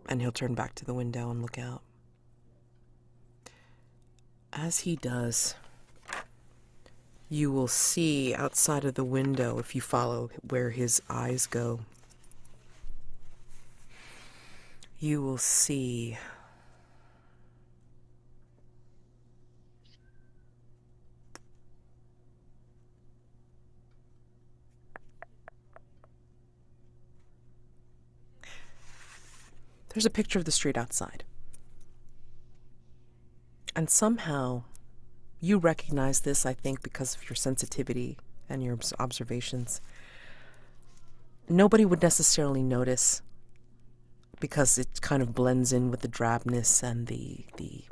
And he'll turn back to the window and look out. As he does, you will see outside of the window, if you follow where his eyes go, you will see there's a picture of the street outside. And somehow you recognize this, I think, because of your sensitivity and your observations. Nobody would necessarily notice because it kind of blends in with the drabness and the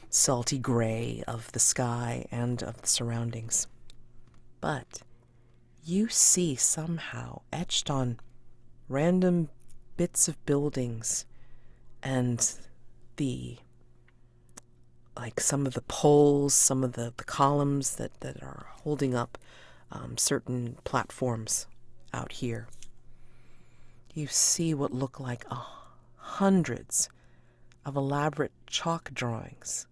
salty gray of the sky and of the surroundings. But you see somehow etched on random bits of buildings and some of the poles, some of the columns that are holding up certain platforms out here. You see what look like hundreds of elaborate chalk drawings.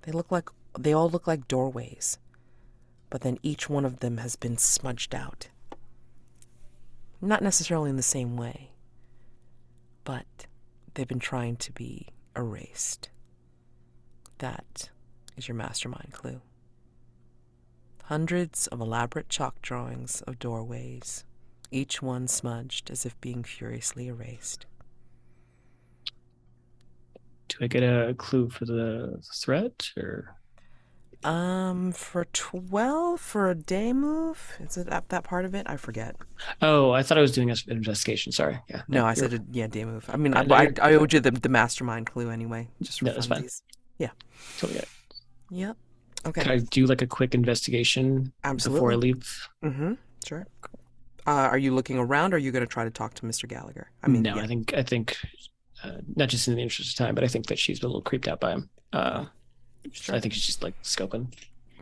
They all look like doorways, but then each one of them has been smudged out. Not necessarily in the same way, but they've been trying to be erased. That is your mastermind clue. Hundreds of elaborate chalk drawings of doorways, each one smudged as if being furiously erased. Do I get a clue for the threat, or? For 12 for a day move? Is it that part of it? I forget. Oh, I thought I was doing an investigation. Sorry. Yeah. No, I said day move. I mean, Yeah, I owed you the mastermind clue anyway, just for No, that's fine. funsies. Yeah. Totally get it. Yep. Okay. Can I do like a quick investigation before I Absolutely. leave? Mm-hmm. Sure. Are you looking around, or are you going to try to talk to Mr. Gallagher? I mean, No, yeah. I think, not just in the interest of time, but I think that she's been a little creeped out by him. Sure. I think she's just like scoping.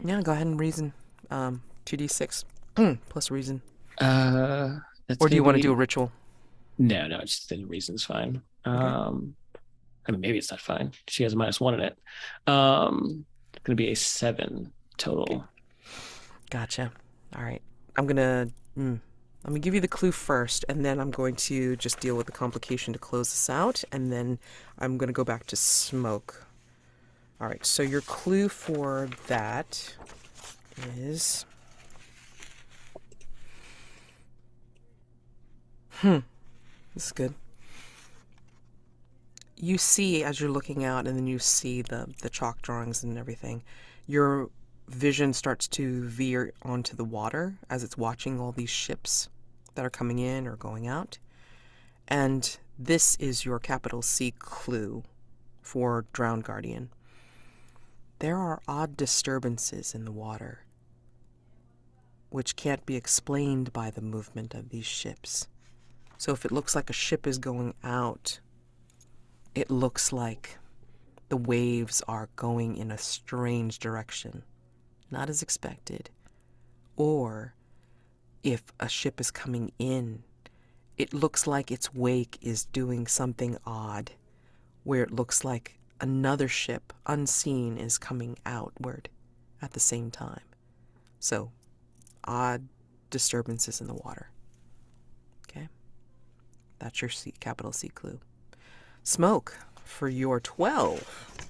Yeah, go ahead and reason. 2d6 plus reason. That's Or do you want to maybe- do a ritual? No, just the reason's fine. I mean, maybe it's not fine. She has a -1 in it. It's gonna be a 7 total. Gotcha. All right. I'm gonna give you the clue first, and then I'm going to just deal with the complication to close this out, and then I'm gonna go back to smoke. All right. So your clue for that is this is good. You see, as you're looking out, and then you see the chalk drawings and everything, your vision starts to veer onto the water as it's watching all these ships that are coming in or going out. And this is your capital C clue for Drowned Guardian. There are odd disturbances in the water, which can't be explained by the movement of these ships. So if it looks like a ship is going out, it looks like the waves are going in a strange direction, not as expected. Or if a ship is coming in, it looks like its wake is doing something odd, where it looks like another ship, unseen, is coming outward at the same time. So, odd disturbances in the water. Okay? That's your C, capital C clue. Smoke, for your 12.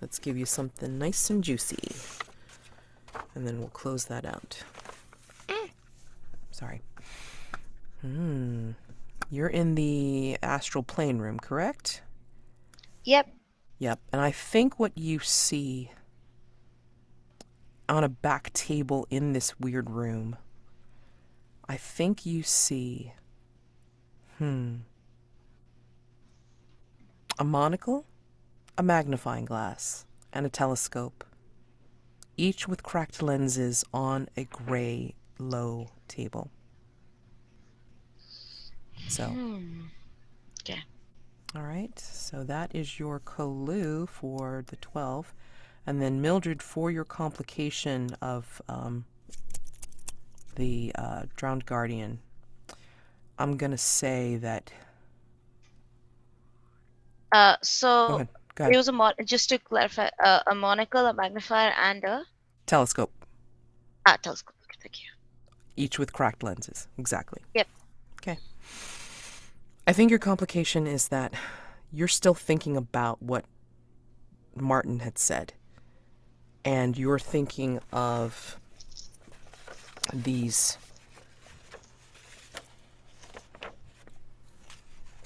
Let's give you something nice and juicy. And then we'll close that out. Sorry. You're in the astral plane room, correct? Yep. Yep. And I think what you see on a back table in this weird room, I think you see, a monocle, a magnifying glass, and a telescope, each with cracked lenses on a gray, low table. So, Okay. all right, so that is your clue for the 12. And then Mildred, for your complication of the drowned guardian, I'm going to say that... Go So ahead. Go it ahead. was just to clarify, a monocle, a magnifier, and a Telescope, telescope. Thank you. each with cracked lenses. Exactly. Yep. Okay. I think your complication is that you're still thinking about what Martin had said. And you're thinking of these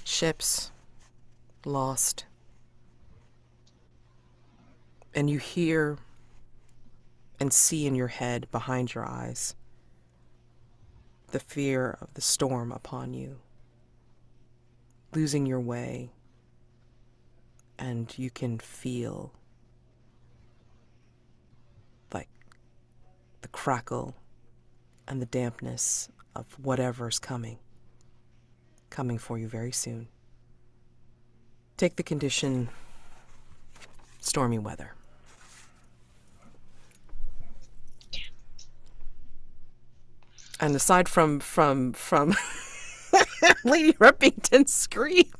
ships lost. And you hear and see in your head, behind your eyes, the fear of the storm upon you, losing your way, and you can feel like the crackle and the dampness of whatever's coming for you very soon. Take the condition stormy weather. And aside from Lady Reppington's scream,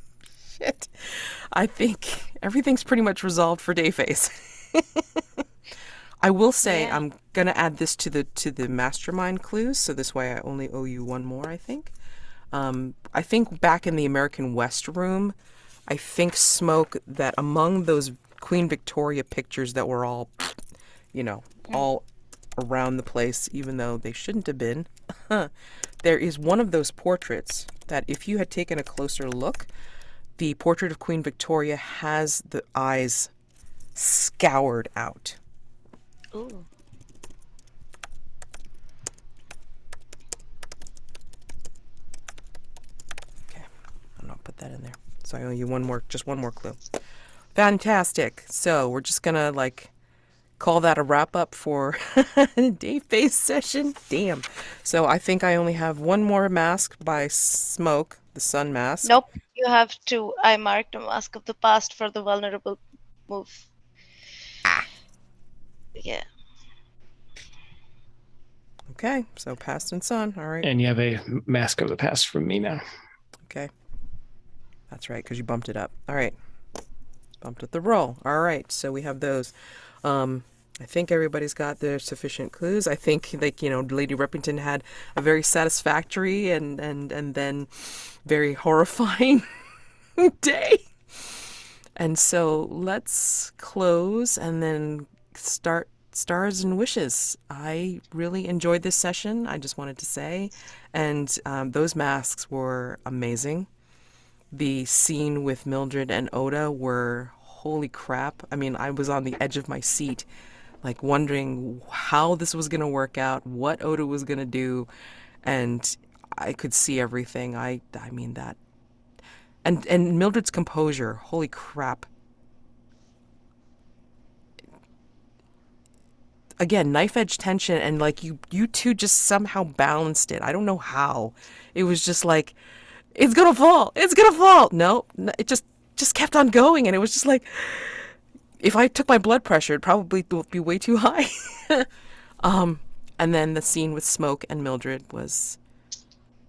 shit, I think everything's pretty much resolved for Dayface. I will say, Yeah. I'm gonna add this to the mastermind clues, so this way I only owe you one more, I think. I think back in the American West room, I think Smoke, that among those Queen Victoria pictures that were all, all around the place, even though they shouldn't have been, there is one of those portraits that if you had taken a closer look, the portrait of Queen Victoria has the eyes scoured out. Ooh. Okay, I'm gonna put that in there. So I owe you just one more clue. Fantastic. So we're just gonna call that a wrap up for Dayface session. Damn. So I think I only have one more mask by Smoke, the sun mask. Nope. You have two. I marked a mask of the past for the vulnerable move. Yeah. Okay, so past and sun. All right. And you have a mask of the past from me now. Okay. That's right, because you bumped it up. All right. Bumped up the roll. All right, so we have those. I think everybody's got their sufficient clues. I think, Lady Reppington had a very satisfactory and then very horrifying day. And so let's close and then start stars and wishes. I really enjoyed this session, I just wanted to say. And those masks were amazing. The scene with Mildred and Oda were, holy crap. I mean, I was on the edge of my seat, wondering how this was going to work out, what Oda was going to do. And I could see everything. I mean that. And Mildred's composure, holy crap. Again, knife edge tension, and you two just somehow balanced it. I don't know how. It was just it's gonna fall. It's gonna fall. No, it just kept on going, and it was just like, if I took my blood pressure, it'd probably be way too high. And then the scene with Smoke and Mildred was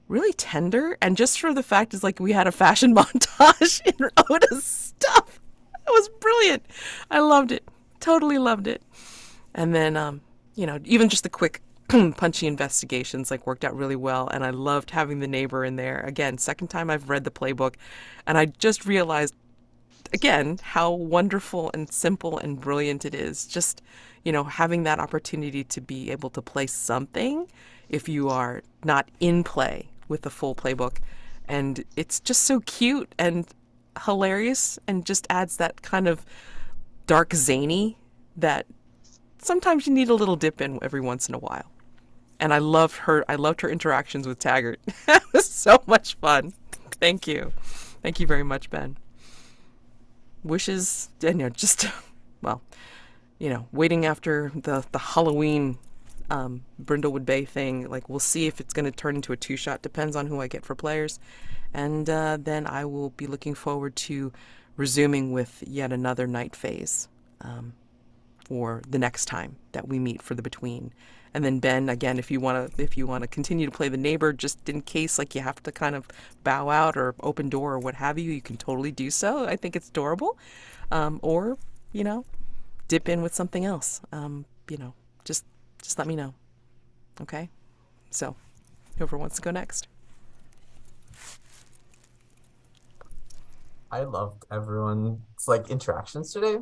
really tender, and just for the fact is like we had a fashion montage in Oda's stuff. It was brilliant. I loved it. Totally loved it. And then even just the quick punchy investigations like worked out really well, and I loved having the neighbor in there. Again, second time I've read the playbook, and I just realized again how wonderful and simple and brilliant it is. Just, having that opportunity to be able to play something if you are not in play with the full playbook. And it's just so cute and hilarious, and just adds that kind of dark zany that sometimes you need a little dip in every once in a while. And I loved her interactions with Taggart. It was so much fun. Thank you very much, Ben. Wishes, and waiting after the Halloween Brindlewood Bay thing. Like, we'll see if it's going to turn into a 2-shot. Depends on who I get for players. And then I will be looking forward to resuming with yet another night phase for the next time that we meet for the Between. And then Ben, again, if you want to continue to play the neighbor, just in case like you have to kind of bow out or open door or what have you, you can totally do so. I think it's adorable. Or dip in with something else. Just let me know. Okay? So, whoever wants to go next. I loved everyone's interactions today.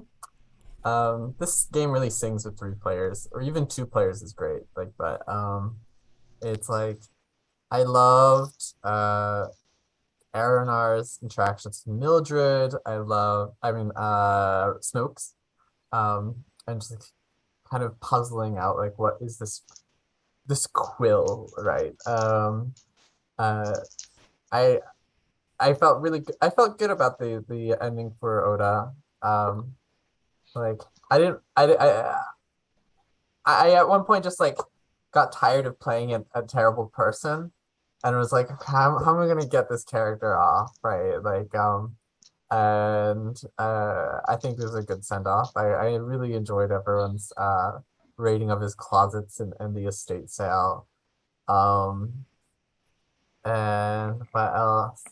This game really sings with 3 players, or even 2 players is great. But it's I loved Eirinar's interactions with Mildred. Smokes. And just kind of puzzling out what is this quill, right? I felt really good. I felt good about the ending for Oda. I at one point just got tired of playing a terrible person, and was like, how am I gonna get this character off, right? And I think it was a good send off. I really enjoyed everyone's rating of his closets and the estate sale. And what else?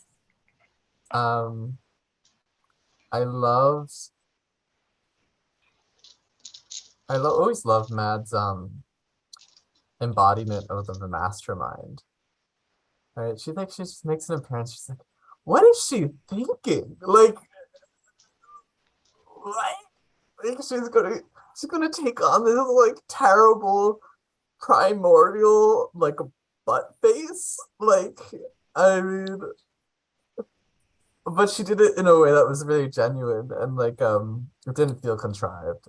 Always loved Mad's embodiment of the mastermind. Right? She just makes an appearance. She's like, what is she thinking? What? She's gonna take on this terrible primordial butt face. I mean, but she did it in a way that was really genuine, and it didn't feel contrived.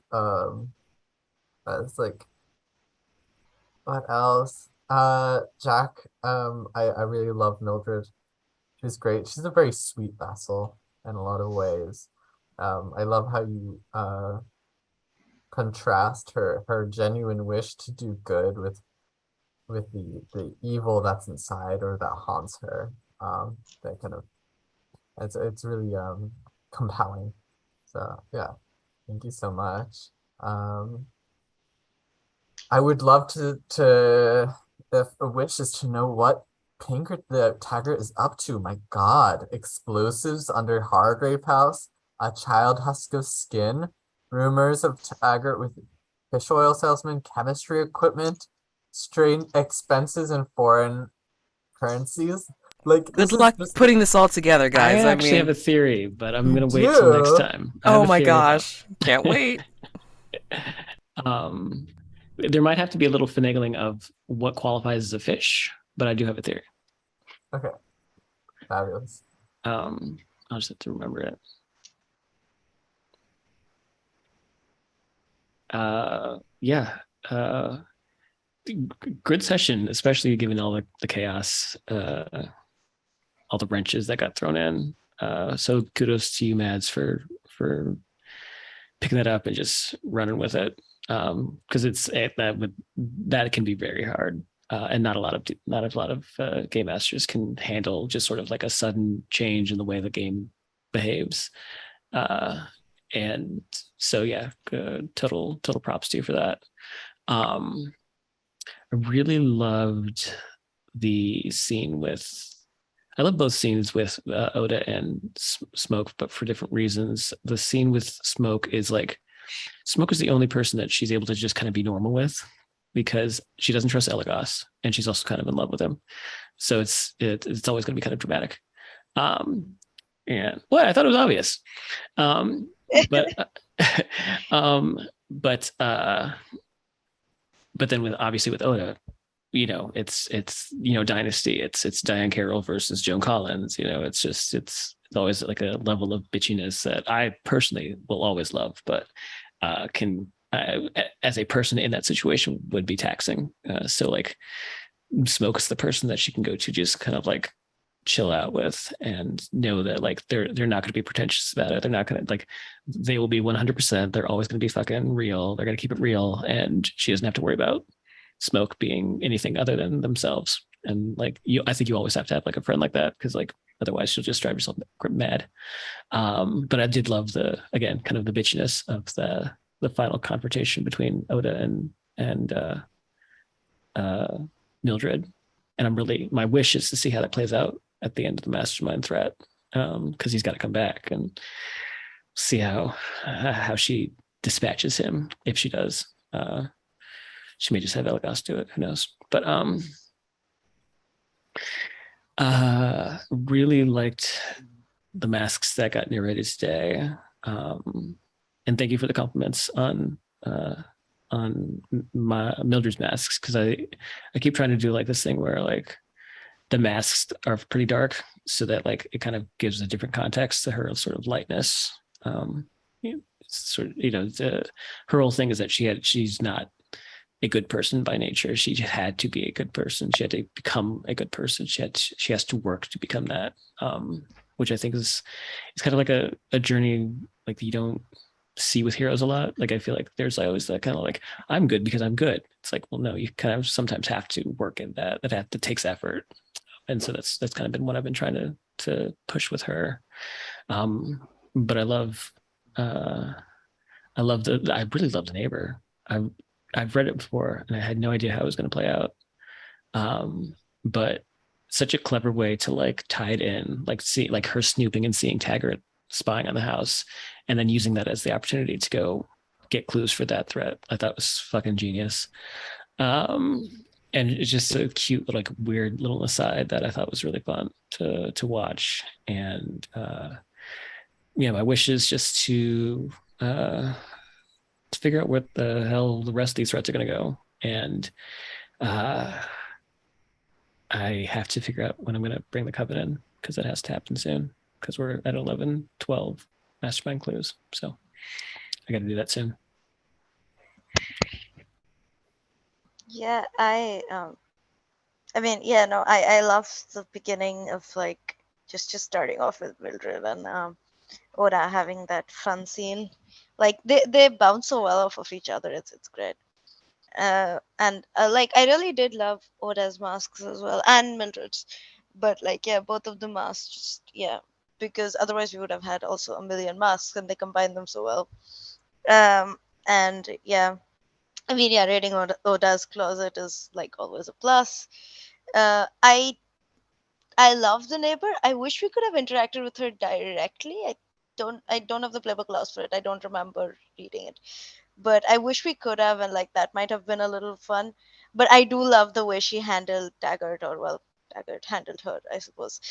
It's what else? Jack. I really love Mildred. She's great. She's a very sweet vessel in a lot of ways. I love how you contrast her genuine wish to do good with the evil that's inside or that haunts her. That kind of it's really compelling. So yeah, thank you so much. I would love to if a wish is to know what the Taggart is up to. My God, explosives under Hargrave House, a child husk of skin, rumors of Taggart with fish oil salesman, chemistry equipment, strange expenses in foreign currencies. Good luck putting this all together, guys. I actually have a theory, but I'm gonna wait till next time. Oh my gosh, can't wait. There might have to be a little finagling of what qualifies as a fish, but I do have a theory. Okay. Fabulous. I'll just have to remember it. Good session, especially given all the chaos, all the wrenches that got thrown in. So kudos to you, Mads, for picking that up and just running with it. Because that can be very hard. and not a lot of game masters can handle just sort of like a sudden change in the way the game behaves. And so yeah, total props to you for that. I really loved the scene with. I love both scenes with Oda and Smoke, but for different reasons. The scene with Smoke is like Smoke is the only person that she's able to just kind of be normal with, because she doesn't trust Elagos, and she's also kind of in love with him. So it's always going to be kind of dramatic. And well, I thought it was obvious. But but then with Oda, it's Dynasty. It's Diane Carroll versus Joan Collins. It's always like a level of bitchiness that I personally will always love, but as a person in that situation would be taxing. So like Smoke's the person that she can go to just kind of like chill out with and know that like they're not going to be pretentious about it. They're not going to like, they will be 100%. They're always going to be fucking real. They're going to keep it real. And she doesn't have to worry about Smoke being anything other than themselves. And like I think you always have to have like a friend like that, because like otherwise she'll just drive yourself mad. But I did love the bitchiness of the final confrontation between Oda and Mildred. And my wish is to see how that plays out at the end of the Mastermind threat, because he's got to come back and see how she dispatches him, if she does. She may just have Elagos do it. Who knows? But really liked the masks that got narrated today. And thank you for the compliments on my Mildred's masks, because I keep trying to do like this thing where like the masks are pretty dark, so that like it kind of gives a different context to her sort of lightness. Her whole thing is that she's not a good person by nature. She had to be a good person. She had to become a good person. She has to work to become that, which I think is kind of like a journey like you don't see with heroes a lot. Like I feel like there's always that kind of like, I'm good because I'm good. It's like, well, no, you kind of sometimes have to work in that takes effort. And so that's kind of been what I've been trying to push with her. But I really love The Neighbor. I've read it before and I had no idea how it was going to play out. But such a clever way to like tie it in, like see like her snooping and seeing Taggart spying on the house, and then using that as the opportunity to go get clues for that threat. I thought was fucking genius. And it's just a cute, like weird little aside that I thought was really fun to watch. And my wish is just to figure out what the hell the rest of these threats are going to go. And I have to figure out when I'm going to bring the Covenant in, because it has to happen soon, because we're at 11-12 Mastermind Clues. So I got to do that soon. Yeah, I love the beginning of like just starting off with Mildred and Oda having that fun scene. Like they bounce so well off of each other. It's great. I really did love Oda's masks as well, and Mildred's. But like, yeah, both of the masks just, yeah, because otherwise we would have had also a million masks, and they combine them so well. And yeah, I mean, yeah, raiding Oda's closet is like always a plus. I love The Neighbor. I wish we could have interacted with her directly. I don't have the playbook allows for it. I don't remember reading it, but I wish we could have, and like that might have been a little fun. But I do love the way she handled Taggart, or well, Taggart handled her, I suppose.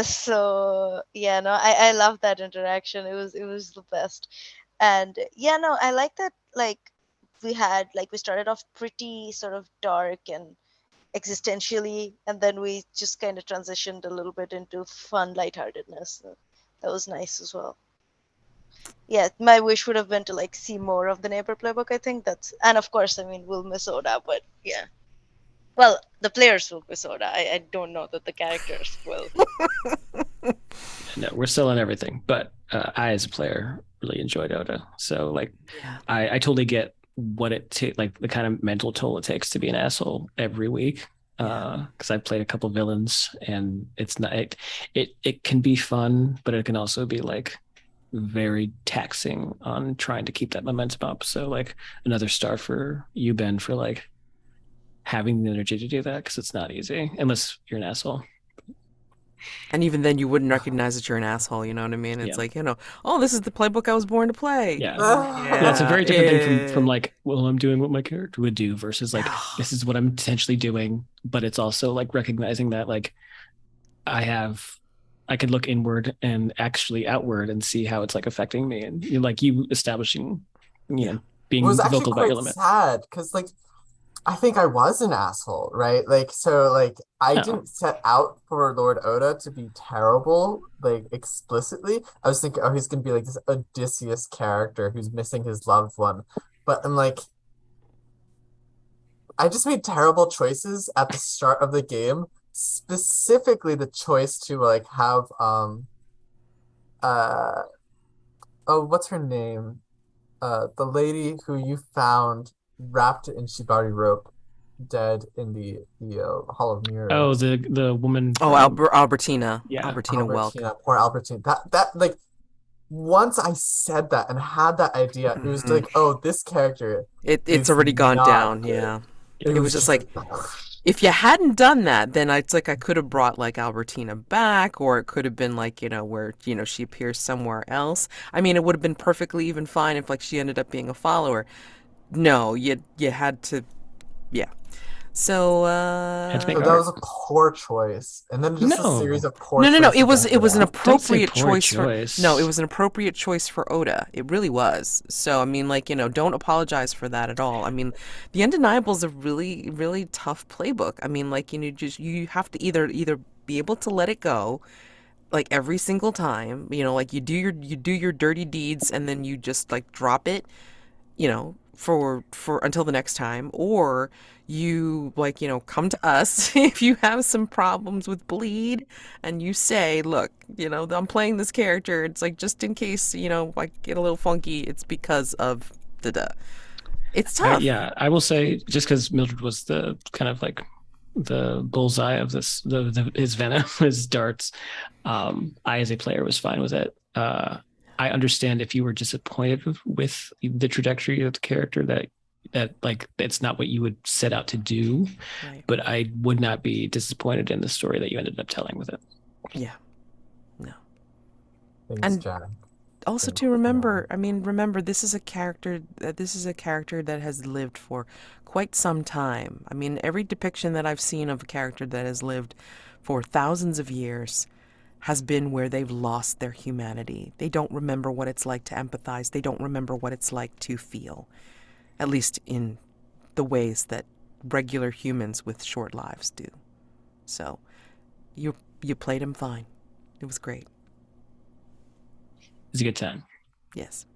So yeah, no, I love that interaction. It was the best. And yeah, no, I like that. Like we started off pretty sort of dark and existentially, and then we just kind of transitioned a little bit into fun lightheartedness. That was nice as well. Yeah, my wish would have been to like see more of The Neighbor playbook. I think and of course, I mean, we'll miss Oda, but yeah. Well, the players will miss Oda. I don't know that the characters will. No, we're still on everything, but I, as a player, really enjoyed Oda. So like, Yeah. I totally get what it takes, like the kind of mental toll it takes to be an asshole every week. Because I played a couple villains, and it's not it can be fun, but it can also be like very taxing on trying to keep that momentum up. So like another star for you, Ben, for like having the energy to do that, because it's not easy unless you're an asshole. And even then, you wouldn't recognize that you're an asshole. You know what I mean? It's Yeah. like, oh, this is the playbook I was born to play. Yeah. Ah. Yeah, it's a very different thing yeah. from like, well, I'm doing what my character would do versus like, this is what I'm potentially doing. But it's also like recognizing that like I could look inward and actually outward and see how it's like affecting me, and you establishing, Yeah. being It was actually vocal about your quite limit. sad because like I think I was an asshole, right? Like so like I No. didn't set out for Lord Oda to be terrible, like explicitly. I was thinking, oh, he's gonna be like this Odysseus character who's missing his loved one. But I'm like, I just made terrible choices at the start of the game. Specifically the choice to like have uh oh, what's her name? The lady who you found wrapped in shibari rope, dead in the Hall of Mirrors. Oh, the woman. Oh, Albertina. Yeah. Albertina Welk. Albertina, poor Albertina. That like once I said that and had that idea, it was like, oh, this character It's is already gone not down. good. Yeah. It It was just like, if you hadn't done that, then it's like I could have brought like Albertina back, or it could have been like, where, she appears somewhere else. I mean, it would have been perfectly even fine if like she ended up being a follower. No, you had to, yeah. So, Had to make so that was a poor choice, and then just a No. series of poor. no. choices It was after an that. Don't say appropriate poor choice choice. for no. It was an appropriate choice for Oda. It really was. So I mean, like don't apologize for that at all. I mean, The Undeniable is a really really tough playbook. I mean, like you have to either be able to let it go, like every single time. Like you do your dirty deeds and then you just like drop it, for until the next time, or you like come to us if you have some problems with bleed, and you say, look, I'm playing this character, it's like just in case I get a little funky, it's because of the it's tough. Yeah, I will say, just because Mildred was the kind of like the bullseye of this, his venom, his darts. I, as a player, was fine with it. I understand if you were disappointed with the trajectory of the character, that like it's not what you would set out to do. Right. But I would not be disappointed in the story that you ended up telling with it. Yeah. No. Thanks, And Jack. Also Thank to you. remember, this is a character that has lived for quite some time. I mean, every depiction that I've seen of a character that has lived for thousands of years has been where they've lost their humanity. They don't remember what it's like to empathize. They don't remember what it's like to feel, at least in the ways that regular humans with short lives do. So, you played him fine. It was great. It's a good time. Yes.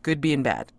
Good being bad.